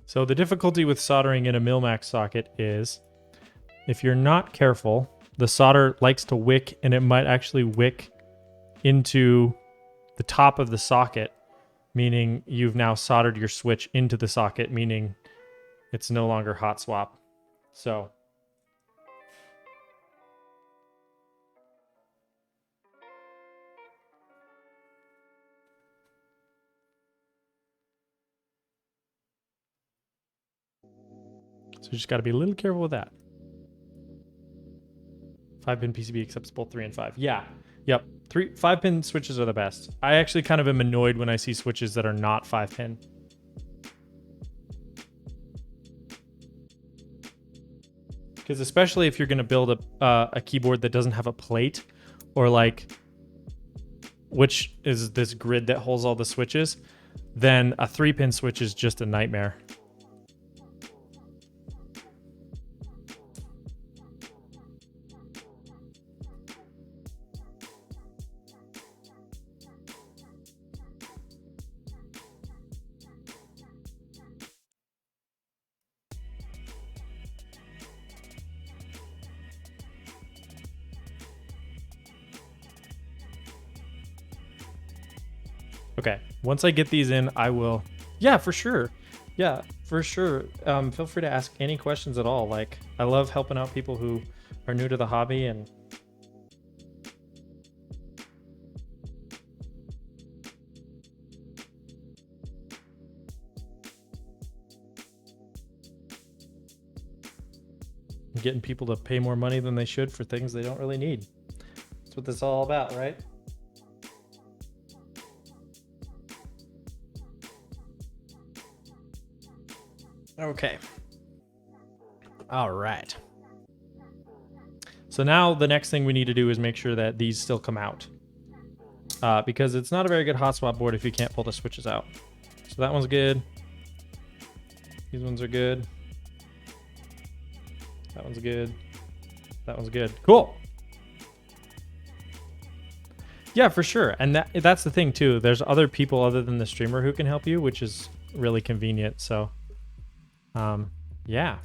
So the difficulty with soldering in a Milmax socket is if you're not careful, the solder likes to wick, and it might actually wick into the top of the socket, meaning you've now soldered your switch into the socket, meaning it's no longer hot swap. So you just got to be a little careful with that. 5-pin PCB accepts both 3 and 5. Yeah. Yep. 5-pin switches are the best. I actually kind of am annoyed when I see switches that are not 5-pin. Because especially if you're going to build a keyboard that doesn't have a plate, or like, which is this grid that holds all the switches, then a 3-pin switch is just a nightmare. Okay, once I get these in, I will... Yeah, for sure. Yeah, for sure. Feel free to ask any questions at all. Like, I love helping out people who are new to the hobby, and getting people to pay more money than they should for things they don't really need. That's what this is all about, right? Okay. All right. So now the next thing we need to do is make sure that these still come out. Because it's not a very good hot swap board if you can't pull the switches out. So that one's good. These ones are good. That one's good. That one's good. Cool. Yeah, for sure. And that's the thing too. There's other people other than the streamer who can help you, which is really convenient. So, yeah.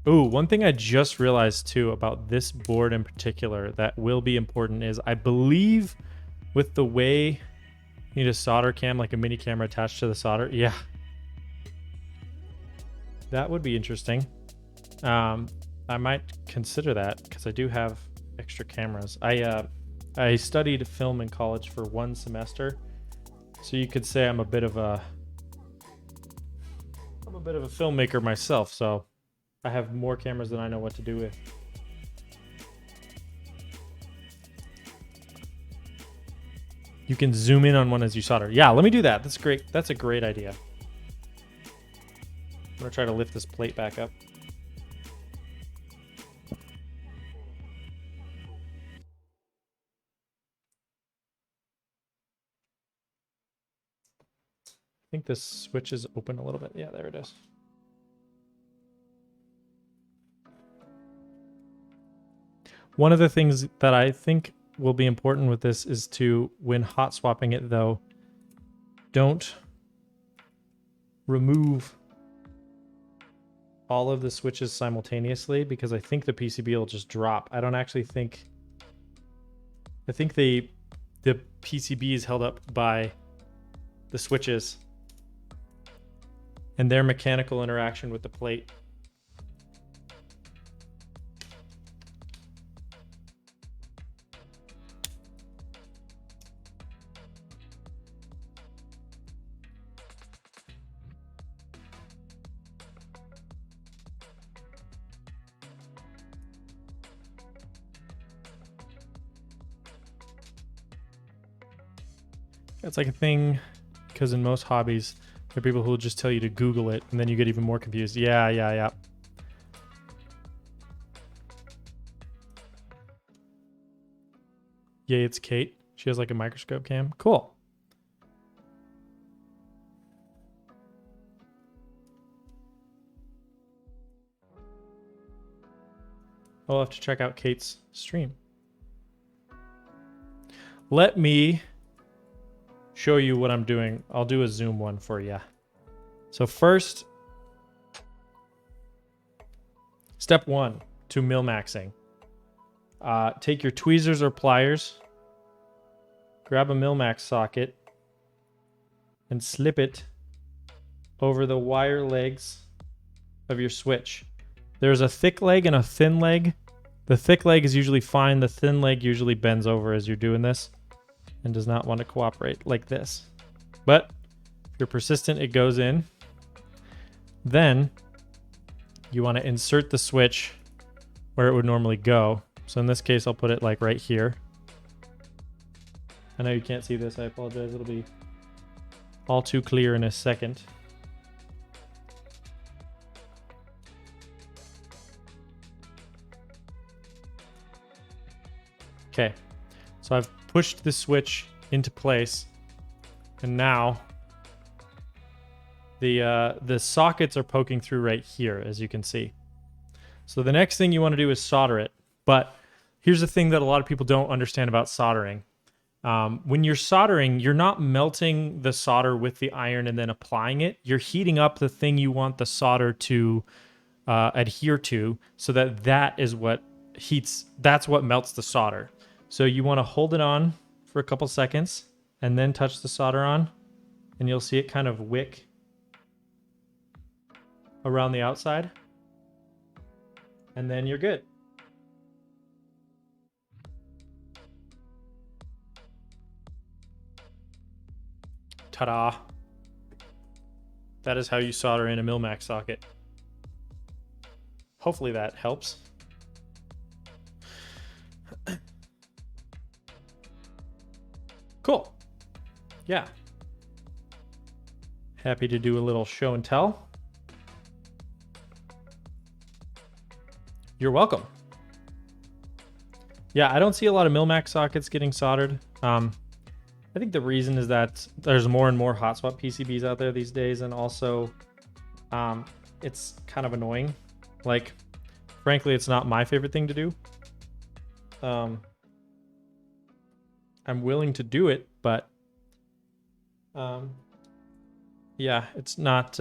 Ooh, one thing I just realized too about this board in particular that will be important is I believe with the way you need a solder cam, like a mini camera attached to the solder. Yeah. That would be interesting. I might consider that because I do have extra cameras. I studied film in college for 1 semester. So you could say I'm a bit of a filmmaker myself, so I have more cameras than I know what to do with. You can zoom in on one as you solder. Yeah, let me do that. That's great. That's a great idea. I'm gonna try to lift this plate back up. I think this switch is open a little bit. Yeah, there it is. One of the things that I think will be important with this is to, when hot swapping it though, don't remove all of the switches simultaneously, because I think the PCB will just drop. I don't actually think... I think the PCB is held up by the switches and their mechanical interaction with the plate. It's like a thing, because in most hobbies, there are people who will just tell you to Google it, and then you get even more confused. Yeah. Yeah, it's Kate. She has like a microscope cam. Cool. I'll have to check out Kate's stream. Let me show you what I'm doing. I'll do a zoom one for you. So first, step 1 to Milmaxing. Take your tweezers or pliers, grab a Milmax socket, and slip it over the wire legs of your switch. There's a thick leg and a thin leg. The thick leg is usually fine. The thin leg usually bends over as you're doing this and does not want to cooperate like this. But if you're persistent, it goes in. Then you want to insert the switch where it would normally go. So in this case, I'll put it like right here. I know you can't see this. I apologize. It'll be all too clear in a second. Okay, so I've pushed the switch into place, and now the sockets are poking through right here, as you can see. So the next thing you want to do is solder it. But here's the thing that a lot of people don't understand about soldering. When you're soldering, you're not melting the solder with the iron and then applying it. You're heating up the thing you want the solder to adhere to, so that is what heats. That's what melts the solder. So you want to hold it on for a couple seconds and then touch the solder on, and you'll see it kind of wick around the outside, and then you're good. Ta-da! That is how you solder in a Milmax socket. Hopefully that helps. Cool. Yeah. Happy to do a little show and tell. You're welcome. Yeah, I don't see a lot of Milmax sockets getting soldered. I think the reason is that there's more and more hot swap PCBs out there these days, and also it's kind of annoying. Like, frankly, it's not my favorite thing to do. I'm willing to do it, but yeah, it's not.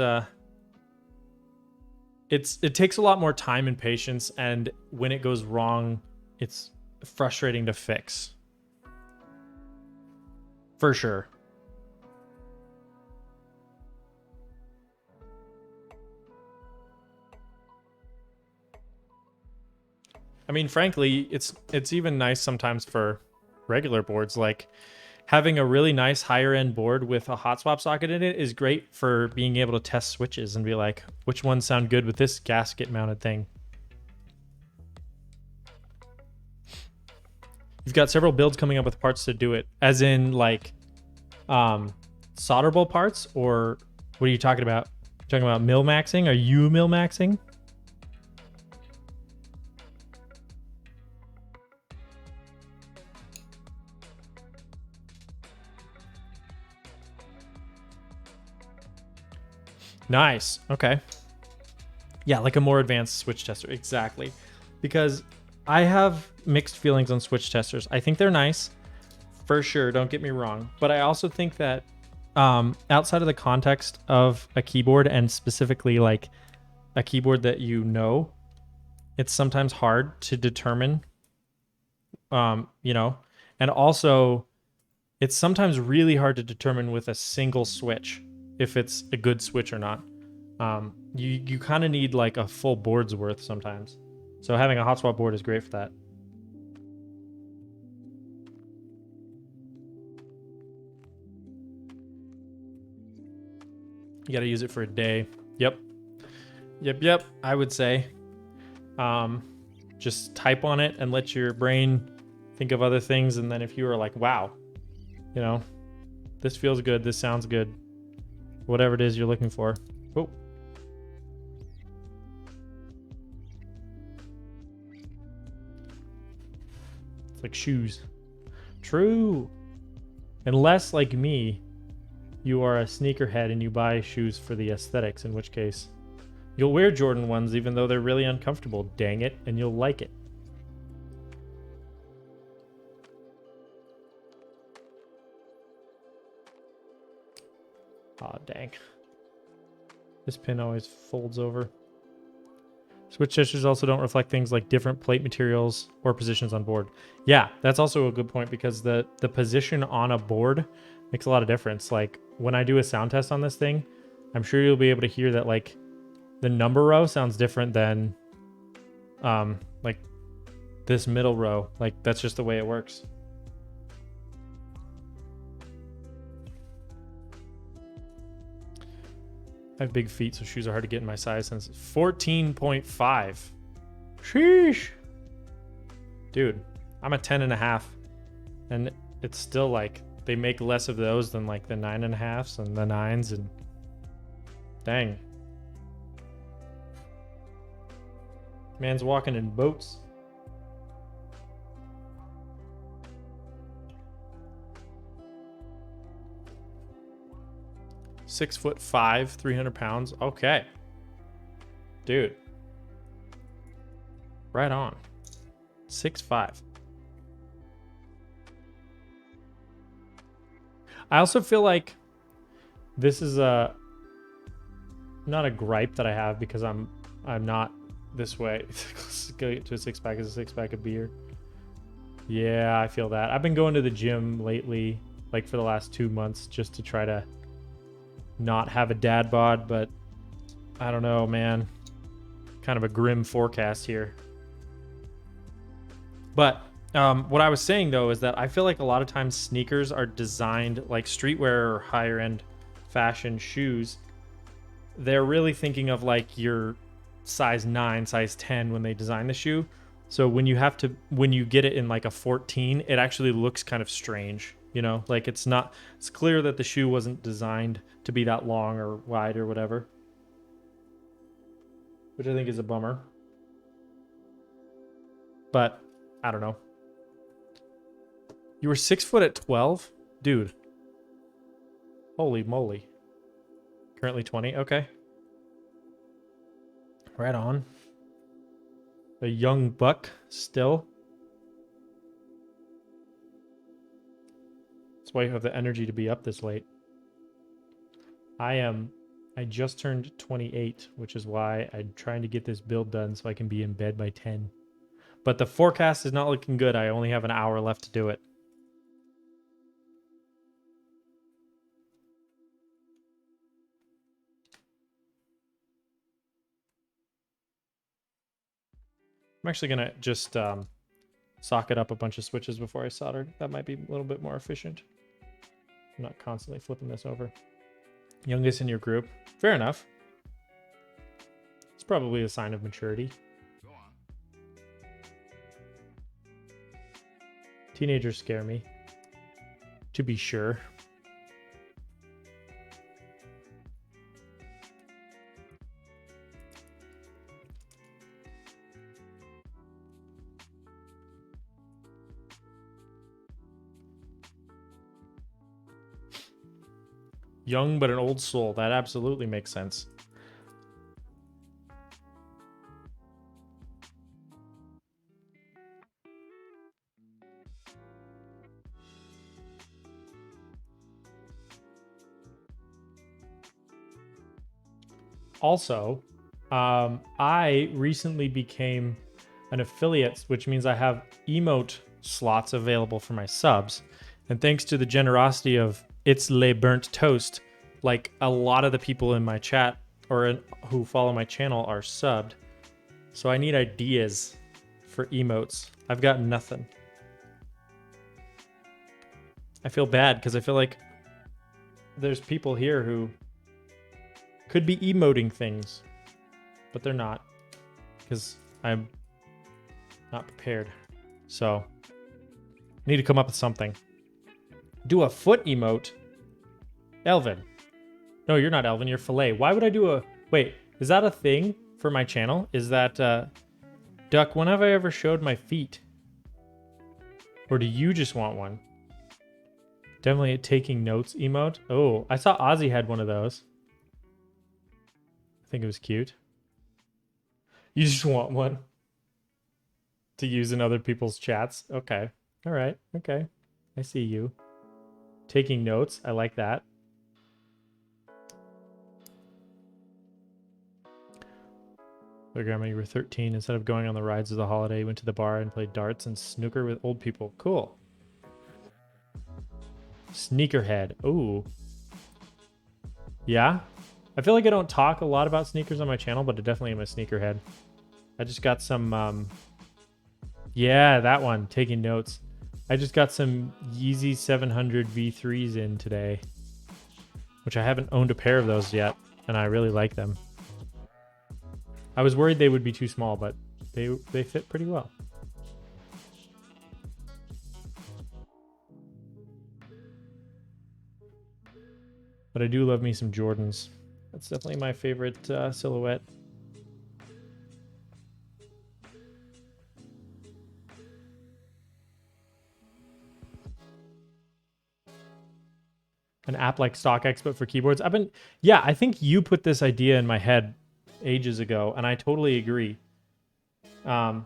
It takes a lot more time and patience, and when it goes wrong, it's frustrating to fix. For sure. I mean, frankly, it's even nice sometimes for regular boards. Like, having a really nice higher end board with a hot swap socket in it is great for being able to test switches and be like, which ones sound good with this gasket mounted thing. You've got several builds coming up with parts to do it, as in like solderable parts, or what are you talking about? You're talking about Milmaxing? Are you Milmaxing? Nice. Okay. Yeah, like a more advanced switch tester. Exactly. Because I have mixed feelings on switch testers. I think they're nice, for sure. Don't get me wrong. But I also think that outside of the context of a keyboard, and specifically like a keyboard that you know, it's sometimes hard to determine, and also it's sometimes really hard to determine with a single switch if it's a good switch or not. You kind of need like a full board's worth sometimes. So having a hot swap board is great for that. You got to use it for a day. Yep. I would say just type on it and let your brain think of other things. And then if you are like, wow, this feels good, this sounds good, whatever it is you're looking for. Oh. It's like shoes. True. Unless, like me, you are a sneakerhead and you buy shoes for the aesthetics, in which case you'll wear Jordan ones even though they're really uncomfortable, dang it, and you'll like it. Aw, dang. This pin always folds over. Switch gestures also don't reflect things like different plate materials or positions on board. Yeah, that's also a good point because the position on a board makes a lot of difference. Like when I do a sound test on this thing, I'm sure you'll be able to hear that like the number row sounds different than like this middle row. Like that's just the way it works. I have big feet, so shoes are hard to get in my size since 14.5. Sheesh. Dude, I'm a 10.5. And it's still like they make less of those than like the 9.5s and the 9s and dang. Man's walking in boats. "6'5", 300 pounds. Okay. Dude. Right on. 6'5". I also feel like this is not a gripe that I have because I'm not this way. Go to a 6-pack is a 6-pack of beer. Yeah, I feel that. I've been going to the gym lately, like for the last 2 months, just to try to not have a dad bod, but I don't know, man. Kind of a grim forecast here. But what I was saying though is that I feel like a lot of times sneakers are designed like streetwear or higher end fashion shoes. They're really thinking of like your size 9, size 10 when they design the shoe. So when you get it in like a 14, it actually looks kind of strange, you know? Like it's clear that the shoe wasn't designed to be that long or wide or whatever. Which I think is a bummer. But I don't know. You were 6 foot at 12? Dude. Holy moly. Currently 20? Okay. Right on. A young buck still. That's why you have the energy to be up this late. I just turned 28, which is why I'm trying to get this build done so I can be in bed by 10. But the forecast is not looking good. I only have an hour left to do it. I'm actually going to just socket up a bunch of switches before I solder. That might be a little bit more efficient. I'm not constantly flipping this over. Youngest in your group. Fair enough. It's probably a sign of maturity. Teenagers scare me. To be sure. Young but an old soul. That absolutely makes sense. Also, I recently became an affiliate, which means I have emote slots available for my subs. And thanks to the generosity of It's Le Burnt Toast, like a lot of the people in my chat or who follow my channel are subbed. So I need ideas for emotes. I've got nothing. I feel bad because I feel like there's people here who could be emoting things, but they're not because I'm not prepared. So I need to come up with something. Do a foot emote. Elvin. No, you're not Elvin. You're Filet. Why would I do a... Wait, is that a thing for my channel? Is that... Duck, when have I ever showed my feet? Or do you just want one? Definitely a taking notes emote. Oh, I saw Ozzy had one of those. I think it was cute. You just want one to use in other people's chats. Okay. All right. Okay. I see you. Taking notes. I like that. Grandma, you were 13. Instead of going on the rides of the holiday, you went to the bar and played darts and snooker with old people. Cool. Sneakerhead. Ooh. Yeah? I feel like I don't talk a lot about sneakers on my channel, but I definitely am a sneakerhead. I just got some, yeah, that one. Taking notes. I just got some Yeezy 700 V3s in today, which I haven't owned a pair of those yet, and I really like them. I was worried they would be too small, but they fit pretty well. But I do love me some Jordans. That's definitely my favorite silhouette. An app like StockX, but for keyboards. Yeah, I think you put this idea in my head ages ago, and I totally agree. The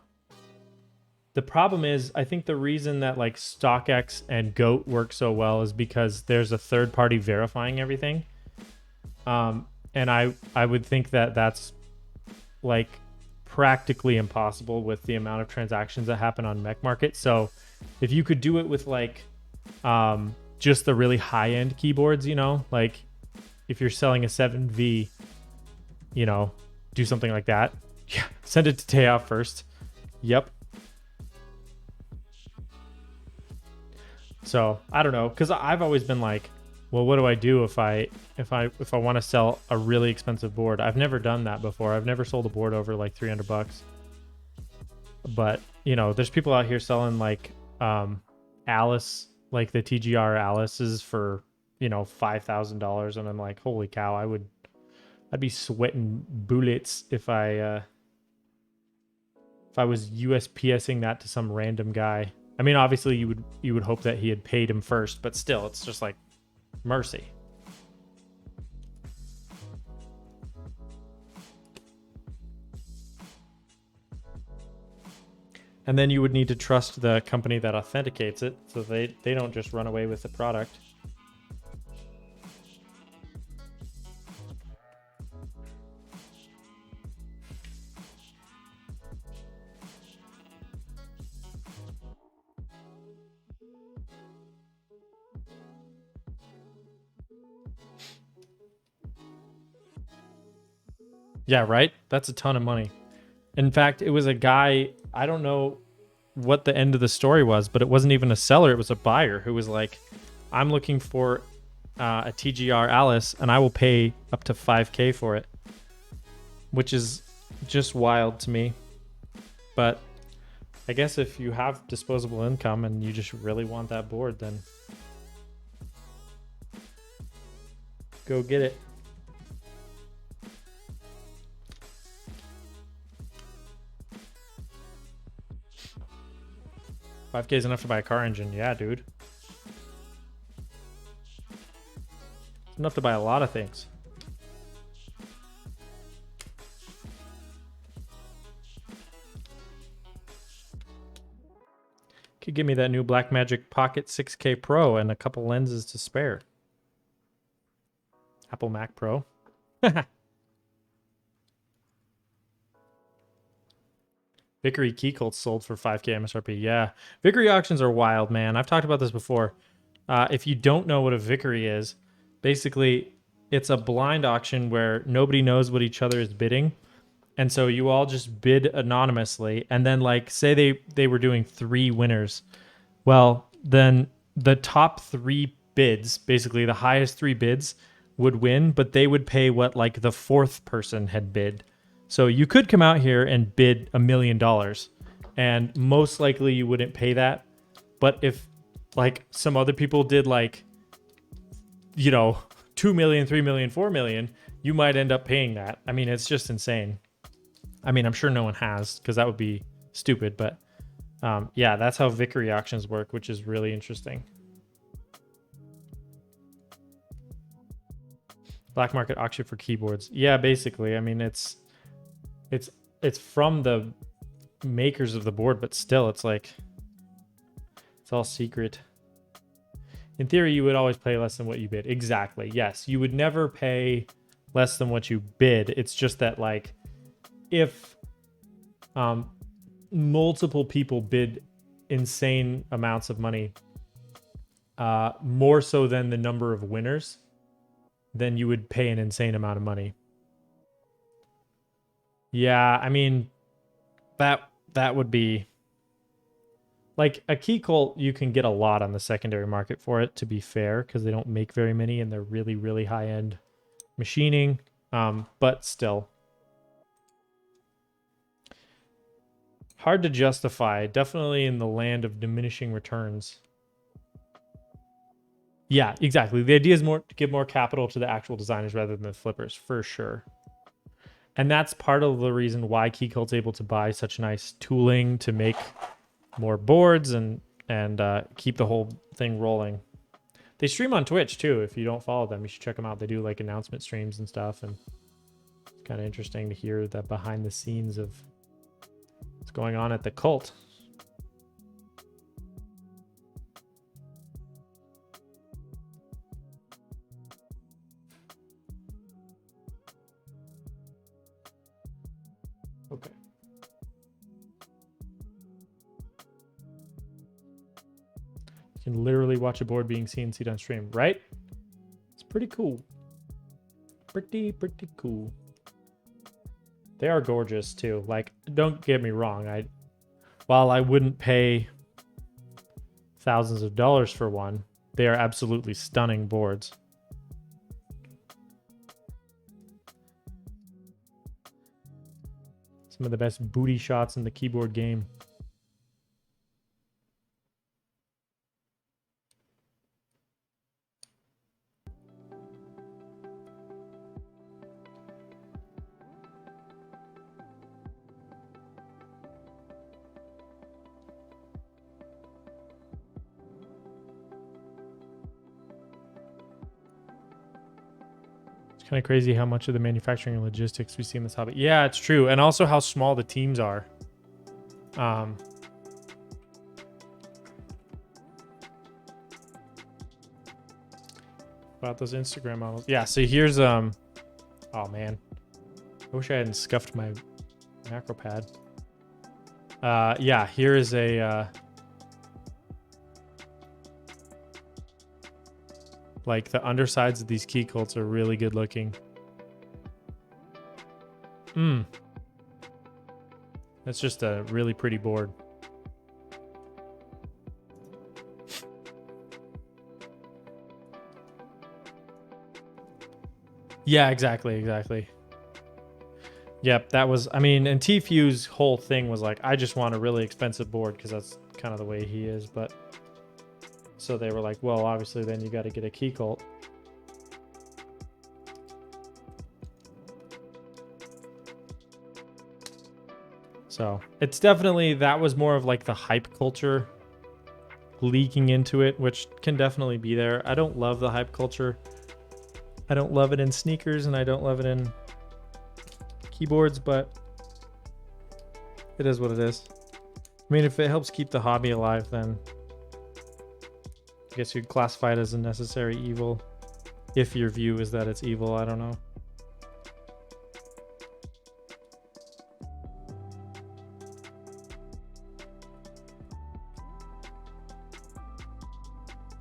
problem is, I think the reason that like StockX and Goat work so well is because there's a third party verifying everything. And I would think that that's like practically impossible with the amount of transactions that happen on Mech Market. So if you could do it with like just the really high end keyboards, you know, like if you're selling a 7V, you know, do something like that. Yeah, send it to Teo first. Yep. So I don't know, because I've always been like, well, what do I do if I want to sell a really expensive board? I've never done that before. I've never sold a board over like $300. But you know, there's people out here selling like Alice, like the TGR Alice's for, you know, $5,000, and I'm like, holy cow, I'd be sweating bullets if I was USPSing that to some random guy. I mean, obviously you would hope that he had paid him first, but still, it's just like mercy. And then you would need to trust the company that authenticates it, so they don't just run away with the product. Yeah, right? That's a ton of money. In fact, it was a guy, I don't know what the end of the story was, but it wasn't even a seller, it was a buyer who was like, I'm looking for a TGR Alice, and I will pay up to 5K for it, which is just wild to me. But I guess if you have disposable income and you just really want that board, then go get it. 5K is enough to buy a car engine. Yeah, dude. It's enough to buy a lot of things. Could give me that new Blackmagic Pocket 6K Pro and a couple lenses to spare. Apple Mac Pro. Vickery key Colts sold for 5K MSRP. Yeah. Vickery auctions are wild, man. I've talked about this before. If you don't know what a Vickery is, basically it's a blind auction where nobody knows what each other is bidding. And so you all just bid anonymously. And then like say they were doing 3 winners. Well, then the top 3 bids, basically the highest 3 bids would win, but they would pay what like the 4th person had bid. So you could come out here and bid $1 million, and most likely you wouldn't pay that. But if like some other people did like, you know, 2 million, 3 million, 4 million, you might end up paying that. I mean, it's just insane. I mean, I'm sure no one has, because that would be stupid. But yeah, that's how Vickery auctions work, which is really interesting. Black market auction for keyboards. Yeah, basically. I mean, it's from the makers of the board, but still, it's like it's all secret. In theory, you would always pay less than what you bid. Exactly. Yes, you would never pay less than what you bid. It's just that like if multiple people bid insane amounts of money, more so than the number of winners, then you would pay an insane amount of money. Yeah, I mean, that would be like a key cult. You can get a lot on the secondary market for it, to be fair, because they don't make very many and they're really, really high end machining. But still, hard to justify. Definitely in the land of diminishing returns. Yeah, exactly. The idea is more to give more capital to the actual designers rather than the flippers, for sure. And that's part of the reason why KeyCult's able to buy such nice tooling to make more boards and keep the whole thing rolling. They stream on Twitch too. If you don't follow them, you should check them out. They do like announcement streams and stuff, and it's kind of interesting to hear the behind the scenes of what's going on at the cult. Okay. You can literally watch a board being CNC'd on stream, right? It's pretty cool. Pretty cool. They are gorgeous too. Like, don't get me wrong. While I wouldn't pay thousands of dollars for one, they are absolutely stunning boards. Some of the best booty shots in the keyboard game. Kind of crazy how much of the manufacturing and logistics we see in this hobby. Yeah, it's true. And also how small the teams are. About those Instagram models. Yeah, so here's oh man. I wish I hadn't scuffed my macro pad. Yeah, here is a like the undersides of these key cults are really good looking. That's just a really pretty board. Yeah, exactly. Yep, that was, I mean, and T-Fuse's whole thing was like, I just want a really expensive board because that's kind of the way he is, but so they were like, well, obviously then you got to get a key cult. So it's definitely, that was more of like the hype culture leaking into it, which can definitely be there. I don't love the hype culture. I don't love it in sneakers and I don't love it in keyboards, but it is what it is. I mean, if it helps keep the hobby alive, then I guess you'd classify it as a necessary evil. If your view is that it's evil, I don't know.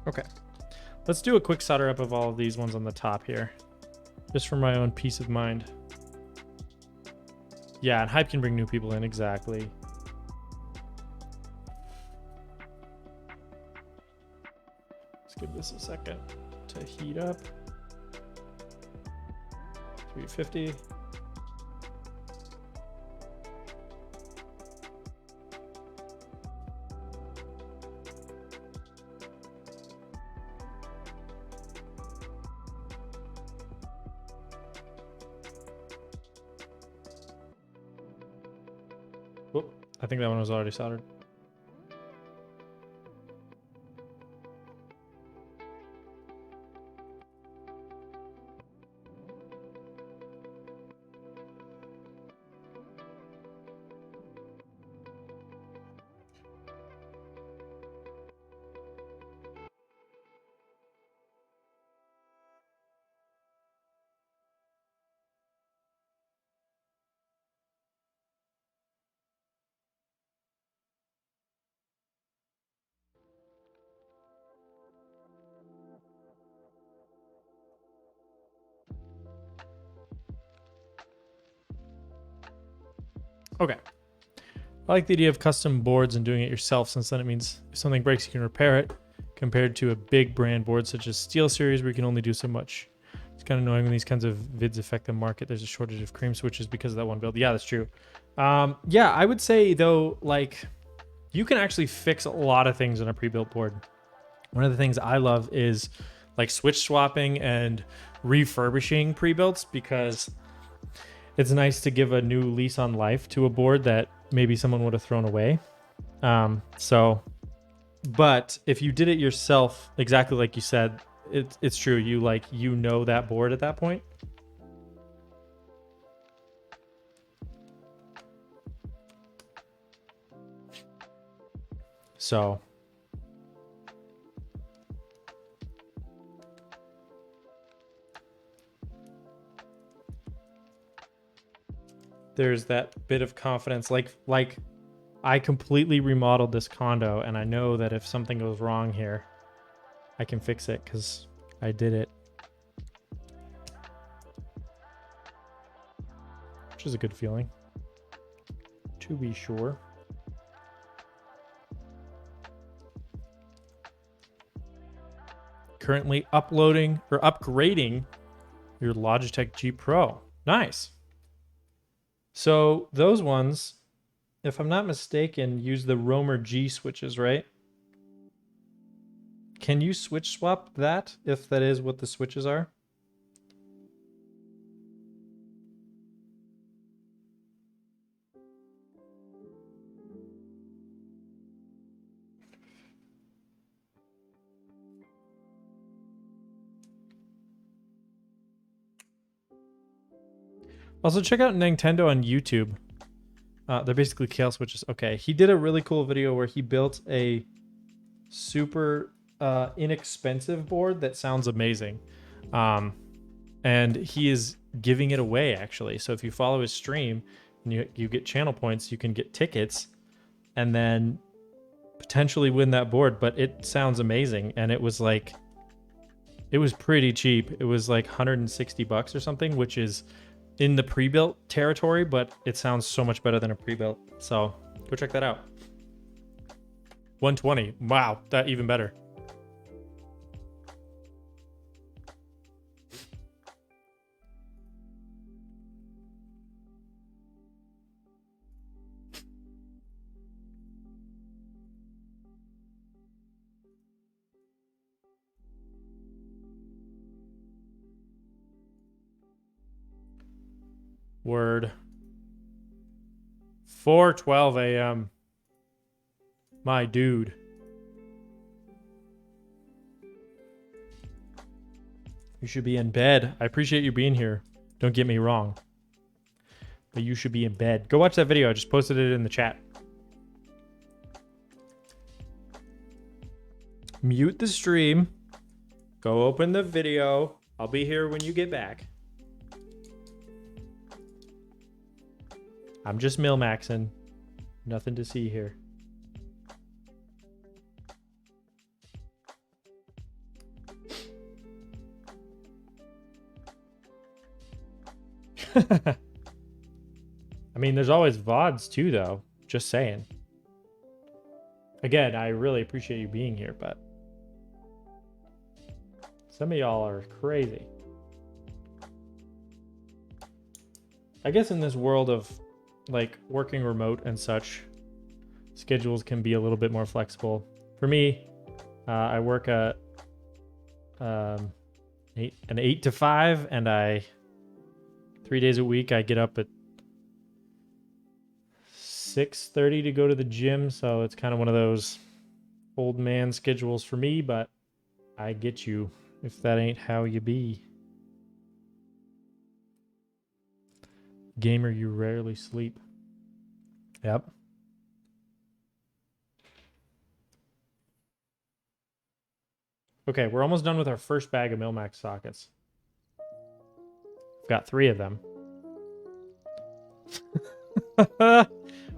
Okay. Let's do a quick solder up of all of these ones on the top here. Just for my own peace of mind. Yeah, and hype can bring new people in, exactly. Let's give this a second to heat up. 350. Oh, I think that one was already soldered. Okay. I like the idea of custom boards and doing it yourself, since then it means if something breaks, you can repair it, compared to a big brand board such as SteelSeries where you can only do so much. It's kind of annoying when these kinds of vids affect the market. There's a shortage of cream switches because of that one build. Yeah, that's true. Yeah, I would say, though, like, you can actually fix a lot of things on a pre-built board. One of the things I love is, like, switch swapping and refurbishing pre-builts, because it's nice to give a new lease on life to a board that maybe someone would have thrown away. But if you did it yourself, exactly like you said, it's true. You know that board at that point. So there's that bit of confidence. Like I completely remodeled this condo, and I know that if something goes wrong here, I can fix it because I did it. Which is a good feeling, to be sure. Currently uploading or upgrading your Logitech G Pro. Nice. So those ones, if I'm not mistaken, use the Roamer G switches, right? Can you switch swap that, if that is what the switches are? Also, check out Nintendo on YouTube. They're basically kale switches. Okay, he did a really cool video where he built a super inexpensive board that sounds amazing. And he is giving it away, actually. So if you follow his stream and you get channel points, you can get tickets and then potentially win that board. But it sounds amazing. And it was like, it was pretty cheap. It was like 160 bucks or something, which is in the pre-built territory, but it sounds so much better than a pre-built. So go check that out. 120. Wow, that even better. Word. 4:12 a.m. My dude. You should be in bed. I appreciate you being here. Don't get me wrong. But you should be in bed. Go watch that video. I just posted it in the chat. Mute the stream. Go open the video. I'll be here when you get back. I'm just Milmaxing. Nothing to see here. I mean, there's always VODs too, though. Just saying. Again, I really appreciate you being here, but some of y'all are crazy. I guess in this world of like working remote and such, schedules can be a little bit more flexible. For me, I work at an 8 to 5, and 3 days a week I get up at 6:30 to go to the gym, so it's kind of one of those old man schedules for me, but I get you if that ain't how you be. Gamer, you rarely sleep. Yep. Okay, we're almost done with our first bag of Milmax sockets. We've got 3 of them.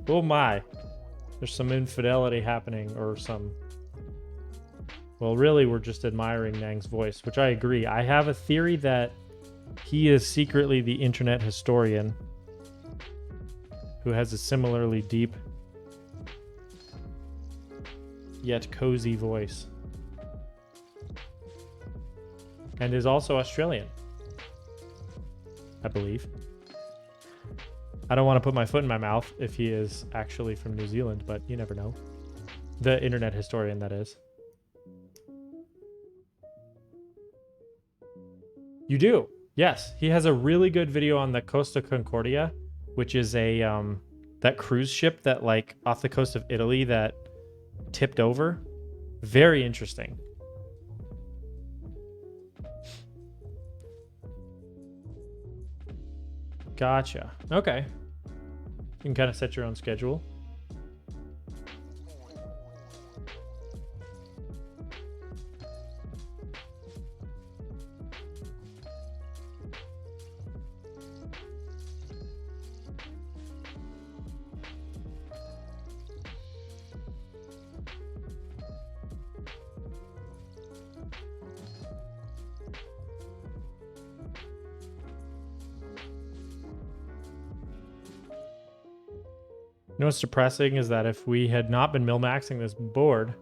Oh my. There's some infidelity happening, or some... Well, really, we're just admiring Nang's voice, which I agree. I have a theory that he is secretly the internet historian who has a similarly deep yet cozy voice. And is also Australian, I believe. I don't want to put my foot in my mouth if he is actually from New Zealand, but you never know. The internet historian, that is. You do. Yes. He has a really good video on the Costa Concordia, which is a that cruise ship that like off the coast of Italy that tipped over. Very interesting. Gotcha. Okay. You can kind of set your own schedule. You know what's depressing is that if we had not been Milmaxing this board,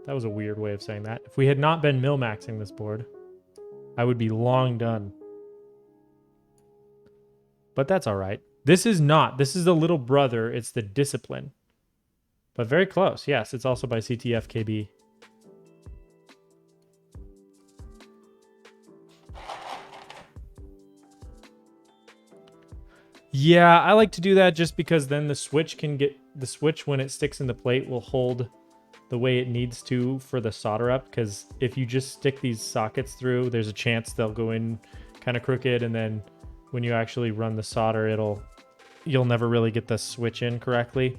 that was a weird way of saying that. If we had not been Milmaxing this board, I would be long done. But that's all right. This is the little brother. It's the Discipline. But very close. Yes, it's also by CTFKB. Yeah, I like to do that just because then the switch when it sticks in the plate will hold the way it needs to for the solder up, because if you just stick these sockets through, there's a chance they'll go in kind of crooked, and then when you actually run the solder, you'll never really get the switch in correctly.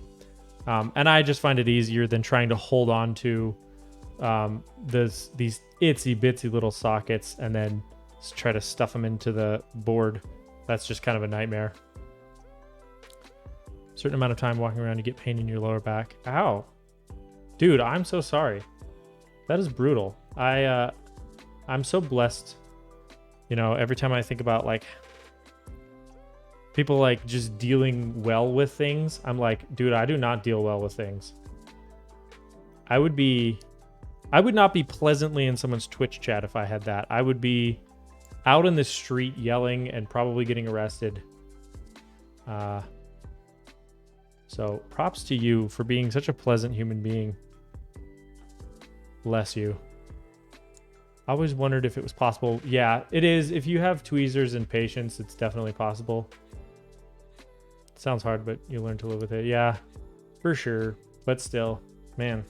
And I just find it easier than trying to hold on to these itsy bitsy little sockets and then try to stuff them into the board. That's just kind of a nightmare. Certain amount of time walking around, you get pain in your lower back. Ow. Dude, I'm so sorry. That is brutal. I'm so blessed. You know, every time I think about like people like just dealing well with things, I'm like, dude, I do not deal well with things. I would not be pleasantly in someone's Twitch chat if I had that. I would be out in the street yelling and probably getting arrested. So props to you for being such a pleasant human being. Bless you. I always wondered if it was possible. Yeah, it is. If you have tweezers and patience, it's definitely possible. It sounds hard, but you learn to live with it. Yeah, for sure. But still, man.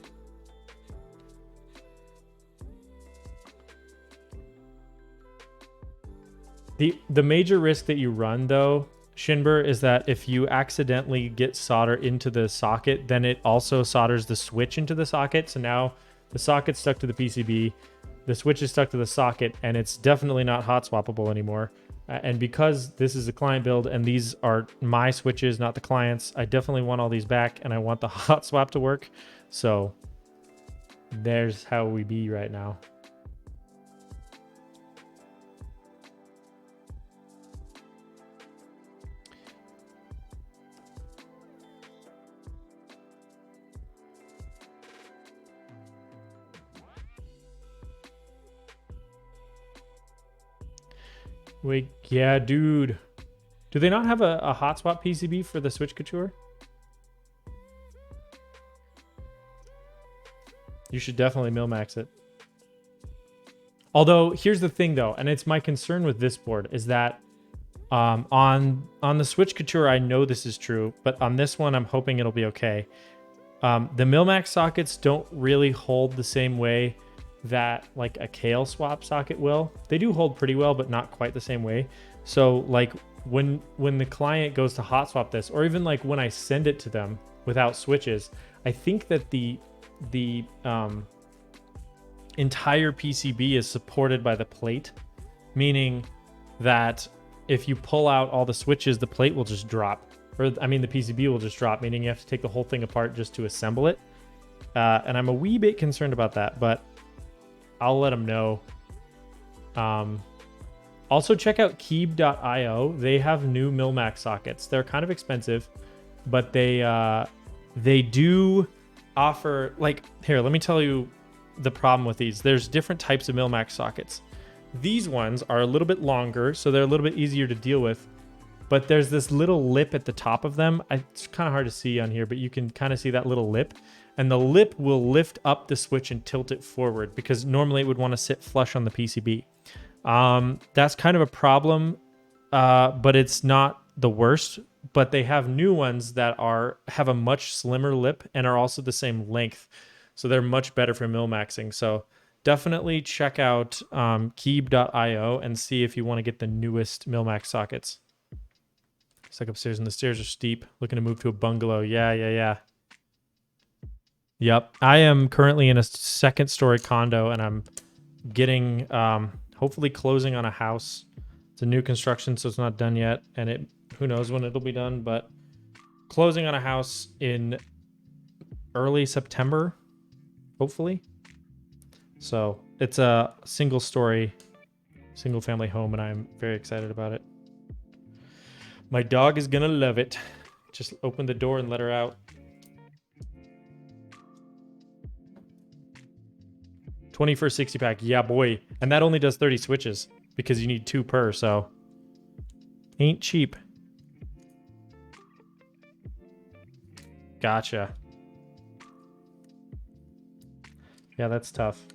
The major risk that you run, though, Shinber, is that if you accidentally get solder into the socket, then it also solders the switch into the socket. So now the socket's stuck to the PCB, the switch is stuck to the socket, and it's definitely not hot swappable anymore. And because this is a client build and these are my switches, not the client's, I definitely want all these back and I want the hot swap to work. So there's how we be right now. Wait, yeah, dude. Do they not have a hot swap PCB for the Switch Couture? You should definitely Milmax it. Although, here's the thing, though, and it's my concern with this board, is that on the Switch Couture, I know this is true, but on this one, I'm hoping it'll be okay. The Milmax sockets don't really hold the same way that like a Kale swap socket will. They do hold pretty well, but not quite the same way. So like when the client goes to hot swap this, or even like when I send it to them without switches, I think that the entire PCB is supported by the plate, meaning that if you pull out all the switches, the plate will just drop, or I mean the PCB will just drop, meaning you have to take the whole thing apart just to assemble it. And I'm a wee bit concerned about that, but I'll let them know. Also check out Keeb.io. They have new Milmax sockets. They're kind of expensive, but they do offer, like, here, let me tell you the problem with these. There's different types of Milmax sockets. These ones are a little bit longer, so they're a little bit easier to deal with. But there's this little lip at the top of them. It's kind of hard to see on here, but you can kind of see that little lip. And the lip will lift up the switch and tilt it forward because normally it would want to sit flush on the PCB. That's kind of a problem, but it's not the worst. But they have new ones that have a much slimmer lip and are also the same length. So they're much better for Milmaxing. So definitely check out Keeb.io and see if you want to get the newest Milmax sockets. It's like upstairs and the stairs are steep. Looking to move to a bungalow. Yeah. Yep. I am currently in a second story condo and I'm getting, hopefully closing on a house. It's a new construction, so it's not done yet. And who knows when it'll be done, but closing on a house in early September, hopefully. So it's a single family home and I'm very excited about it. My dog is gonna love it. Just open the door and let her out. 20 for a 60 pack. Yeah, boy. And that only does 30 switches because you need 2 per, so ain't cheap. Gotcha. Yeah, that's tough.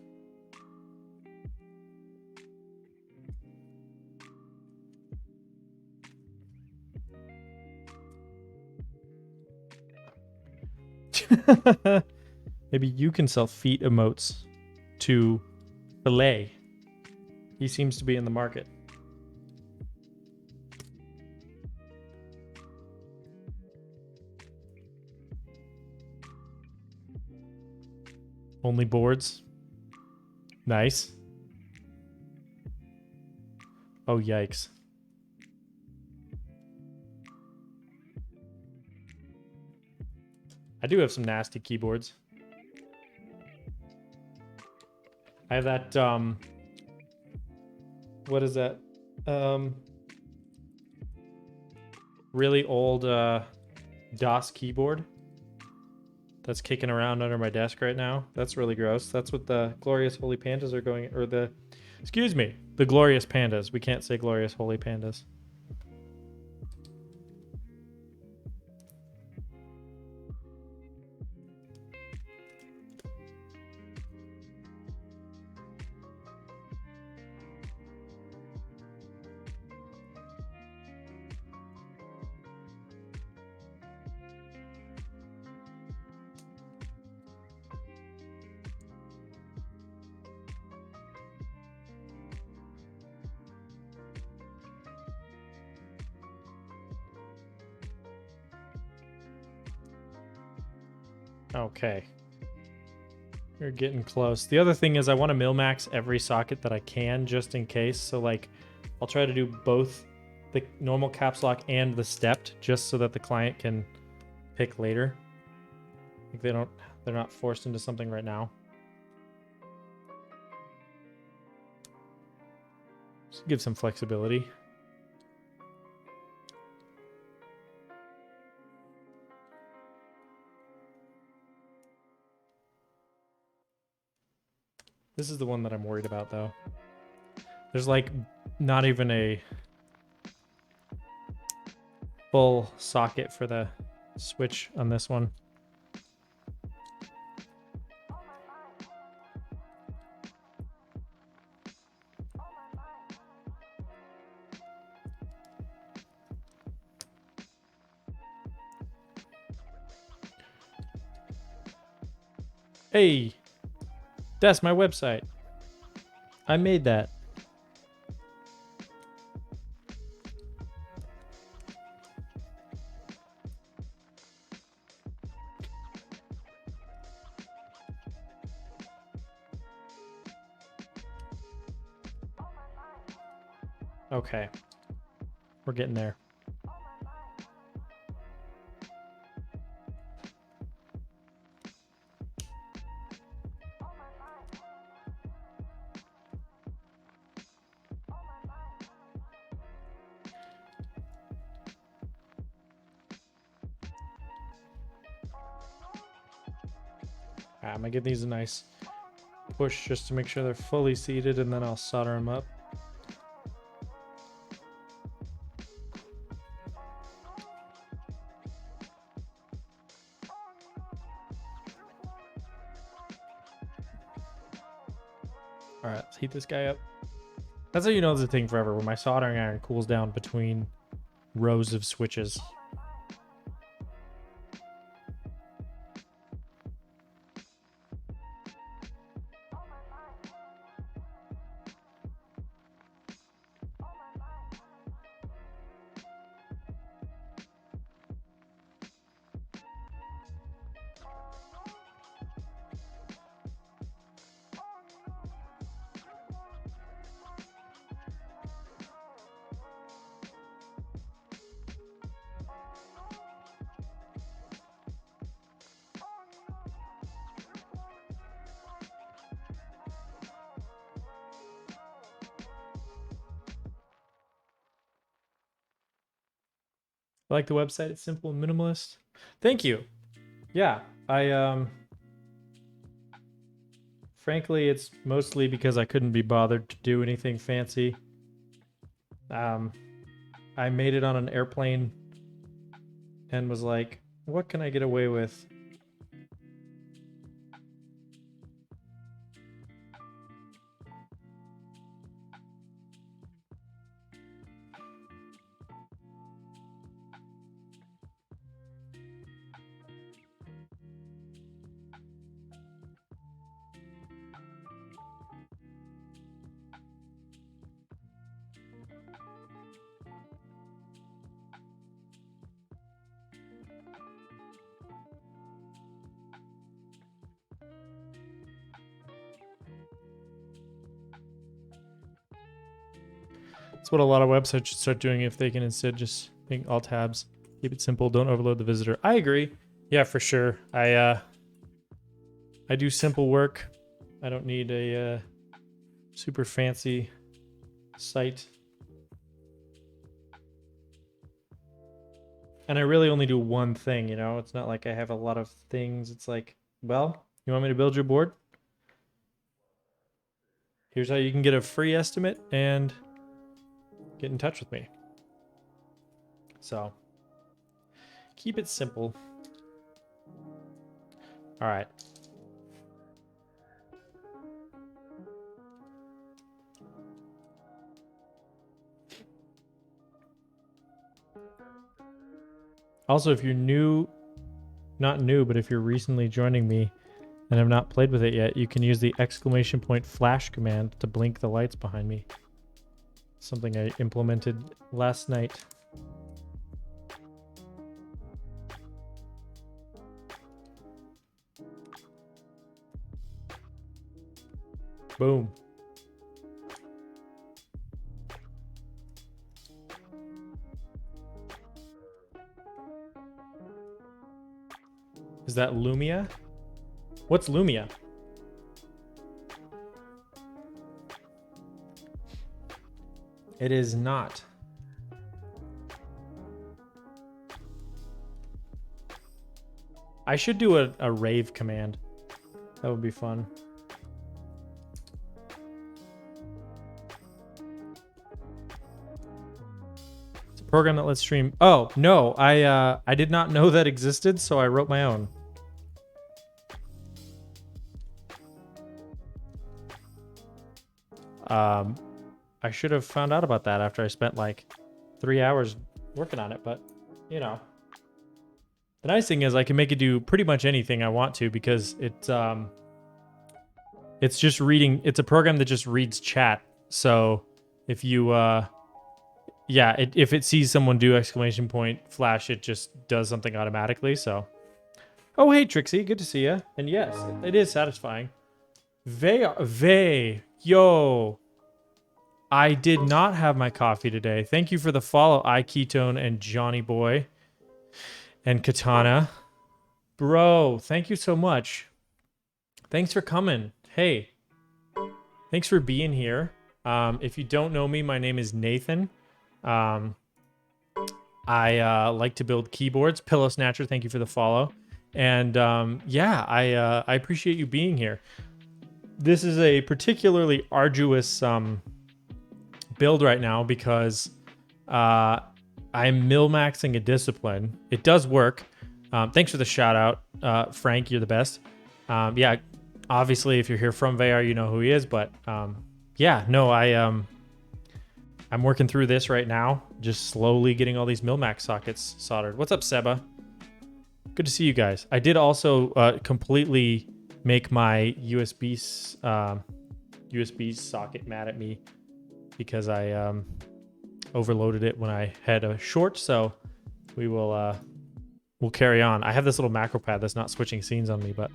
Maybe you can sell feet emotes to Filet. He seems to be in the market. Only boards. Nice. Oh, yikes. I do have some nasty keyboards. I have that, what is that? Really old DOS keyboard that's kicking around under my desk right now. That's really gross. That's what the Glorious Holy Pandas are going, or the Glorious Pandas. We can't say Glorious Holy Pandas. Okay. We're getting close. The other thing is I want to Milmax every socket that I can just in case. So like I'll try to do both the normal caps lock and the stepped just so that the client can pick later. Like they're not forced into something right now. Just give some flexibility. This is the one that I'm worried about, though. There's, like, not even a full socket for the switch on this one. Hey! That's my website. I made that. Okay. We're getting there. I'm gonna give these a nice push just to make sure they're fully seated, and then I'll solder them up. All right, let's heat this guy up. That's how you know there's a thing forever, when my soldering iron cools down between rows of switches. I like the website. It's simple and minimalist. Thank you. Yeah, frankly, it's mostly because I couldn't be bothered to do anything fancy. I made it on an airplane and was like, what can I get away with? That's what a lot of websites should start doing if they can instead just make all tabs. Keep it simple. Don't overload the visitor. I agree. Yeah, for sure. I do simple work. I don't need a super fancy site. And I really only do one thing, you know? It's not like I have a lot of things. It's like, well, you want me to build your board? Here's how you can get a free estimate and get in touch with me. So, keep it simple. All right. Also, if you're new, not new, but if you're recently joining me and have not played with it yet, you can use the ! flash command to blink the lights behind me. Something I implemented last night. Boom. Is that Lumia? What's Lumia? It is not. I should do a rave command. That would be fun. It's a program that lets stream. Oh, no. I did not know that existed, so I wrote my own. I should have found out about that after I spent like 3 hours working on it, but you know. The nice thing is I can make it do pretty much anything I want to because it's just reading. It's a program that just reads chat. So if you if it sees someone do ! Flash, it just does something automatically. So, oh hey Trixie, good to see you. And yes, it is satisfying. Yo. I did not have my coffee today. Thank you for the follow, iKetone and Johnny Boy and Katana. Bro, thank you so much. Thanks for coming. Hey, thanks for being here. If you don't know me, my name is Nathan. I like to build keyboards. Pillow Snatcher, thank you for the follow. And yeah, I appreciate you being here. This is a particularly arduous build right now because I'm Milmaxing a discipline. It does work. Thanks for the shout out, Frank. You're the best. Yeah, obviously, if you're here from Vayar, you know who he is. But yeah, no, I'm working through this right now, just slowly getting all these Milmax sockets soldered. What's up, Seba? Good to see you guys. I did also completely make my USB socket mad at me because I overloaded it when I had a short. So we will we'll carry on. I have this little macro pad that's not switching scenes on me, but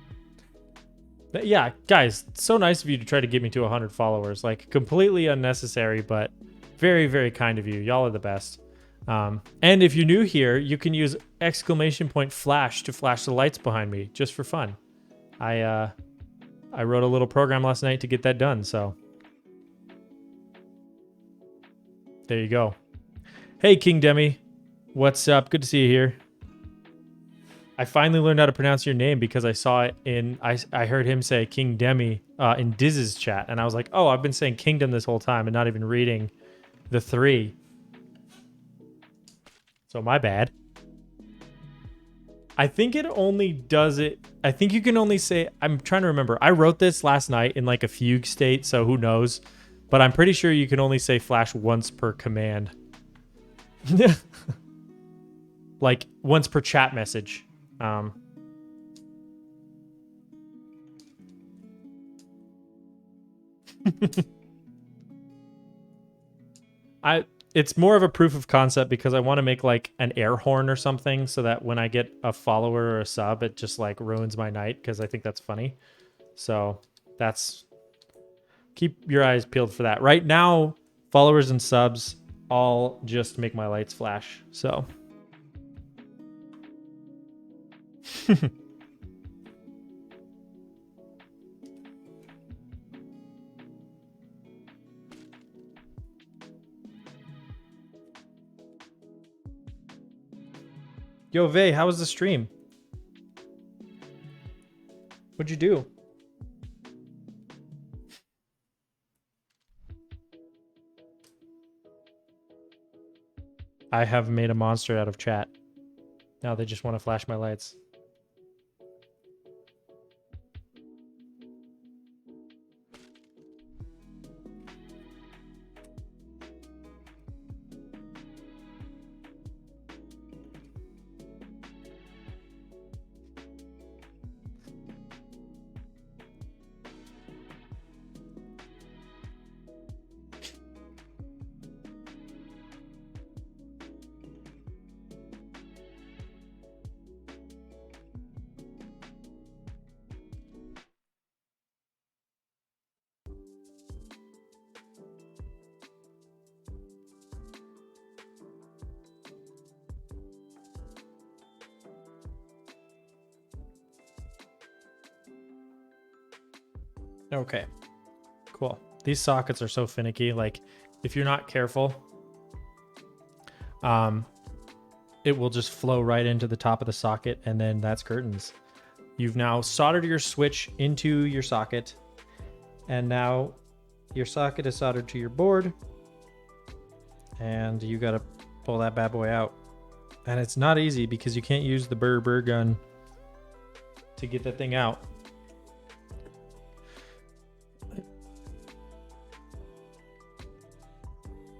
yeah, guys, so nice of you to try to get me to 100 followers. Like completely unnecessary, but very, very kind of you. Y'all are the best. And if you're new here, you can use !flash to flash the lights behind me just for fun. I wrote a little program last night to get that done, so there you go. Hey, King Demi. What's up? Good to see you here. I finally learned how to pronounce your name because I saw it in... I heard him say King Demi in Diz's chat, and I was like, oh, I've been saying Kingdom this whole time and not even reading the 3. So my bad. I think it only does it... I think you can only say... I'm trying to remember. I wrote this last night in like a fugue state, so who knows? But I'm pretty sure you can only say flash once per command. Like once per chat message. It's more of a proof of concept because I want to make like an air horn or something so that when I get a follower or a sub, it just like ruins my night because I think that's funny. So that's... Keep your eyes peeled for that. Right now, followers and subs all just make my lights flash, so... Yo, Vay, how was the stream? What'd you do? I have made a monster out of chat. Now they just want to flash my lights. Okay, cool. These sockets are so finicky. Like, if you're not careful, it will just flow right into the top of the socket, and then that's curtains. You've now soldered your switch into your socket, and now your socket is soldered to your board, and you got to pull that bad boy out. And it's not easy because you can't use the burr gun to get that thing out.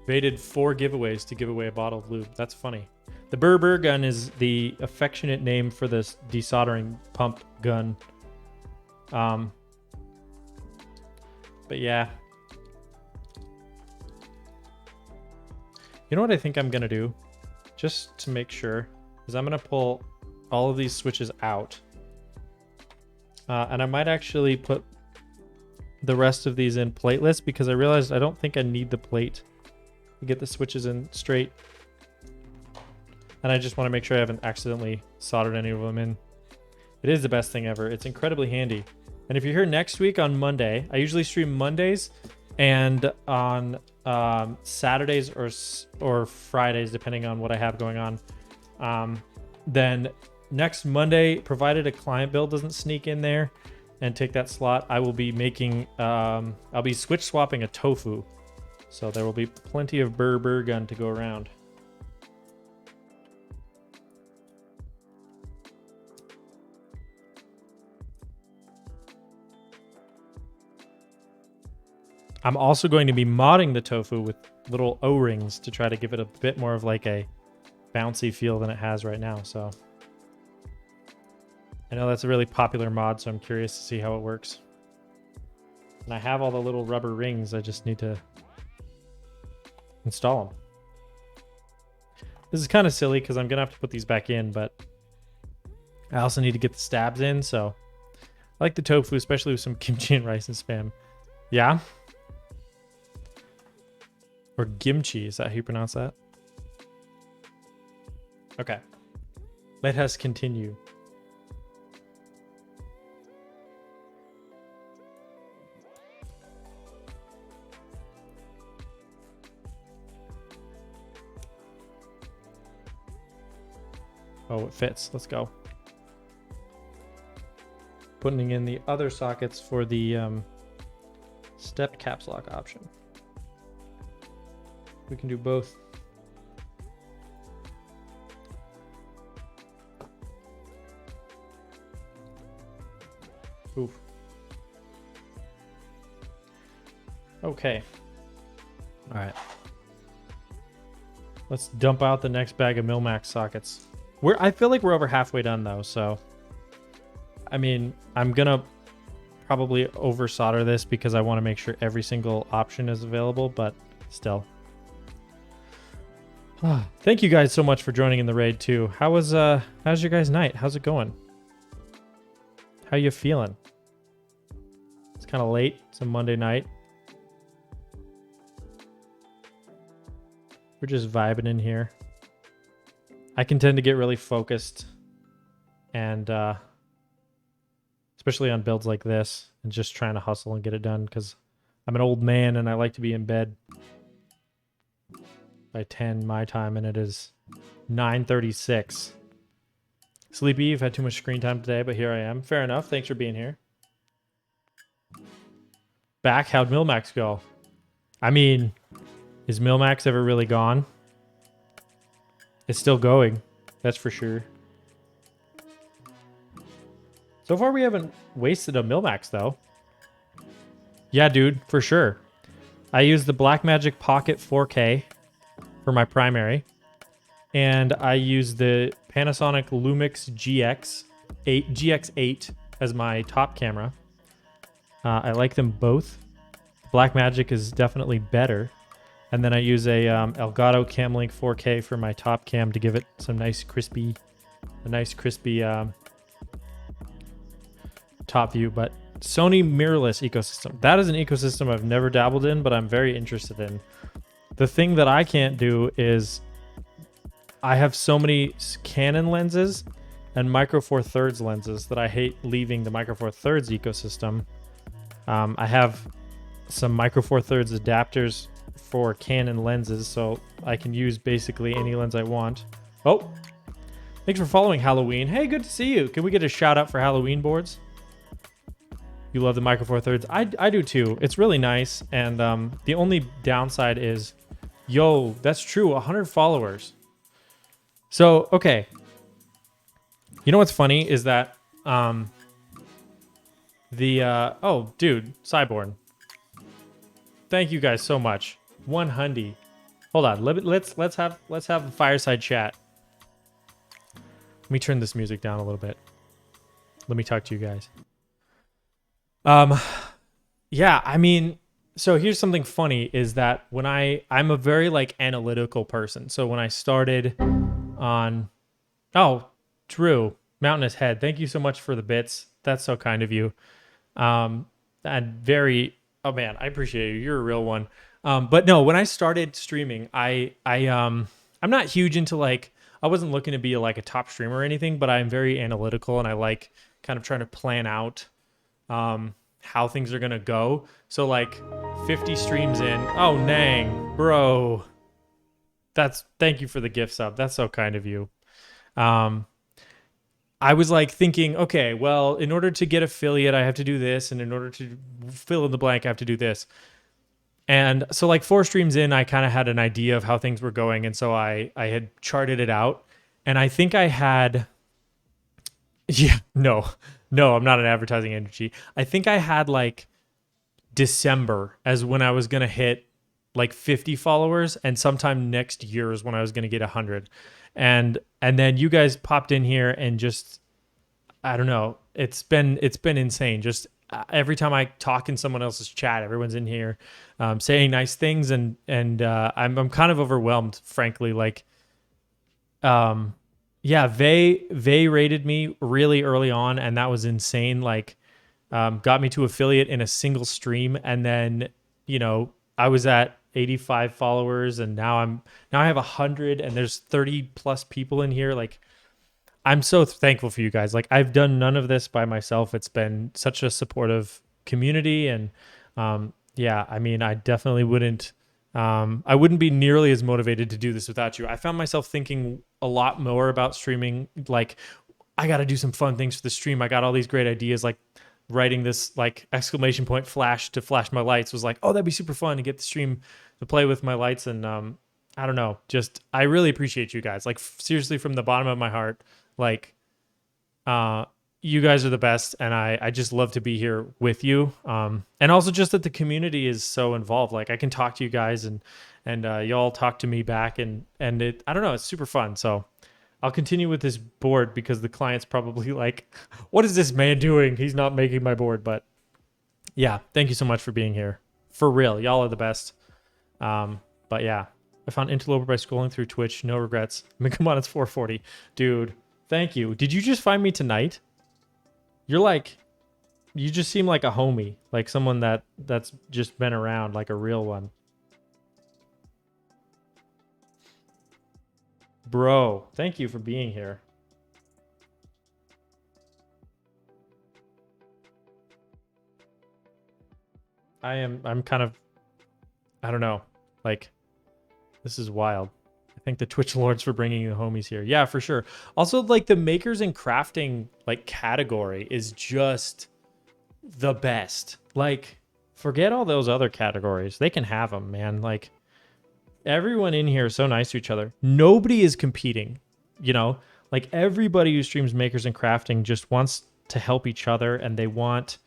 They did 4 giveaways to give away a bottle of lube. That's funny. The burr gun is the affectionate name for this desoldering pump gun. But yeah. You know what I think I'm going to do? Just to make sure, is I'm going to pull all of these switches out. And I might actually put the rest of these in plateless because I realized I don't think I need the plate to get the switches in straight. And I just want to make sure I haven't accidentally soldered any of them in. It is the best thing ever. It's incredibly handy. And if you're here next week on Monday, I usually stream Mondays and on Saturdays or Fridays, depending on what I have going on. Then next Monday, provided a client build doesn't sneak in there and take that slot, I will be making, I'll be switch swapping a tofu. So there will be plenty of burr gun to go around. I'm also going to be modding the tofu with little O-rings to try to give it a bit more of like a bouncy feel than it has right now. So I know that's a really popular mod, so I'm curious to see how it works. And I have all the little rubber rings. I just need to install them. This is kind of silly because I'm going to have to put these back in, but I also need to get the stabs in. So I like the tofu, especially with some kimchi and rice and spam. Yeah? Or gimchi, is that how you pronounce that? Okay. Let us continue. Oh, it fits. Let's go. Putting in the other sockets for the stepped caps lock option. We can do both. Oof. Okay. All right. Let's dump out the next bag of Milmax sockets. I feel like we're over halfway done though, so I mean, I'm gonna probably over solder this because I want to make sure every single option is available, but still. Thank you guys so much for joining in the raid too. How's your guys' night? How's it going? How you feeling? It's kind of late. It's a Monday night. We're just vibing in here. I can tend to get really focused and especially on builds like this and just trying to hustle and get it done because I'm an old man and I like to be in bed by 10 my time, and it is 9:36. Sleepy, you've had too much screen time today, but here I am. Fair enough. Thanks for being here. Back, how'd Milmax go? I mean, is Milmax ever really gone? It's still going, that's for sure. So far, we haven't wasted a Milmax, though. Yeah, dude, for sure. I use the Blackmagic Pocket 4K for my primary, and I use the Panasonic Lumix GX8 as my top camera. I like them both. Blackmagic is definitely better. And then I use a Elgato Camlink 4K for my top cam to give it some nice crispy top view. But Sony mirrorless ecosystem. That is an ecosystem I've never dabbled in, but I'm very interested in. The thing that I can't do is I have so many Canon lenses and Micro Four Thirds lenses that I hate leaving the Micro Four Thirds ecosystem. I have some Micro Four Thirds adapters for Canon lenses, so I can use basically any lens I want. Oh, thanks for following Halloween. Hey, good to see you. Can we get a shout out for Halloween boards? You love the Micro Four Thirds. I do too. It's really nice, and the only downside is, yo, that's true, 100 followers. So, okay. You know what's funny is that oh, dude, Cyborn. Thank you guys so much. 100. Hold on. Let's have a fireside chat. Let me turn this music down a little bit. Let me talk to you guys. Yeah, I mean, so here's something funny is that when I'm a very like analytical person. So when I started on, oh, Drew, Mountainous Head, thank you so much for the bits. That's so kind of you. And very, oh man, I appreciate you. You're a real one. But no, when I started streaming, I'm not huge into like, I wasn't looking to be like a top streamer or anything, but I'm very analytical and I like kind of trying to plan out, how things are going to go. So like 50 streams in, oh, Nang, bro, thank you for the gift sub. That's so kind of you. I was like thinking, okay, well, in order to get affiliate, I have to do this, and in order to fill in the blank, I have to do this. And so like 4 streams in, I kind of had an idea of how things were going, and so I had charted it out, and I think I had yeah, no, I'm not an advertising agency. I think I had like December as when I was gonna hit like 50 followers, and sometime next year is when I was gonna get 100. And then you guys popped in here and just I don't know. It's been insane. Just every time I talk in someone else's chat, everyone's in here saying nice things, and I'm kind of overwhelmed, frankly. Like, yeah, they rated me really early on, and that was insane. Like, got me to affiliate in a single stream, and then I was at 85 followers, and now I have 100, and there's 30 plus people in here. Like, I'm so thankful for you guys. Like, I've done none of this by myself. It's been such a supportive community, and yeah, I mean, I definitely wouldn't. I wouldn't be nearly as motivated to do this without you. I found myself thinking a lot more about streaming. Like, I got to do some fun things for the stream. I got all these great ideas. Like, writing this like exclamation point flash to flash my lights was like, oh, that'd be super fun to get the stream to play with my lights. And I don't know, just I really appreciate you guys. Like, seriously, from the bottom of my heart. Like, you guys are the best, and I just love to be here with you. And also just that the community is so involved. Like, I can talk to you guys, and y'all talk to me back, and it, I don't know, it's super fun. So I'll continue with this board because the client's probably like, what is this man doing? He's not making my board. But yeah, thank you so much for being here. For real, y'all are the best. But yeah, I found Interloper by scrolling through Twitch. No regrets. I mean, come on, it's 4:40, dude. Thank you. Did you just find me tonight? You're like, you just seem like a homie, like someone that's just been around, like a real one. Bro, thank you for being here. I'm kind of, I don't know, like, this is wild. Thank the Twitch lords for bringing the homies here. Yeah, for sure. Also, like, the makers and crafting like category is just the best. Like, forget all those other categories. They can have them, man. Like, everyone in here is so nice to each other. Nobody is competing, Like, everybody who streams makers and crafting just wants to help each other, and they want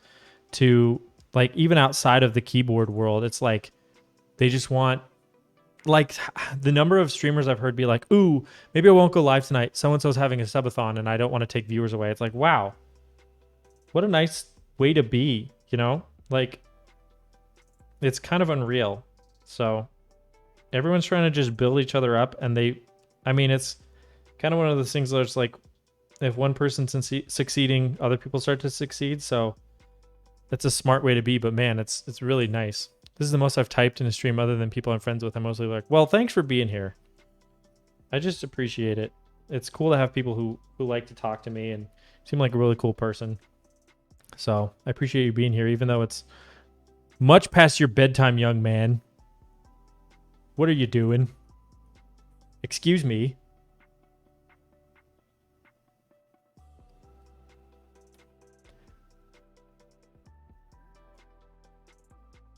to, like, even outside of the keyboard world, it's like they just want, like, the number of streamers I've heard be like, ooh, maybe I won't go live tonight. So-and-so's having a subathon and I don't want to take viewers away. It's like, wow, what a nice way to be, Like, it's kind of unreal. So everyone's trying to just build each other up, and it's kind of one of those things where it's like, if one person's succeeding, other people start to succeed. So it's a smart way to be, but man, it's really nice. This is the most I've typed in a stream other than people I'm friends with. I'm mostly like, well, thanks for being here. I just appreciate it. It's cool to have people who like to talk to me and seem like a really cool person. So I appreciate you being here, even though it's much past your bedtime, young man. What are you doing? Excuse me.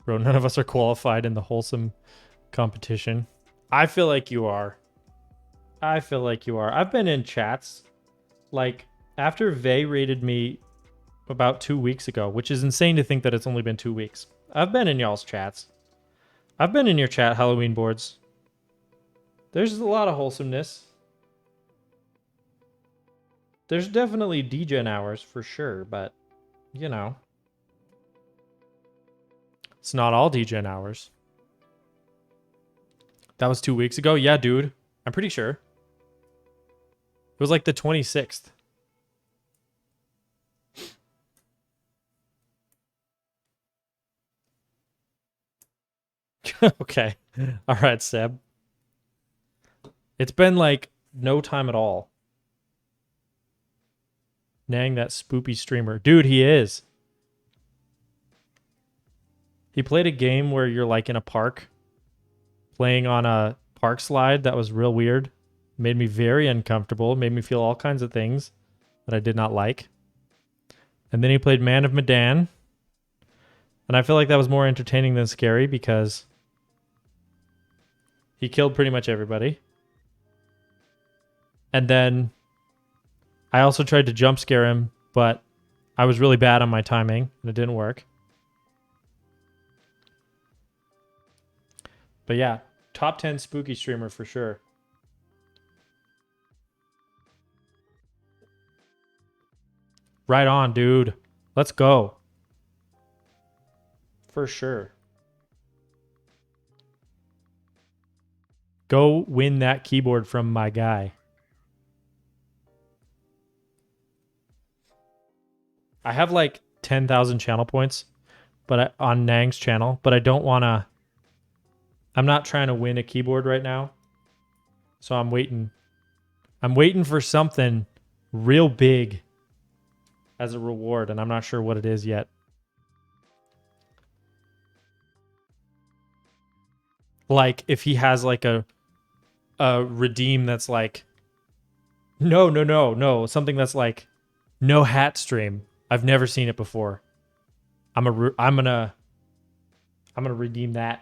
Bro, none of us are qualified in the wholesome competition. I feel like you are. I've been in chats, like, after Vey rated me about 2 weeks ago, which is insane to think that it's only been 2 weeks. I've been in y'all's chats. I've been in your chat Halloween boards. There's a lot of wholesomeness. There's definitely degen hours for sure, but, it's not all degen hours. That was 2 weeks ago? Yeah, dude. I'm pretty sure. It was like the 26th. Okay. All right, Seb. It's been like no time at all. Nang, that spoopy streamer. Dude, he is. He played a game where you're like in a park playing on a park slide that was real weird. Made me very uncomfortable. Made me feel all kinds of things. that I did not like. And then he played Man of Medan. And I feel like that was more entertaining than scary because he killed pretty much everybody. And then I also tried to jump scare him, but I was really bad on my timing and it didn't work. But yeah, top 10 spooky streamer for sure. Right on, dude. Let's go. For sure. Go win that keyboard from my guy. I have like 10,000 channel points on Nang's channel, but I don't want to. I'm not trying to win a keyboard right now. So I'm waiting. I'm waiting for something real big as a reward, and I'm not sure what it is yet. Like if he has like a redeem that's like no, something that's like no hat stream. I've never seen it before. I'm gonna redeem that.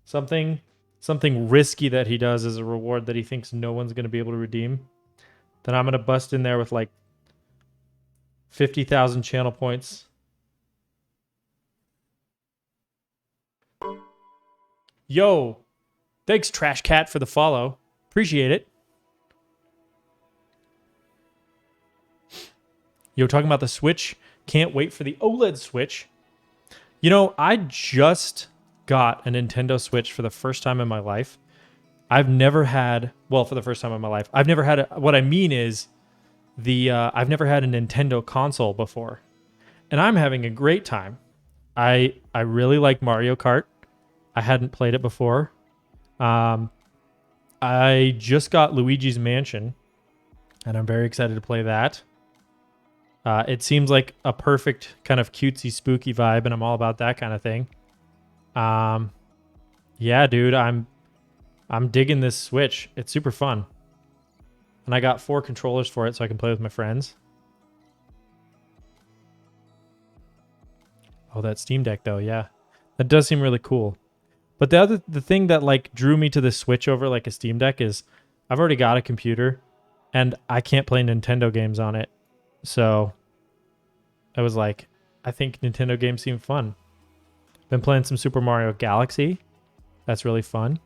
Something risky that he does as a reward that he thinks no one's gonna be able to redeem. Then I'm gonna bust in there with like 50,000 channel points. Yo, thanks Trash Cat for the follow. Appreciate it. Yo, talking about the Switch. Can't wait for the OLED Switch. You know, I just got a Nintendo Switch for the first time in my life. I've never had, well, for the first time in my life, I've never had, what I mean is, I've never had a Nintendo console before. And I'm having a great time. I really like Mario Kart. I hadn't played it before. I just got Luigi's Mansion, and I'm very excited to play that. It seems like a perfect kind of cutesy, spooky vibe, and I'm all about that kind of thing. Yeah, dude, I'm digging this Switch. It's super fun. And I got 4 controllers for it so I can play with my friends. Oh, that Steam Deck though, yeah. That does seem really cool. But the thing that like drew me to the Switch over like a Steam Deck is I've already got a computer and I can't play Nintendo games on it. So I was like, I think Nintendo games seem fun. Been playing some Super Mario Galaxy. That's really fun.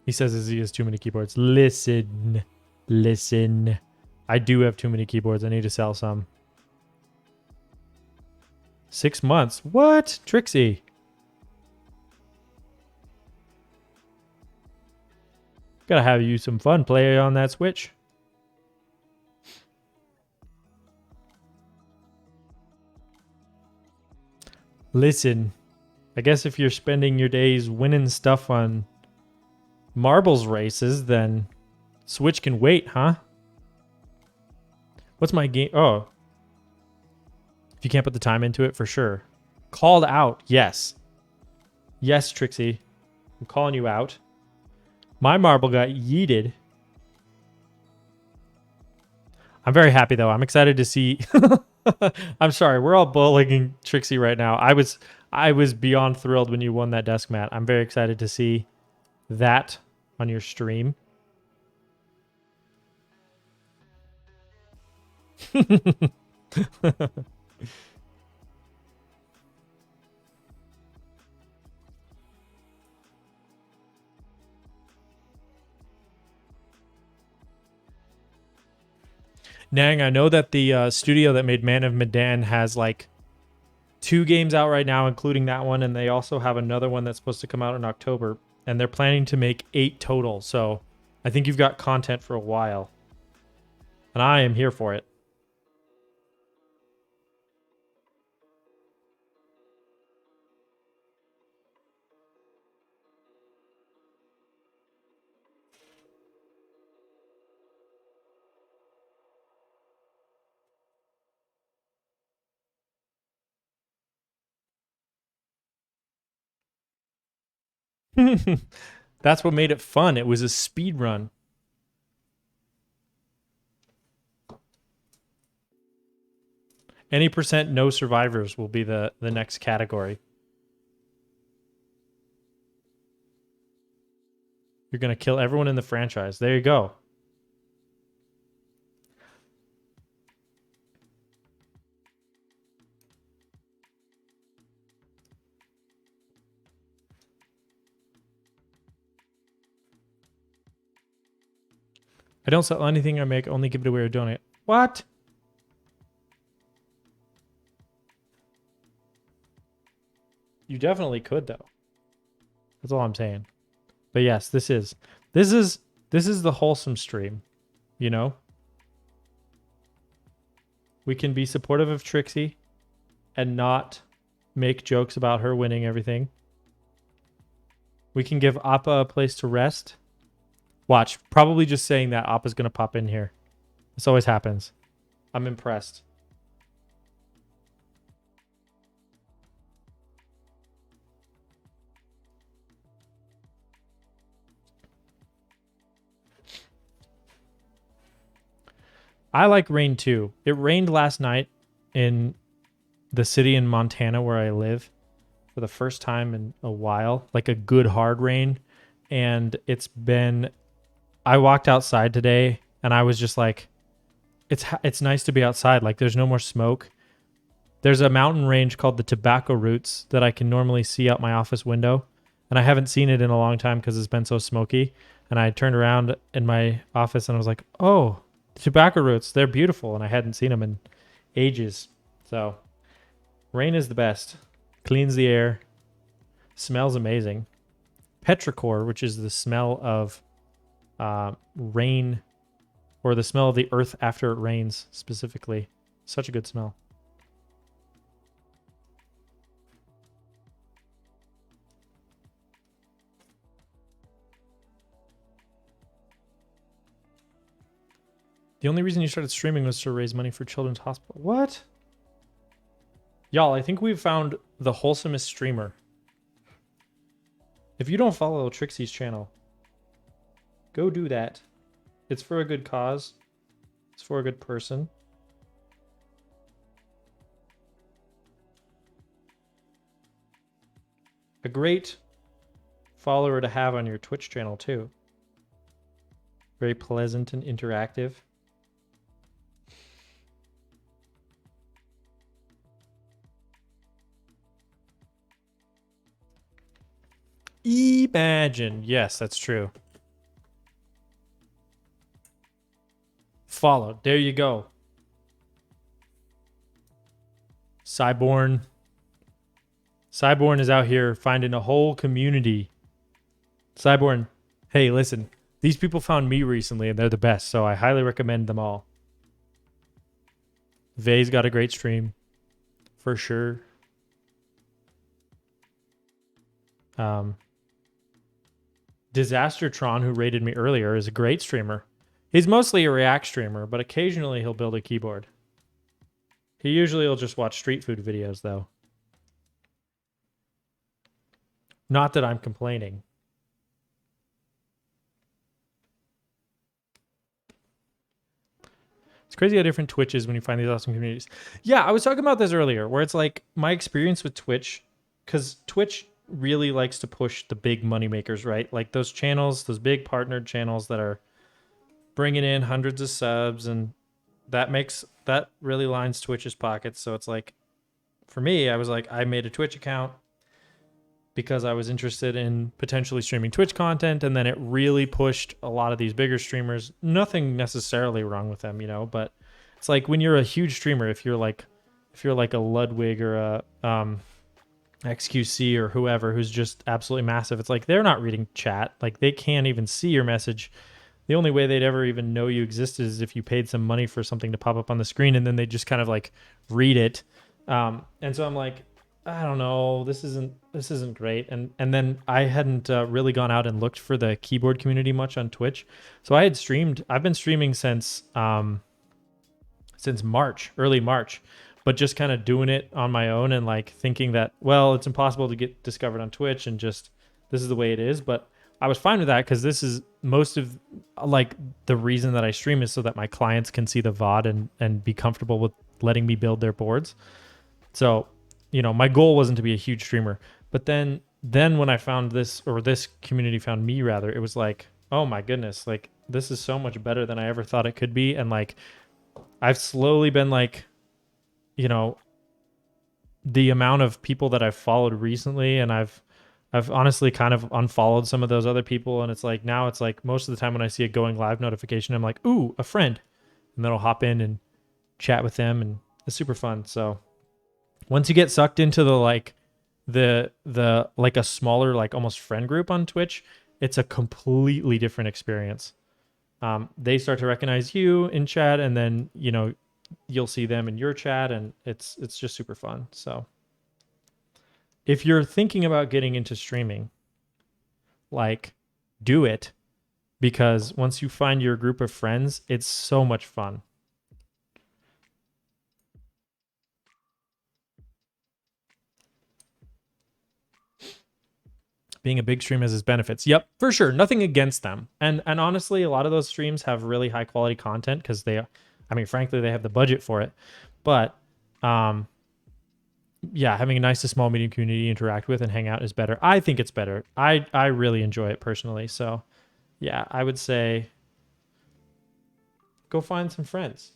He says he has too many keyboards. Listen. I do have too many keyboards. I need to sell some. 6 months? What? Trixie. Gotta have you some fun. Play on that Switch. Listen. I guess if you're spending your days winning stuff on marbles races, then Switch can wait, huh? What's my game? Oh. If you can't put the time into it, for sure. Called out. Yes. Yes, Trixie. I'm calling you out. My marble got yeeted. I'm very happy, though. I'm excited to see... I'm sorry. We're all bullying Trixie right now. I was beyond thrilled when you won that desk mat. I'm very excited to see that on your stream. Nang, I know that the studio that made Man of Medan has like 2 games out right now, including that one, and they also have another one that's supposed to come out in October, and they're planning to make 8 total. So I think you've got content for a while, and I am here for it. That's what made it fun. It was a speed run. Any percent no survivors will be the next category. You're going to kill everyone in the franchise. There you go. I don't sell anything I make, only give it away or donate. What? You definitely could though. That's all I'm saying. But yes, this is the wholesome stream, you know? We can be supportive of Trixie and not make jokes about her winning everything. We can give Appa a place to rest. Watch, probably just saying that Appa's going to pop in here. This always happens. I'm impressed. I like rain too. It rained last night in the city in Montana where I live for the first time in a while, like a good hard rain. And I walked outside today and I was just like, it's nice to be outside. Like there's no more smoke. There's a mountain range called the Tobacco Roots that I can normally see out my office window. And I haven't seen it in a long time because it's been so smoky. And I turned around in my office and I was like, oh, Tobacco Roots, they're beautiful. And I hadn't seen them in ages. So rain is the best. Cleans the air. Smells amazing. Petrichor, which is the smell of rain, or the smell of the earth after it rains specifically. Such a good smell. The only reason you started streaming was to raise money for Children's Hospital. What? Y'all, I think we've found the wholesomest streamer. If you don't follow Trixie's channel, go do that. It's for a good cause. It's for a good person. A great follower to have on your Twitch channel too. Very pleasant and interactive. Imagine. Yes, that's true. Followed. There you go. Cyborn. Cyborn is out here finding a whole community. Cyborn, hey, listen. These people found me recently and they're the best, so I highly recommend them all. Vay's got a great stream. For sure. Disastertron, who rated me earlier, is a great streamer. He's mostly a React streamer, but occasionally he'll build a keyboard. He usually will just watch street food videos, though. Not that I'm complaining. It's crazy how different Twitch is when you find these awesome communities. Yeah, I was talking about this earlier, where it's like my experience with Twitch, because Twitch really likes to push the big money makers, right? Like those channels, those big partnered channels that are bringing in hundreds of subs, and that really lines Twitch's pockets. So it's like, for me, I was like, I made a Twitch account because I was interested in potentially streaming Twitch content, and then it really pushed a lot of these bigger streamers. Nothing necessarily wrong with them, you know, but it's like when you're a huge streamer, if you're like a Ludwig or a XQC or whoever who's just absolutely massive, it's like they're not reading chat. Like they can't even see your message. The only way they'd ever even know you existed is if you paid some money for something to pop up on the screen, and then they just kind of like read it. And so I'm like, I don't know, this isn't great. And then I hadn't really gone out and looked for the keyboard community much on Twitch. So I've been streaming since March, early March, but just kind of doing it on my own and like thinking that, well, it's impossible to get discovered on Twitch, and just this is the way it is. But I was fine with that because this is most of like the reason that I stream is so that my clients can see the VOD and be comfortable with letting me build their boards. So, you know, my goal wasn't to be a huge streamer. But then when I found this, or this community found me rather, it was like, oh my goodness, like this is so much better than I ever thought it could be. And like I've slowly been like, you know, the amount of people that I've followed recently, and I've honestly kind of unfollowed some of those other people, and it's like now it's like most of the time when I see a going live notification, I'm like, ooh, a friend, and then I'll hop in and chat with them, and it's super fun. So once you get sucked into the like the like a smaller like almost friend group on Twitch, it's a completely different experience. They start to recognize you in chat, and then you know you'll see them in your chat, and it's just super fun. So if you're thinking about getting into streaming, like do it, because once you find your group of friends, it's so much fun. Being a big stream has its benefits. Yep, for sure. Nothing against them. And honestly, a lot of those streams have really high quality content because I mean, frankly, they have the budget for it. But yeah, having a nice to small medium community to interact with and hang out is better. I think it's better. I really enjoy it personally. So yeah, I would say go find some friends.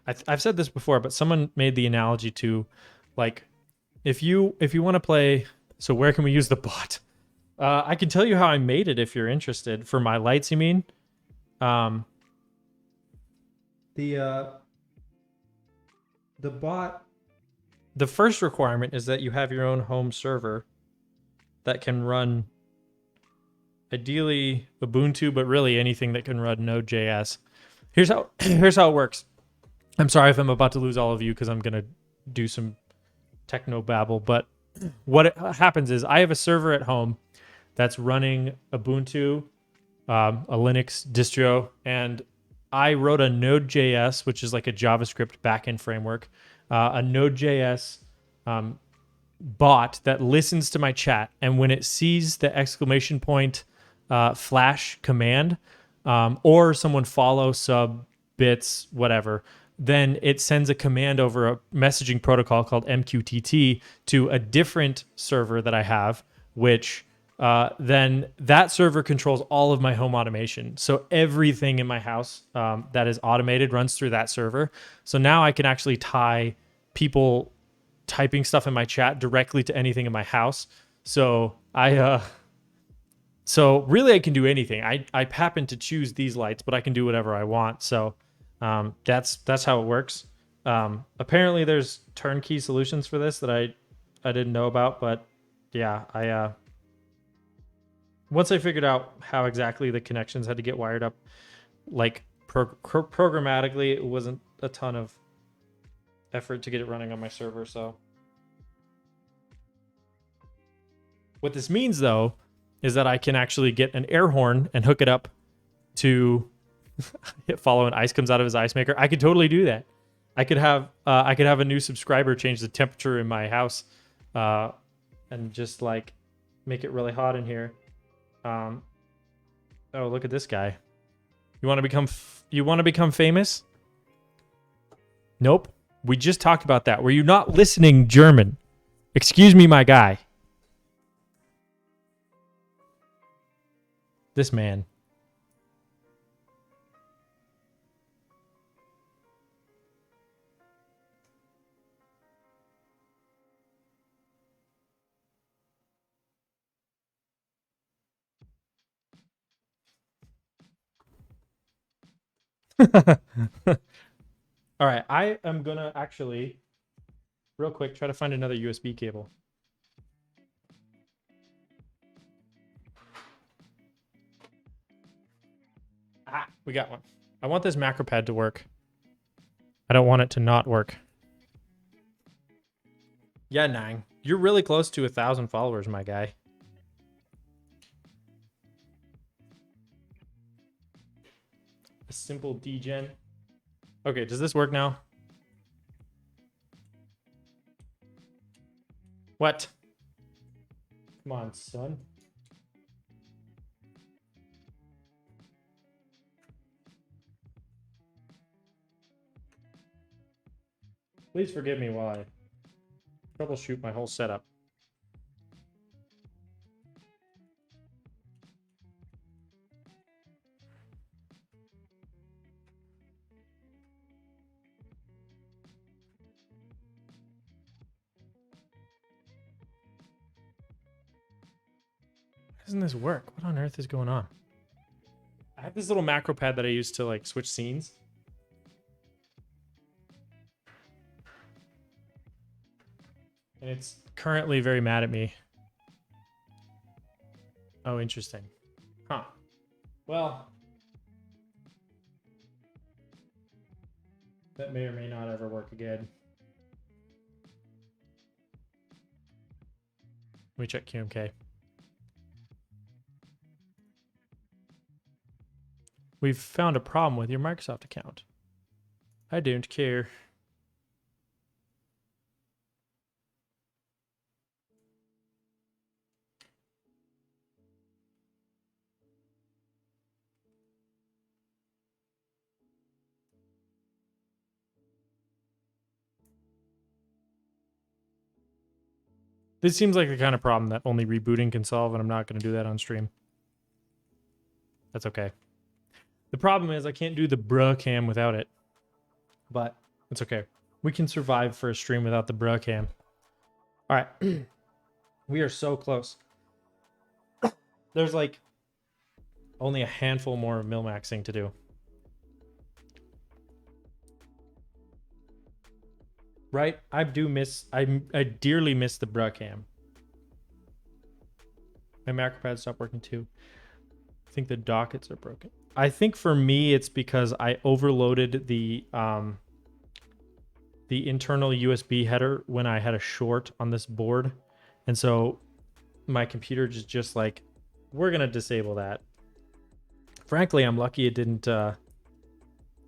I've said this before, but someone made the analogy to like if you want to play. So where can we use the bot? I can tell you how I made it if you're interested. For my lights, you mean? The bot. The first requirement is that you have your own home server that can run ideally Ubuntu, but really anything that can run Node.js. Here's how it works. I'm sorry if I'm about to lose all of you because I'm gonna do some techno babble, but what happens is I have a server at home that's running Ubuntu, a Linux distro, and I wrote a Node.js, which is like a JavaScript backend framework, a Node.js bot that listens to my chat, and when it sees the exclamation point flash command or someone follow, sub, bits, whatever, then it sends a command over a messaging protocol called MQTT to a different server that I have, which then that server controls all of my home automation. So everything in my house that is automated runs through that server. So now I can actually tie people typing stuff in my chat directly to anything in my house. So so really I can do anything. I happen to choose these lights, but I can do whatever I want. So that's how it works. Apparently there's turnkey solutions for this that I didn't know about, but yeah, once I figured out how exactly the connections had to get wired up, like programmatically, it wasn't a ton of effort to get it running on my server. So what this means though is that I can actually get an air horn and hook it up to hit follow and ice comes out of his ice maker. I could totally do that. I could have a new subscriber change the temperature in my house and just like make it really hot in here. Oh, look at this guy. You want to become famous? Nope. We just talked about that. Were you not listening, German? Excuse me, my guy. This man. All right, I am gonna actually, real quick, try to find another USB cable. Ah, we got one. I want this macro pad to work. I don't want it to not work. Yeah, Nang, you're really close to 1,000 followers, my guy. A simple degen. Okay, does this work now? What? Come on, son. Please forgive me while I troubleshoot my whole setup. Why doesn't this work? What on earth is going on? I have this little macro pad that I use to like switch scenes. And it's currently very mad at me. Oh, interesting. Huh. Well, that may or may not ever work again. Let me check QMK. We've found a problem with your Microsoft account. I don't care. This seems like the kind of problem that only rebooting can solve, and I'm not going to do that on stream. That's okay. The problem is I can't do the bruh cam without it. But it's okay. We can survive for a stream without the bruh cam. All right. We are so close. There's like only a handful more of Milmaxing to do. Right? I dearly miss the bruh cam. My macro pad stopped working too. I think the dockets are broken. I think for me it's because I overloaded the internal USB header when I had a short on this board. And so my computer just like, we're going to disable that. Frankly, I'm lucky it didn't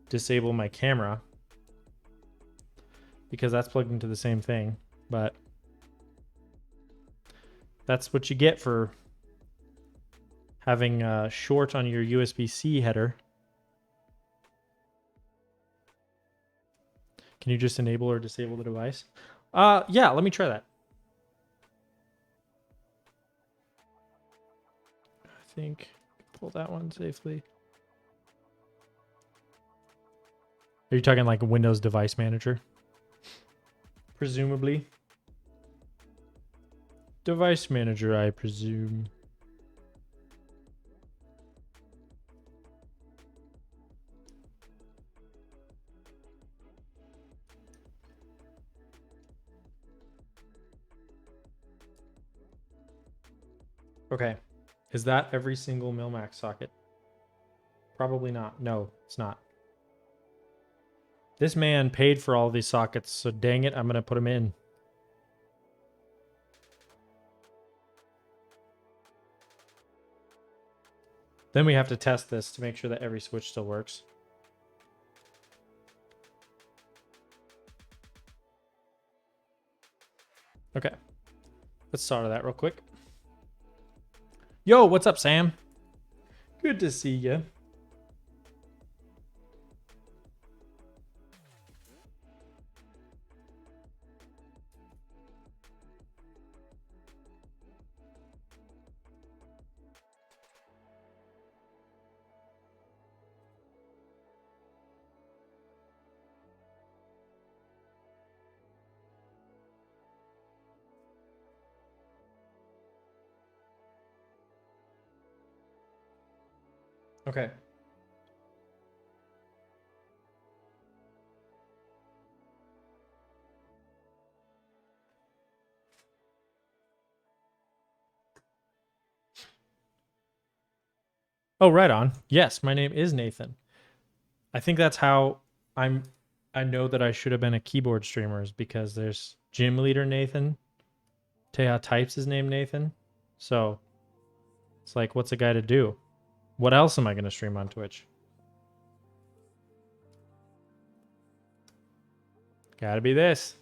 disable my camera because that's plugged into the same thing. But that's what you get for having a short on your USB-C header. Can you just enable or disable the device? Yeah, let me try that. I think pull that one safely. Are you talking like a Windows Device Manager? Presumably. Device Manager, I presume. Okay. Is that every single Milmax socket? Probably not. No, it's not. This man paid for all these sockets, so dang it, I'm going to put them in. Then we have to test this to make sure that every switch still works. Okay. Let's solder that real quick. Yo, what's up, Sam? Good to see you. Okay. Oh, right on. Yes, my name is Nathan. I think that's how I know that I should have been a keyboard streamer, is because there's gym leader Nathan. Teja types his name Nathan. So it's like, what's a guy to do? What else am I going to stream on Twitch? Gotta be this.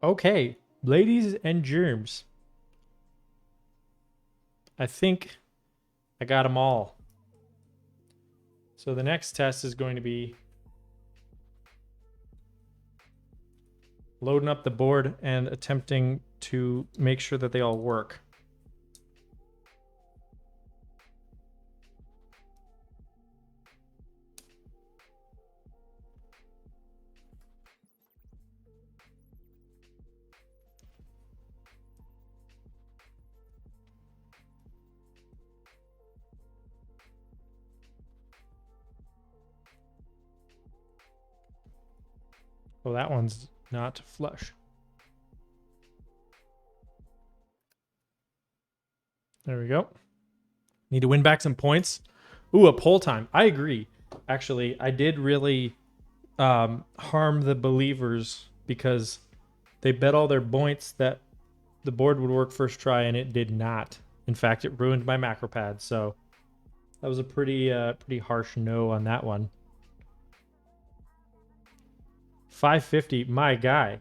Okay, ladies and germs. I think I got them all. So the next test is going to be loading up the board and attempting to make sure that they all work. Well, that one's not flush. There we go. Need to win back some points. Ooh, a poll time. I agree. Actually, I did really harm the believers because they bet all their points that the board would work first try, and it did not. In fact, it ruined my macro pad. So that was a pretty harsh no on that one. 550, my guy.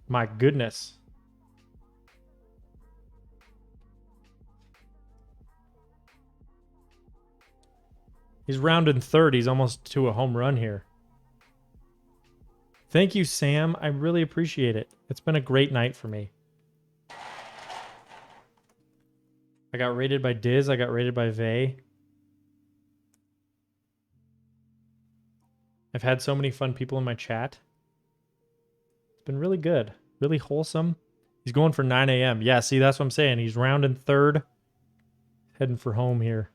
My goodness. He's rounding third. He's almost to a home run here. Thank you, Sam. I really appreciate it. It's been a great night for me. I got rated by Diz. I got rated by Vay. I've had so many fun people in my chat. It's been really good. Really wholesome. He's going for 9 a.m. Yeah, see, that's what I'm saying. He's rounding third. Heading for home here.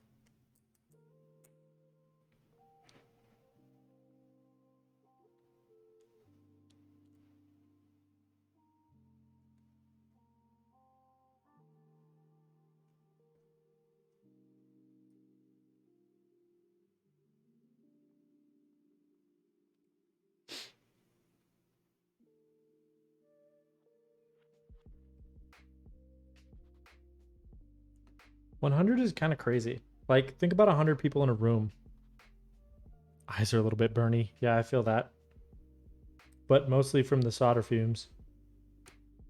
$100 is kind of crazy. Like, think about 100 people in a room. Eyes are a little bit burny. Yeah, I feel that. But mostly from the solder fumes.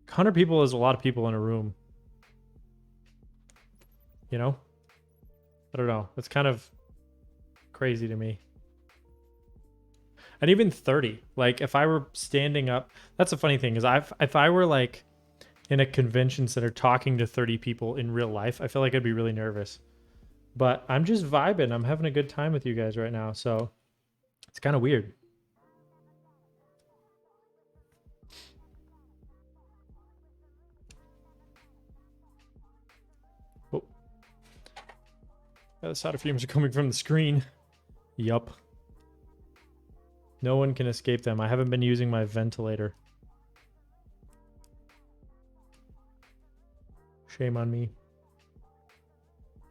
100 people is a lot of people in a room. You know? I don't know. It's kind of crazy to me. And even 30. Like, if I were standing up... That's a funny thing, is if I were, like, in a convention center talking to 30 people in real life, I feel like I'd be really nervous. But I'm just vibing. I'm having a good time with you guys right now, so it's kind of weird. Oh. The solder fumes are coming from the screen. Yup. No one can escape them. I haven't been using my ventilator. Shame on me.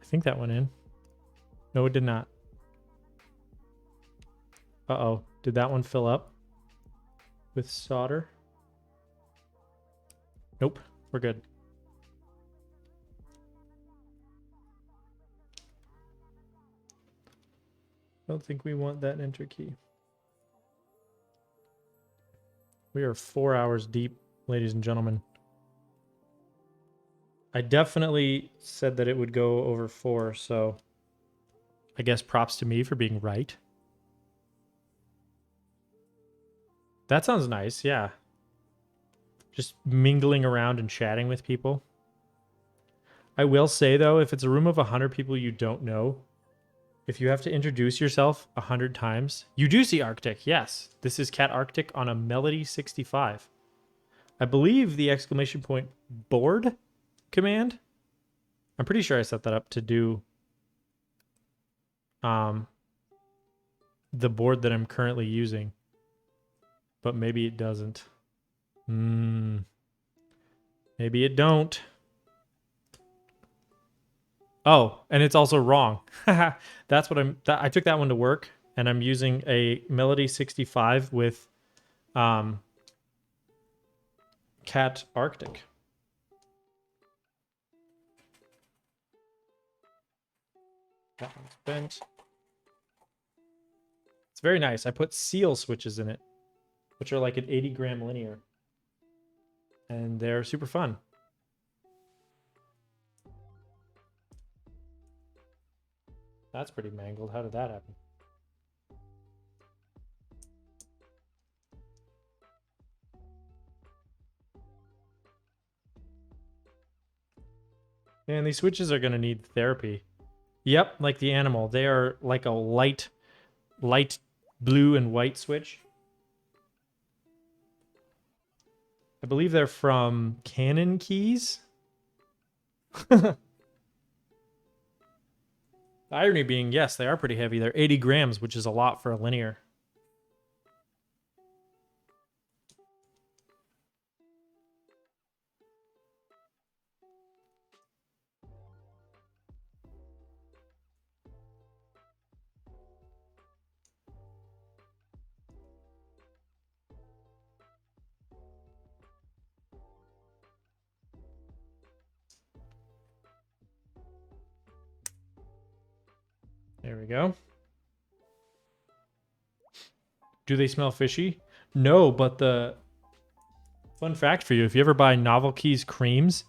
I think that went in. No, it did not. Uh-oh. Did that one fill up with solder? Nope. We're good. I don't think we want that enter key. We are 4 hours deep, ladies and gentlemen. I definitely said that it would go over 4, so I guess props to me for being right. That sounds nice, yeah. Just mingling around and chatting with people. I will say, though, if it's a room of 100 people you don't know, if you have to introduce yourself 100 times, you do see Arctic, yes. This is Cat Arctic on a Melody 65. I believe the exclamation point board command. I'm pretty sure I set that up to do the board that I'm currently using. But maybe it doesn't. Maybe it don't. Oh, and it's also wrong. That's what I took that one to work, and I'm using a Melody 65 with Cat Arctic. That one's bent. It's very nice. I put seal switches in it. which are like an 80-gram linear. And they're super fun. That's pretty mangled. How did that happen? Man, these switches are going to need therapy. Yep, like the animal. They are like a light blue and white switch. I believe they're from Canon keys. The irony being, yes, they are pretty heavy. They're 80 grams, which is a lot for a linear. There we go. Do they smell fishy? No, but the fun fact for you, if you ever buy Novel Keys creams,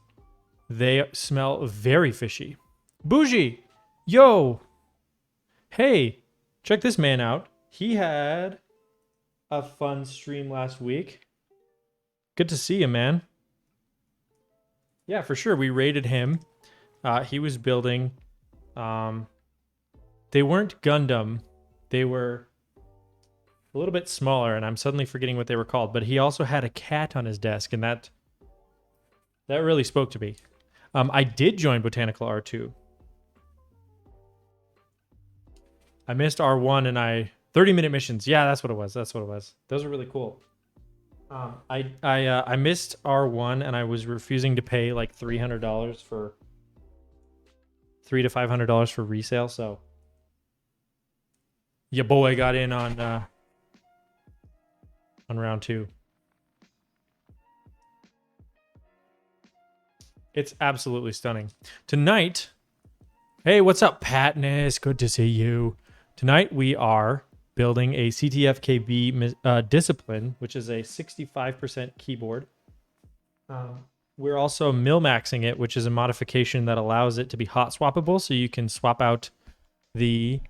they smell very fishy. Bougie! Yo! Hey, check this man out. He had a fun stream last week. Good to see you, man. Yeah, for sure. We raided him. He was building... they weren't Gundam. They were a little bit smaller, and I'm suddenly forgetting what they were called. But he also had a cat on his desk, and that really spoke to me. I did join Botanical R2. I missed R1, and 30-minute missions. Yeah, that's what it was. That's what it was. Those are really cool. I missed R1, and I was refusing to pay like $300 for $300 to $500 for resale. So your boy got in on round 2. It's absolutely stunning. Tonight, hey, what's up, Patness? Good to see you. Tonight we are building a CTFKB discipline, which is a 65% keyboard. We're also Milmaxing it, which is a modification that allows it to be hot swappable, so you can swap out the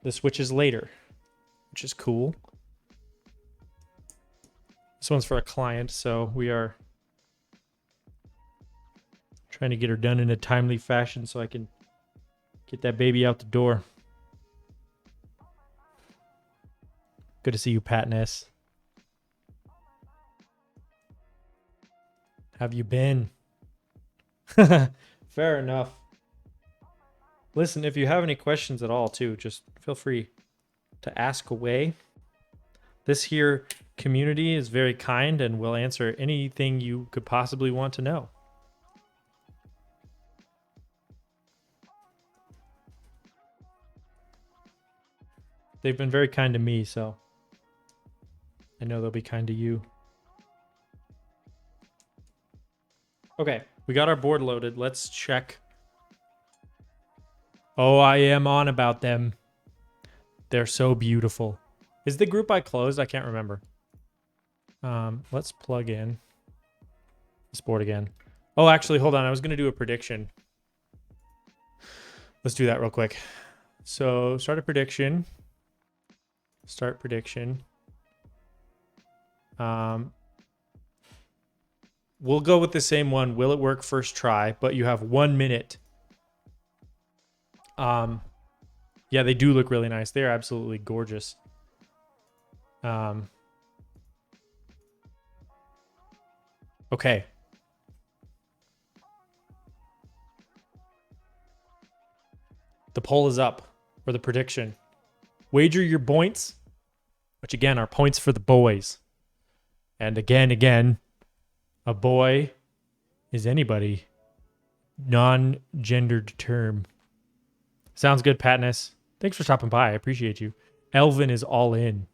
switches later, which is cool. This one's for a client, so we are trying to get her done in a timely fashion so I can get that baby out the door. Good to see you, Patness. Have you been? Fair enough. Listen, if you have any questions at all, too, just feel free to ask away. This here community is very kind and will answer anything you could possibly want to know. They've been very kind to me, so I know they'll be kind to you. Okay, we got our board loaded. Let's check. Oh, I am on about them. They're so beautiful. Is the group I closed? I can't remember. Let's plug in this board again. Oh, actually, hold on. I was going to do a prediction. Let's do that real quick. So, start a prediction. Start prediction. We'll go with the same one. Will it work first try? But you have 1 minute. Yeah, they do look really nice. They're absolutely gorgeous. Okay. The poll is up, or the prediction. Wager your points, which again are points for the boys. And again, a boy is anybody. Non-gendered term. Sounds good, Patness. Thanks for stopping by. I appreciate you. Elvin is all in.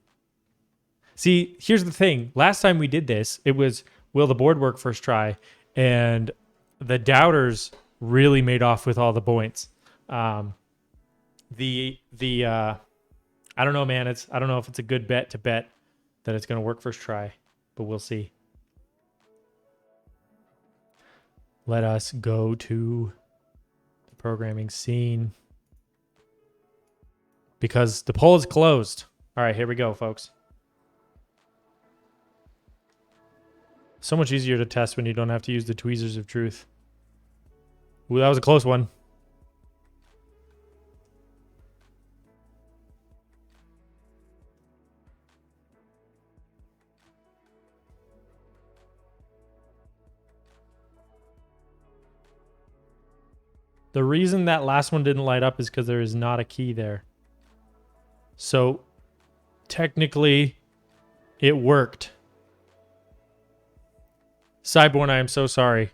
See, here's the thing. Last time we did this, it was, will the board work first try? And the doubters really made off with all the points. The I don't know, man. I don't know if it's a good bet to bet that it's going to work first try, but we'll see. Let us go to the programming scene because the poll is closed. All right, here we go, folks. So much easier to test when you don't have to use the tweezers of truth. Ooh, that was a close one. The reason that last one didn't light up is because there is not a key there. So technically it worked. Cyborn, I am so sorry.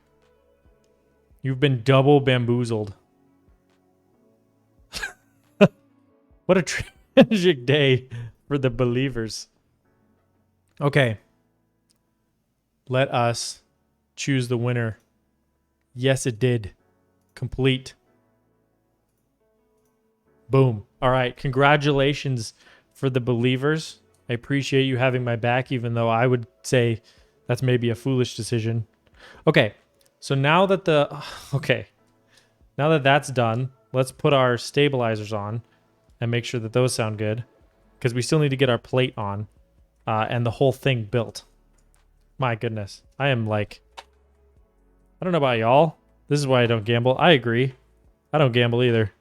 You've been double bamboozled. What a tragic day for the believers. Okay. Let us choose the winner. Yes, it did. Complete. Boom. All right. Congratulations for the believers. I appreciate you having my back, even though I would say that's maybe a foolish decision. Okay. So now that now that that's done, let's put our stabilizers on and make sure that those sound good, because we still need to get our plate on and the whole thing built. My goodness. I am like, I don't know about y'all. This is why I don't gamble. I agree. I don't gamble either.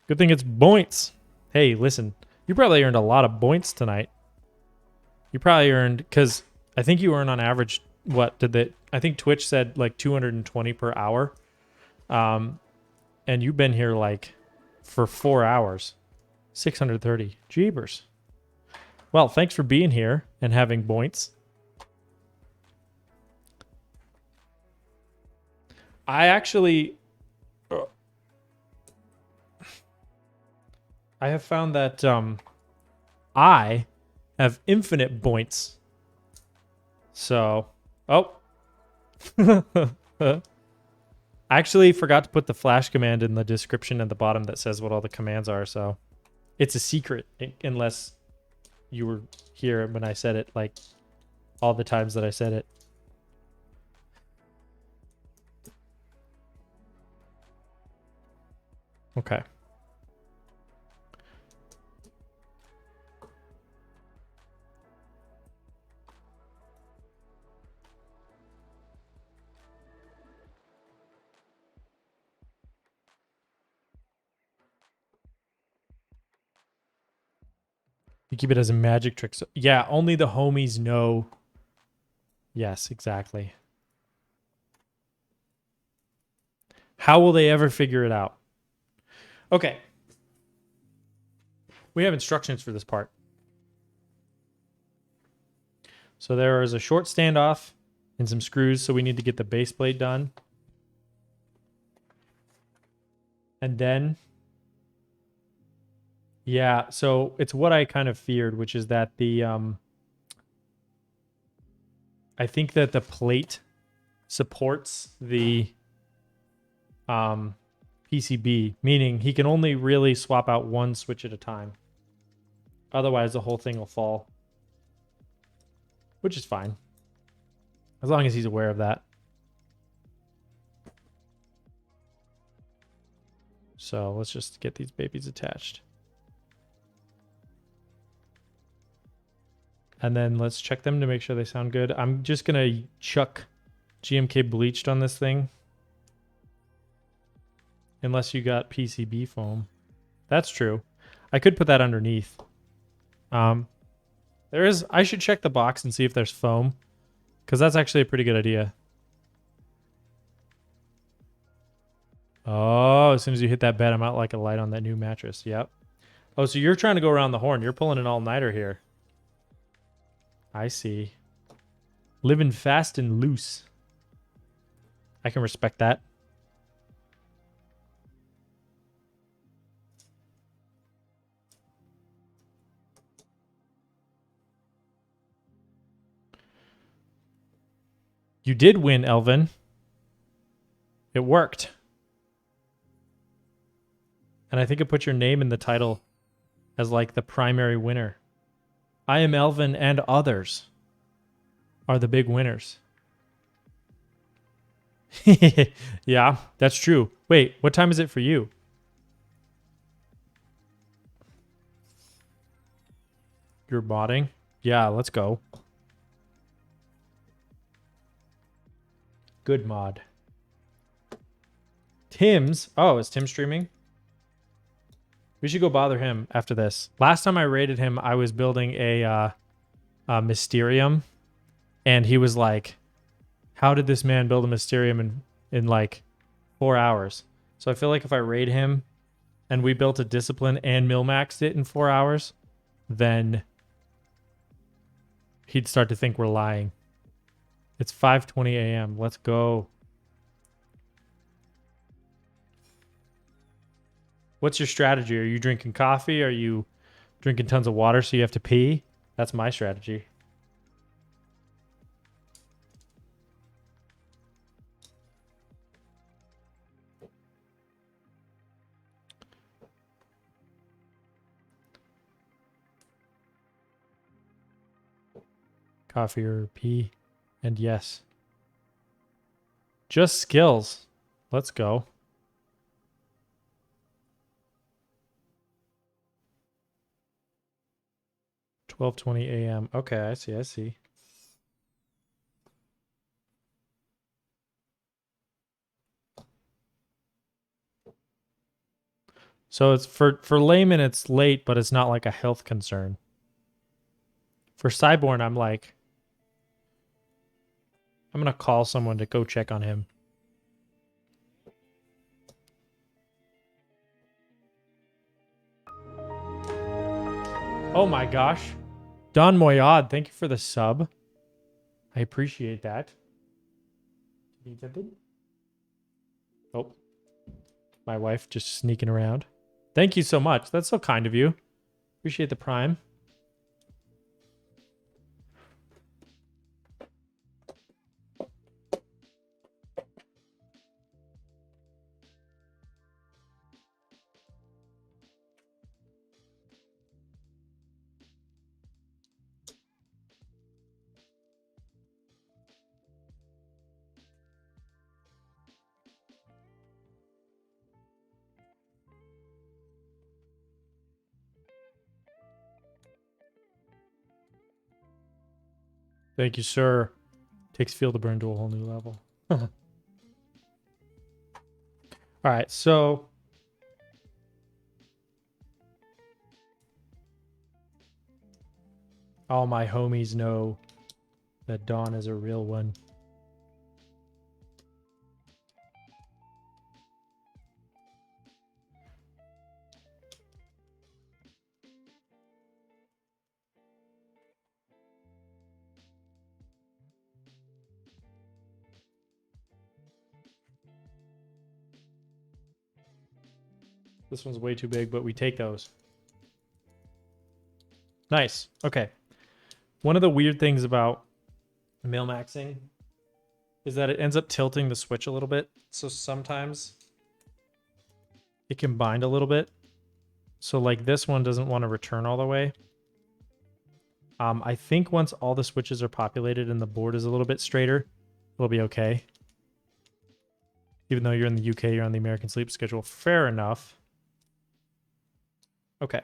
Good thing it's points. Hey, listen. You probably earned a lot of points tonight. You probably earned, because I think you earn on average, what did they, I think Twitch said like 220 per hour. And you've been here like for 4 hours. 630. Jeebers. Well, thanks for being here and having points. I actually... I have found that I have infinite points. So... Oh. I actually forgot to put the flash command in the description at the bottom that says what all the commands are, so... It's a secret, unless you were here when I said it, like, all the times that I said it. Okay. You keep it as a magic trick. So, yeah, only the homies know. Yes, exactly. How will they ever figure it out? Okay. We have instructions for this part. So there is a short standoff and some screws, so we need to get the base plate done. And then... Yeah, so it's what I kind of feared, which is that the... I think that the plate supports the PCB, meaning he can only really swap out one switch at a time. Otherwise, the whole thing will fall. Which is fine. As long as he's aware of that. So let's just get these babies attached. And then let's check them to make sure they sound good. I'm just going to chuck GMK bleached on this thing. Unless you got PCB foam. That's true. I could put that underneath. There is... I should check the box and see if there's foam. Because that's actually a pretty good idea. Oh, as soon as you hit that bed, I'm out like a light on that new mattress. Yep. Oh, so you're trying to go around the horn. You're pulling an all-nighter here. I see. Living fast and loose. I can respect that. You did win, Elvin. It worked. And I think it put your name in the title as like the primary winner. I Am Elvin and others are the big winners. Yeah, that's true. Wait, what time is it for you? You're modding? Yeah, let's go. Good mod. Tim's? Oh, is Tim streaming? We should go bother him after this. Last time I raided him, I was building a Mysterium, and he was like, how did this man build a Mysterium in like 4 hours? So I feel like if I raid him and we built a Discipline and Milmaxed it in 4 hours, then he'd start to think we're lying. It's 5:20 a.m. Let's go. What's your strategy? Are you drinking coffee? Are you drinking tons of water so you have to pee? That's my strategy. Coffee or pee? And yes. Just skills. Let's go. $12:20 a.m. Okay, I see. So it's for layman, it's late, but it's not like a health concern. For Cyborn, I'm like, I'm gonna call someone to go check on him. Oh my gosh. Don Moyad, thank you for the sub. I appreciate that. Oh, my wife just sneaking around. Thank you so much. That's so kind of you. Appreciate the prime. Thank you, sir. Takes Feel to Burn to a whole new level. All right, so all my homies know that Dawn is a real one. This one's way too big, but we take those. Nice. Okay. One of the weird things about Milmaxing is that it ends up tilting the switch a little bit. So sometimes it can bind a little bit. So like this one doesn't want to return all the way. I think once all the switches are populated and the board is a little bit straighter, it'll be okay. Even though you're in the UK, you're on the American sleep schedule. Fair enough. Okay.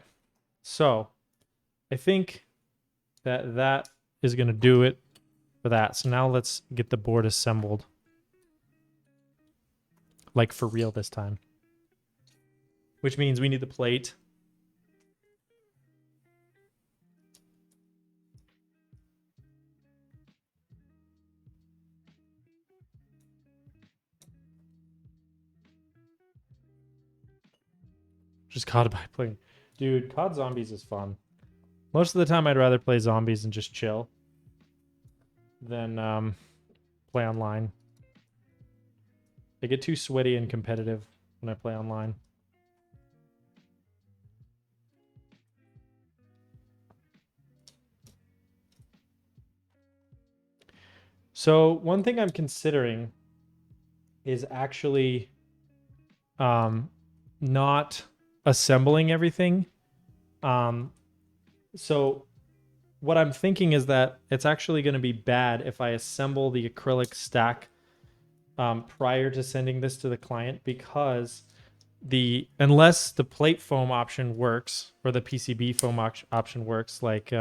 So I think that is going to do it for that. So now let's get the board assembled. Like for real this time. Which means we need the plate. Just COD by playing. Dude, COD Zombies is fun. Most of the time I'd rather play zombies and just chill than play online. I get too sweaty and competitive when I play online. So one thing I'm considering is actually not assembling everything So what I'm thinking is that it's actually going to be bad if I assemble the acrylic stack prior to sending this to the client, because unless the plate foam option works or the PCB foam option works, like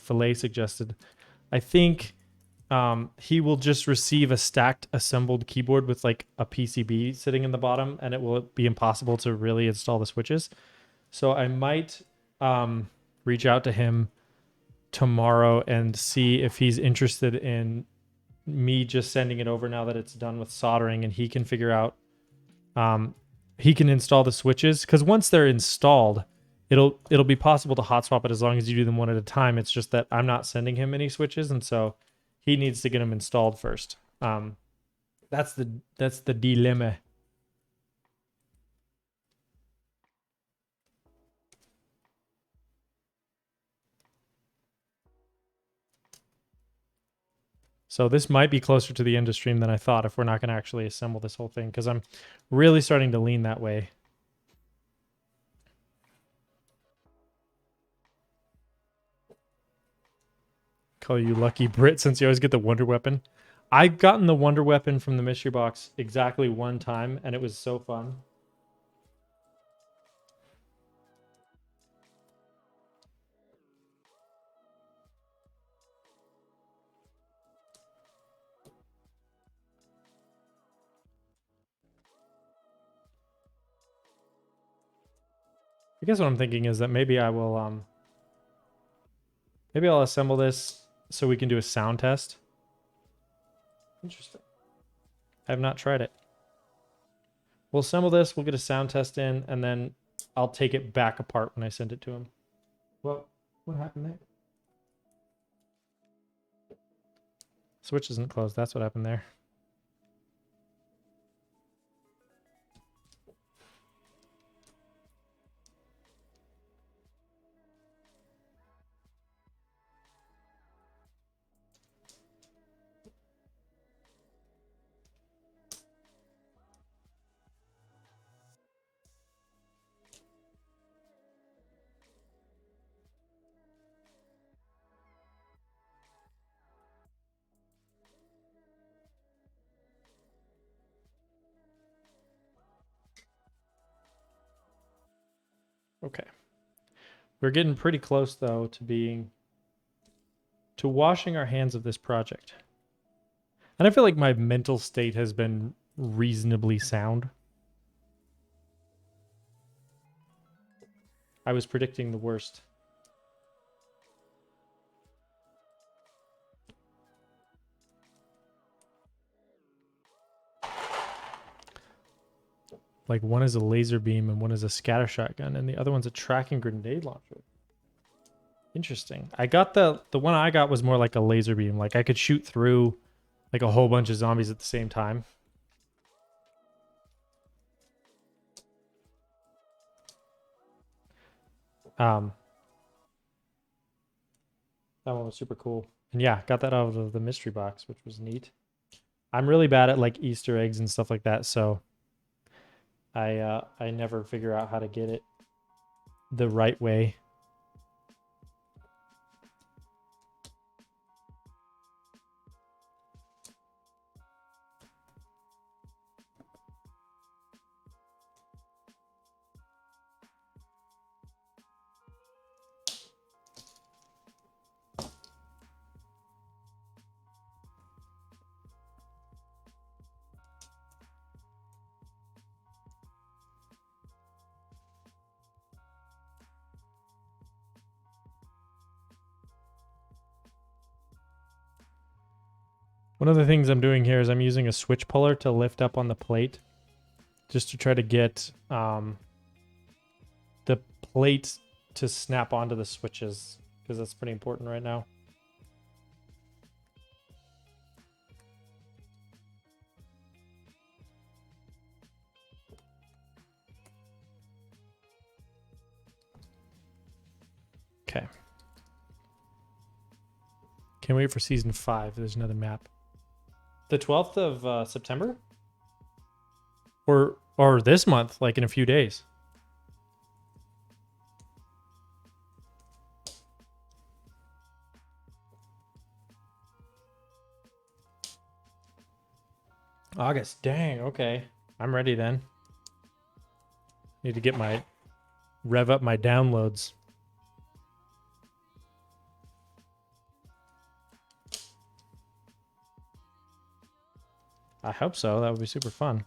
Filet suggested, I think he will just receive a stacked assembled keyboard with like a PCB sitting in the bottom, and it will be impossible to really install the switches. So I might reach out to him tomorrow and see if he's interested in me just sending it over now that it's done with soldering, and he can figure out he can install the switches, because once they're installed, it'll be possible to hot swap it as long as you do them one at a time. It's just that I'm not sending him any switches, and so he needs to get them installed first. That's the dilemma. So this might be closer to the end of stream than I thought if we're not going to actually assemble this whole thing, because I'm really starting to lean that way. Call you Lucky Brit since you always get the Wonder Weapon. I've gotten the Wonder Weapon from the mystery box exactly one time, and it was so fun. I guess what I'm thinking is that maybe I will maybe I'll assemble this so we can do a sound test. Interesting. I have not tried it. We'll assemble this, we'll get a sound test in, and then I'll take it back apart when I send it to him. Well, what happened there? Switch isn't closed. That's what happened there. Okay. We're getting pretty close, though, to washing our hands of this project. And I feel like my mental state has been reasonably sound. I was predicting the worst. Like, one is a laser beam and one is a scatter shotgun, and the other one's a tracking grenade launcher. Interesting. I got the one I got was more like a laser beam. Like, I could shoot through like a whole bunch of zombies at the same time. That one was super cool. And yeah, got that out of the mystery box, which was neat. I'm really bad at like Easter eggs and stuff like that, so I never figure out how to get it the right way. One of the things I'm doing here is I'm using a switch puller to lift up on the plate just to try to get the plate to snap onto the switches, because that's pretty important right now. Okay. Can't wait for season 5. There's another map. The 12th of September? Or this month, like in a few days. August. Dang, okay. I'm ready then. Need to get my rev up my downloads. I hope so. That would be super fun.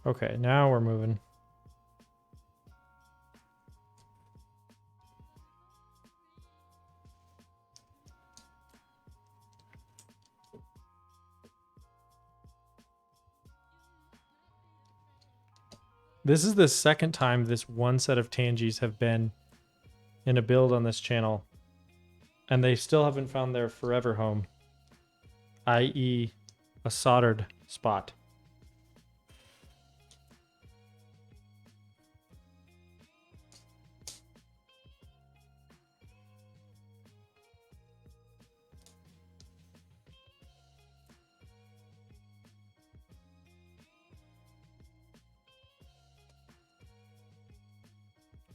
Okay, now we're moving. This is the second time this one set of Tangies have been in a build on this channel, and they still haven't found their forever home, i.e. a soldered spot.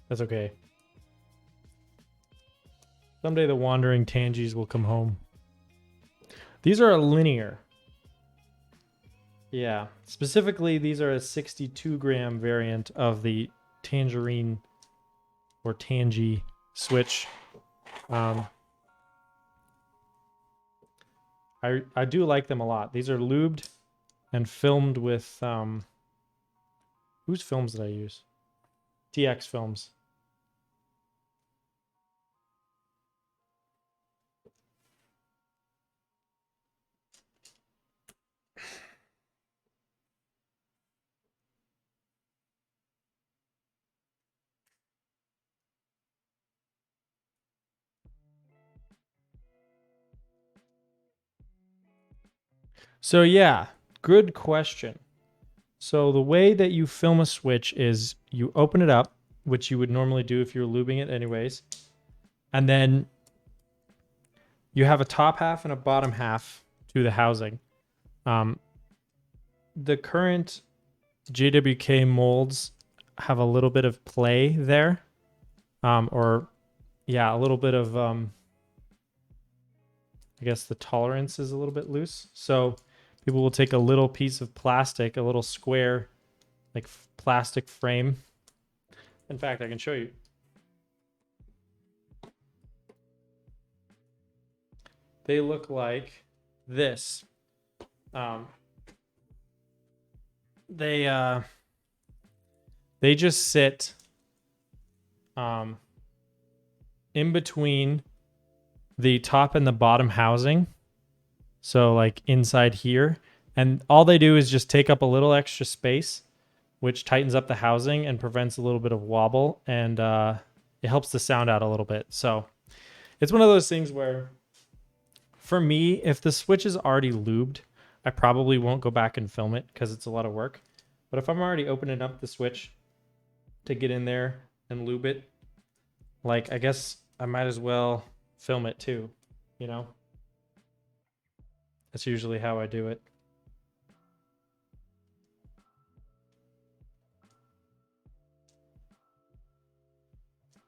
That's okay. Someday the wandering Tangies will come home. These are a linear. Yeah. Specifically, these are a 62-gram variant of the Tangerine or Tangy switch. I do like them a lot. These are lubed and filmed with... whose films did I use? TX films. So yeah, good question. So the way that you film a switch is you open it up, which you would normally do if you're lubing it anyways. And then you have a top half and a bottom half to the housing. The current JWK molds have a little bit of play there. A little bit of, I guess the tolerance is a little bit loose. So people will take a little piece of plastic, a little square, like plastic frame. In fact, I can show you. They look like this. They just sit in between the top and the bottom housing. So like inside here. And all they do is just take up a little extra space, which tightens up the housing and prevents a little bit of wobble. And it helps the sound out a little bit. So it's one of those things where, for me, if the switch is already lubed, I probably won't go back and film it because it's a lot of work. But if I'm already opening up the switch to get in there and lube it, like, I guess I might as well film it too, you know? That's usually how I do it.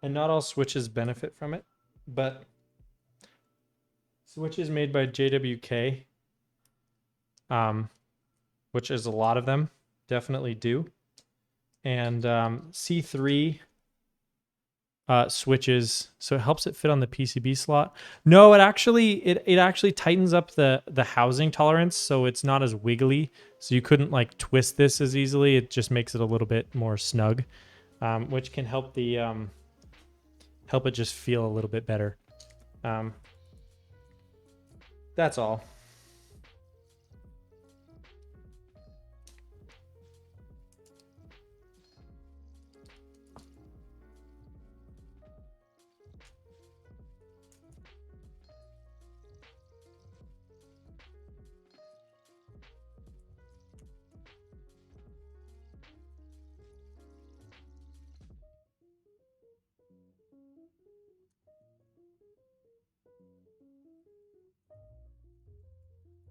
And not all switches benefit from it, but switches made by JWK, which is a lot of them, definitely do. And C3 switches, so it helps it fit on the PCB slot. No, it actually tightens up the housing tolerance, so it's not as wiggly. So you couldn't like twist this as easily. It just makes it a little bit more snug, which can help the help it just feel a little bit better. That's all.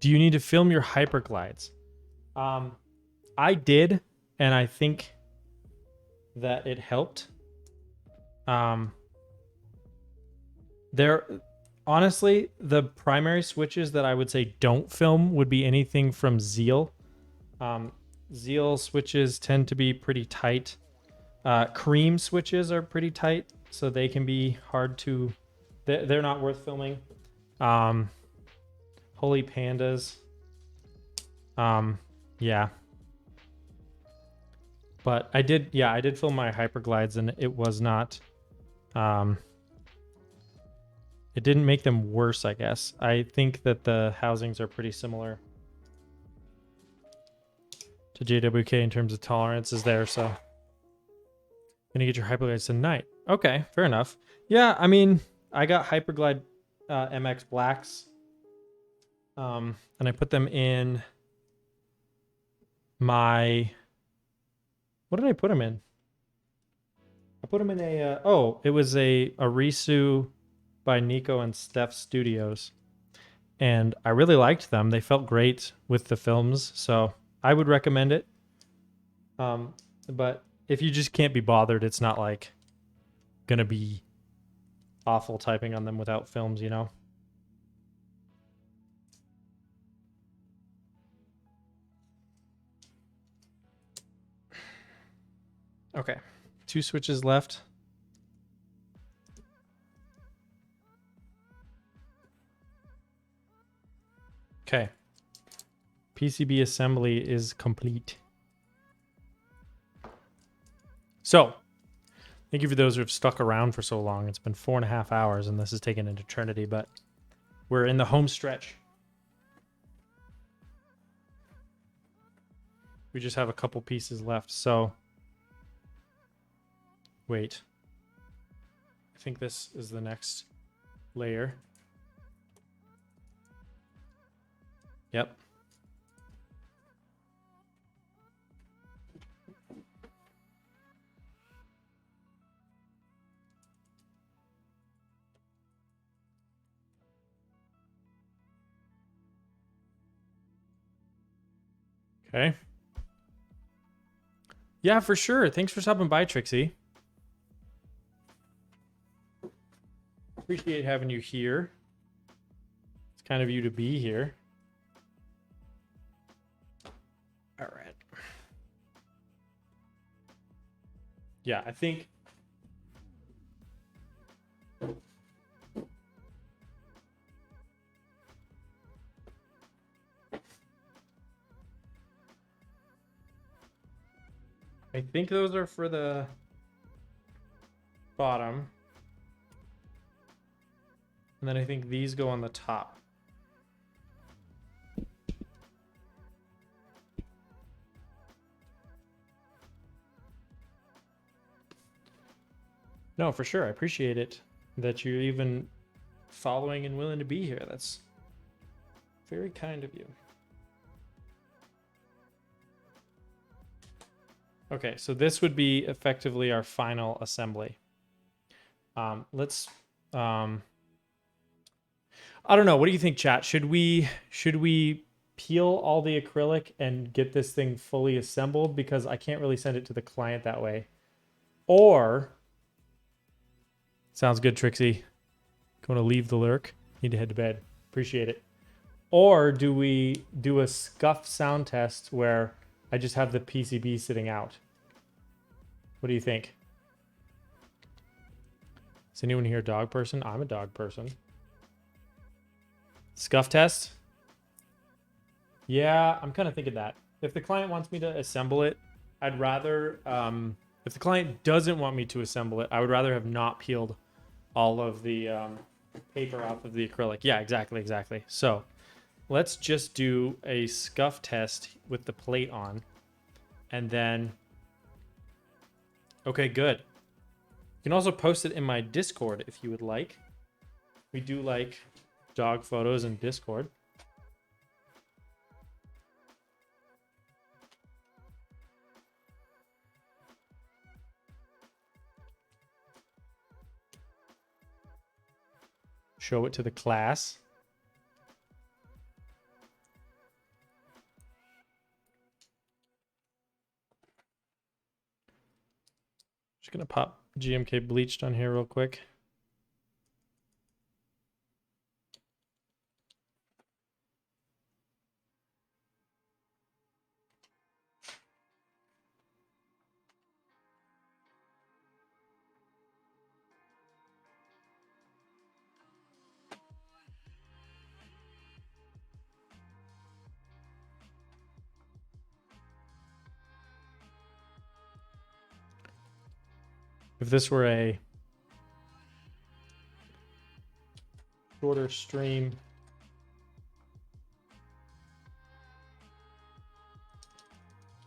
Do you need to film your hyperglides? I did, and I think that it helped. There, honestly, the primary switches that I would say don't film would be anything from Zeal. Zeal switches tend to be pretty tight. Cream switches are pretty tight, so they can be hard to. They're not worth filming. Holy pandas. Yeah. But I did film my hyperglides, and it was not. It didn't make them worse, I guess. I think that the housings are pretty similar to JWK in terms of tolerances there, so. Gonna get your hyperglides tonight. Okay, fair enough. Yeah, I mean, I got hyperglide MX blacks. And I put them in my... What did I put them in? I put them in a... it was a Arisu by Nico and Steph Studios. And I really liked them. They felt great with the films, so I would recommend it. But if you just can't be bothered, it's not like gonna be awful typing on them without films, you know? Okay, 2 switches left. Okay. PCB assembly is complete. So, thank you for those who have stuck around for so long. It's been 4.5 hours, and this has taken an eternity, but we're in the home stretch. We just have a couple pieces left, so... Wait. I think this is the next layer. Yep. Okay. Yeah, for sure. Thanks for stopping by, Trixie. Appreciate having you here. It's kind of you to be here. All right. Yeah, I think... I think those are for the bottom. And then I think these go on the top. No, for sure. I appreciate it that you're even following and willing to be here. That's very kind of you. Okay, so this would be effectively our final assembly. Let's... I don't know. What do you think, chat? Should we peel all the acrylic and get this thing fully assembled? Because I can't really send it to the client that way. Or... Sounds good, Trixie. Going to leave the lurk. Need to head to bed. Appreciate it. Or do we do a scuff sound test where I just have the PCB sitting out? What do you think? Is anyone here a dog person? I'm a dog person. Scuff test? Yeah, I'm kind of thinking that. If the client wants me to assemble it, I'd rather... if the client doesn't want me to assemble it, I would rather have not peeled all of the paper off of the acrylic. Yeah, exactly. So let's just do a scuff test with the plate on. And then... Okay, good. You can also post it in my Discord if you would like. We do like dog photos in Discord. Show it to the class. Just gonna pop GMK bleached on here real quick. If this were a shorter stream,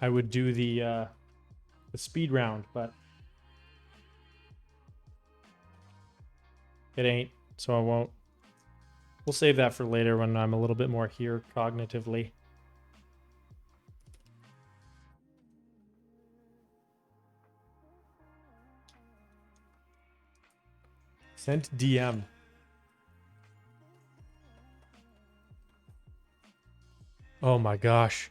I would do the speed round, but it ain't, so I won't. We'll save that for later when I'm a little bit more here cognitively. Sent DM. Oh my gosh.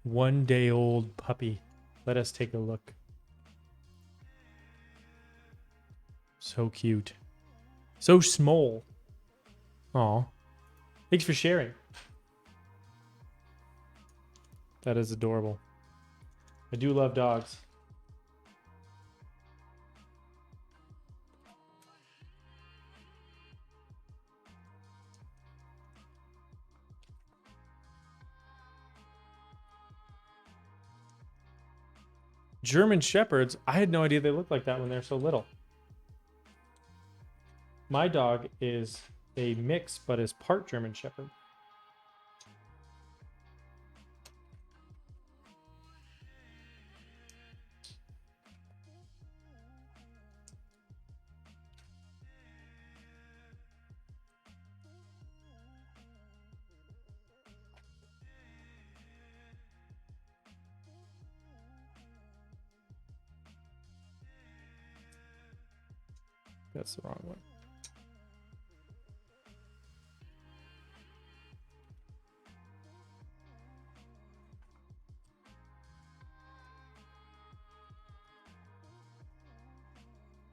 1 day old puppy. Let us take a look. So cute. So small. Aw. Thanks for sharing. That is adorable. I do love dogs. German Shepherds, I had no idea they looked like that when they're so little. My dog is a mix, but is part German Shepherd. That's the wrong one.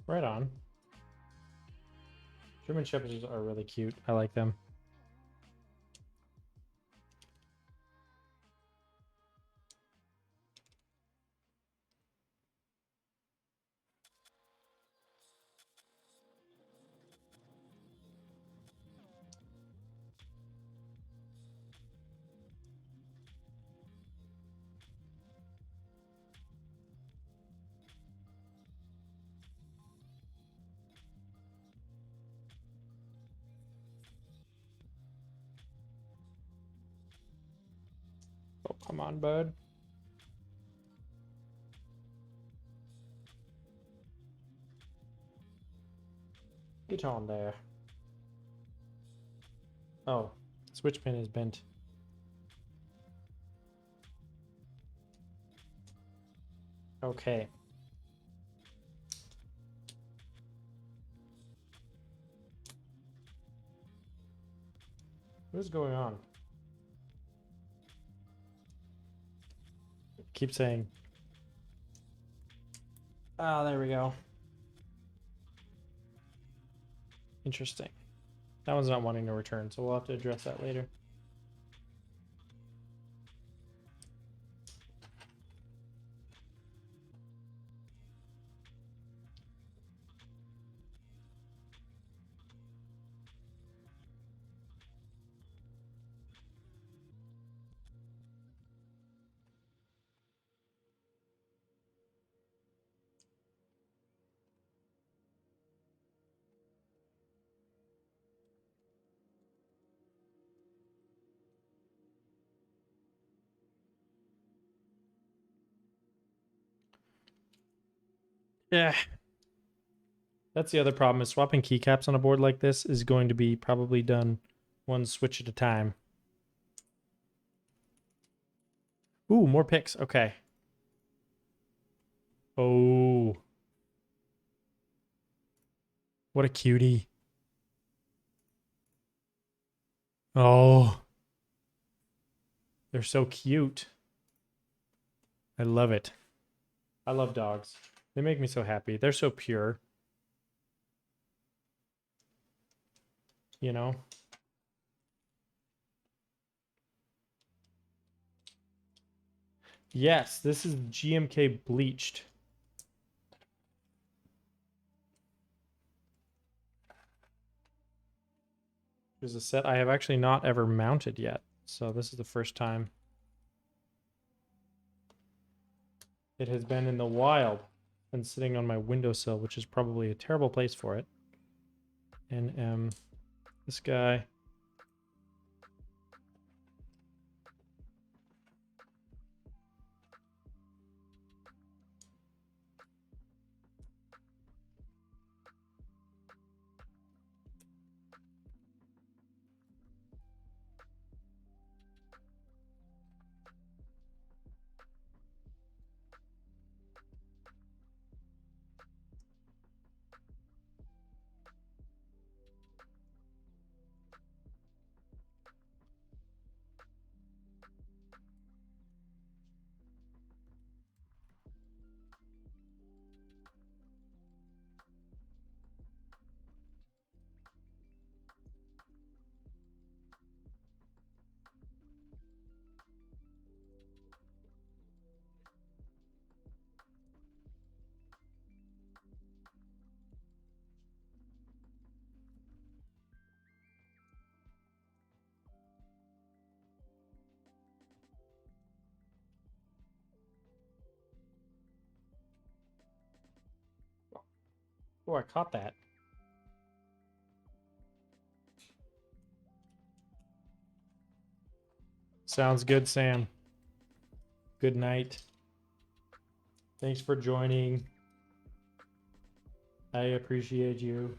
Right on. German Shepherds are really cute. I like them. Oh, come on, bud. Get on there. Oh, switch pin is bent. Okay. What is going on? Keep saying. Ah, there we go. Interesting. That one's not wanting to return, so we'll have to address that later. Yeah. That's the other problem, is swapping keycaps on a board like this is going to be probably done one switch at a time. Ooh, more picks. Okay. Oh. What a cutie. Oh. They're so cute. I love it. I love dogs. They make me so happy. They're so pure. You know? Yes, this is GMK bleached. There's a set I have actually not ever mounted yet. So this is the first time it has been in the wild. and sitting on my windowsill, which is probably a terrible place for it. NM, this guy. Oh, I caught that. Sounds good, Sam. Good night. Thanks for joining. I appreciate you.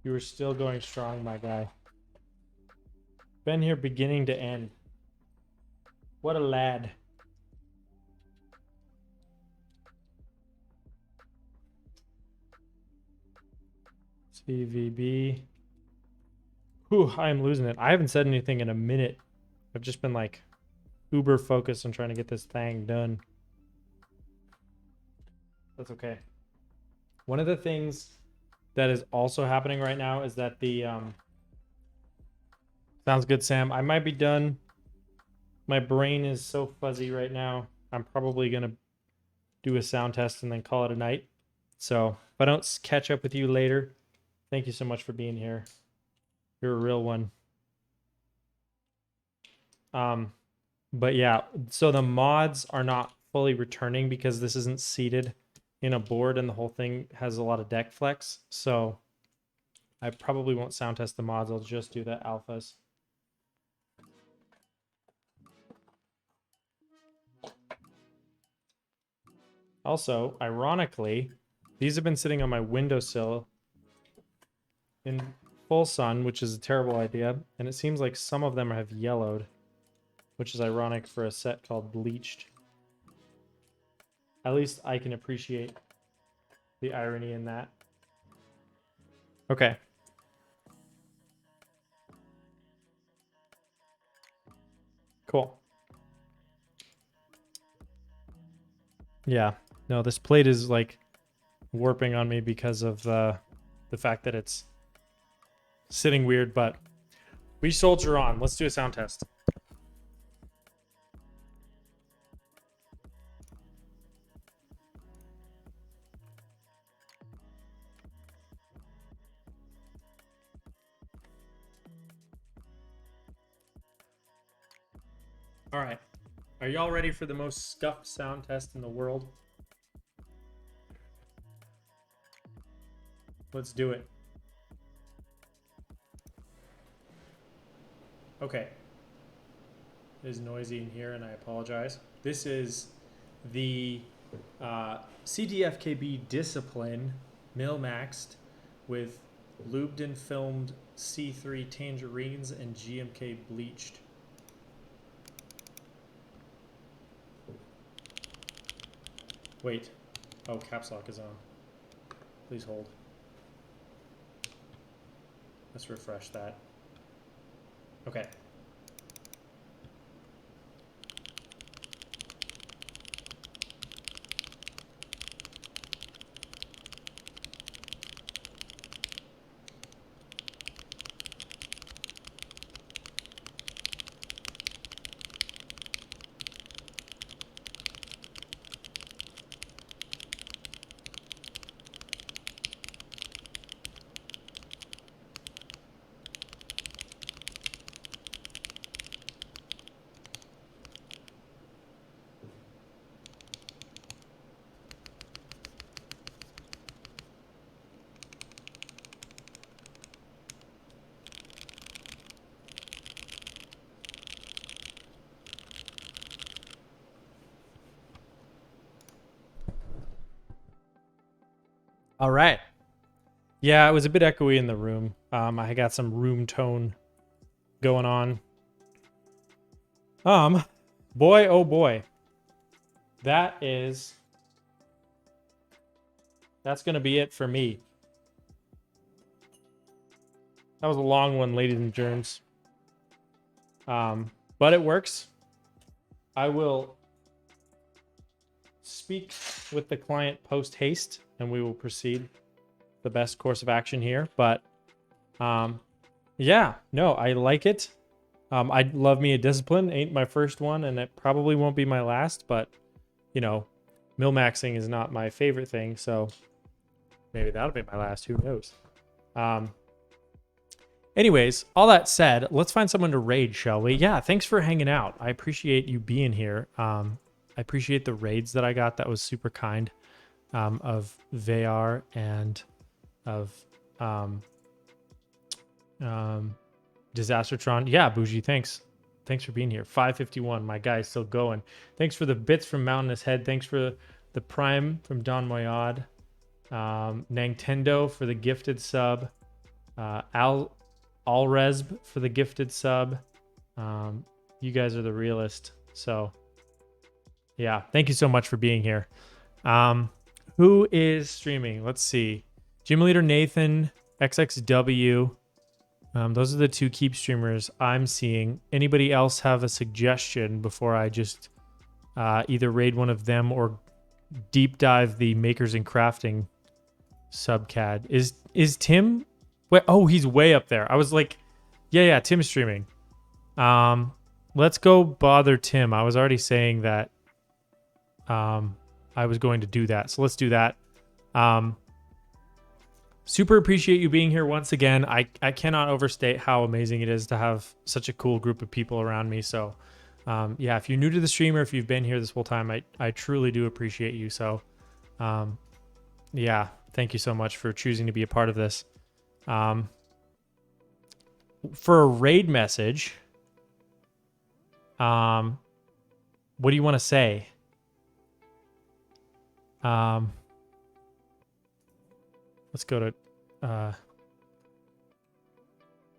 You were still going strong, my guy. Been here beginning to end. What a lad. CVB. Whew, I am losing it. I haven't said anything in a minute. I've just been like uber focused on trying to get this thing done. That's okay. One of the things that is also happening right now is that the sounds good, Sam. I might be done. My brain is so fuzzy right now. I'm probably gonna do a sound test and then call it a night. So if I don't catch up with you later, thank you so much for being here. You're a real one. But yeah, so the mods are not fully returning because this isn't seated in a board and the whole thing has a lot of deck flex. So I probably won't sound test the mods. I'll just do the alphas. Also, ironically, these have been sitting on my windowsill in full sun, which is a terrible idea. And it seems like some of them have yellowed, which is ironic for a set called Bleached. At least I can appreciate the irony in that. Okay. Cool. Yeah. No, this plate is like warping on me because of the fact that it's sitting weird, but we soldier on. Let's do a sound test. All right. Are y'all ready for the most scuffed sound test in the world? Let's do it. Okay. It is noisy in here and I apologize. This is the CDFKB Discipline Milmaxed with lubed and filmed C3 Tangerines and GMK Bleached. Wait. Oh, caps lock is on. Please hold. Let's refresh that. Okay. All right. Yeah, it was a bit echoey in the room. I got some room tone going on. Boy, oh boy. That's going to be it for me. That was a long one, ladies and germs. But it works. I will speak with the client post haste, and we will proceed the best course of action here. But yeah, no, I like it. I love me a discipline. Ain't my first one, and it probably won't be my last. But you know, Milmaxing is not my favorite thing, so maybe that'll be my last. Who knows? Anyways, all that said, let's find someone to raid, shall we? Yeah, thanks for hanging out. I appreciate you being here. I appreciate the raids that I got. That was super kind of Vayar and of Disastertron. Yeah, Bougie, thanks. Thanks for being here. 551, my guy's still going. Thanks for the bits from Mountainous Head. Thanks for the Prime from Don Moyad. Nintendo for the gifted sub. Alresb for the gifted sub. You guys are the realest. So yeah, thank you so much for being here. Who is streaming? Let's see. Gym Leader Nathan, XXW. Those are the two keep streamers I'm seeing. Anybody else have a suggestion before I just either raid one of them or deep dive the Makers and Crafting subcad? Is Tim? Wait, oh, he's way up there. I was like, yeah, Tim's streaming. Let's go bother Tim. I was already saying that I was going to do that. So let's do that. Super appreciate you being here once again. I cannot overstate how amazing it is to have such a cool group of people around me. So yeah, if you're new to the stream or if you've been here this whole time, I truly do appreciate you. So yeah, thank you so much for choosing to be a part of this. For a raid message, what do you want to say? Let's go to,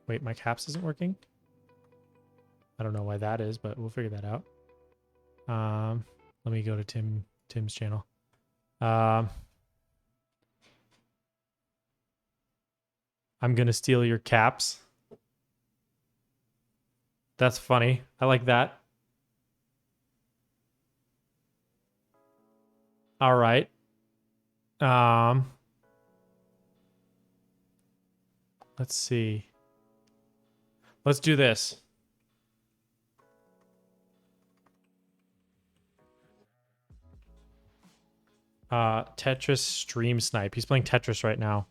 wait, my caps isn't working. I don't know why that is, but we'll figure that out. Let me go to Tim's channel. I'm going to steal your caps. That's funny. I like that. All right. Let's see. Let's do this. Tetris stream snipe. He's playing Tetris right now.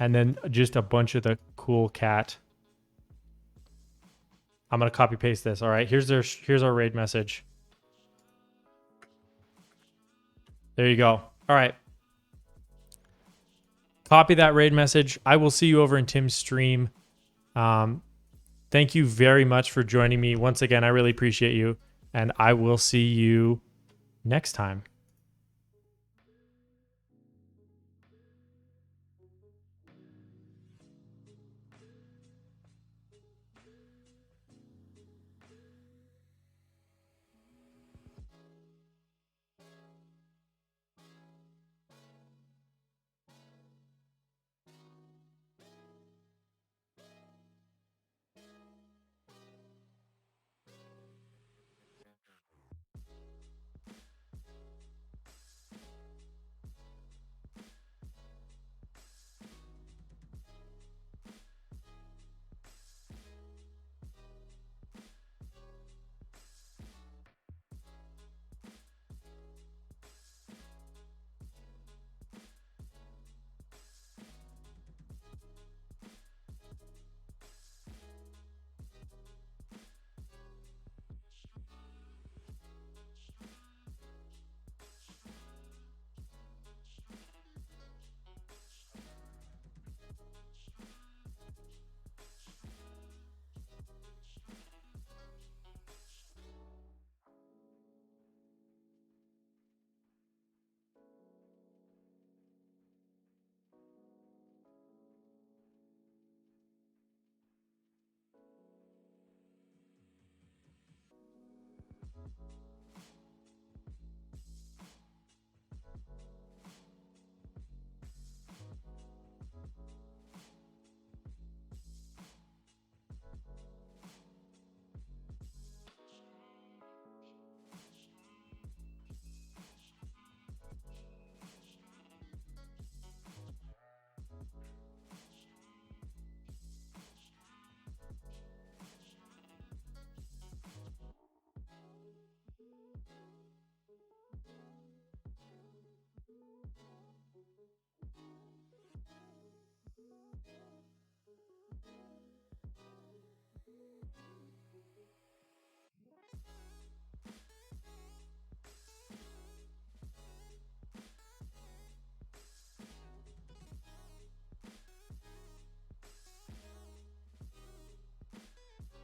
And then just a bunch of the cool cat. I'm gonna copy paste this. All right, here's our raid message. There you go. All right. Copy that raid message. I will see you over in Tim's stream. Thank you very much for joining me once again. I really appreciate you, and I will see you next time.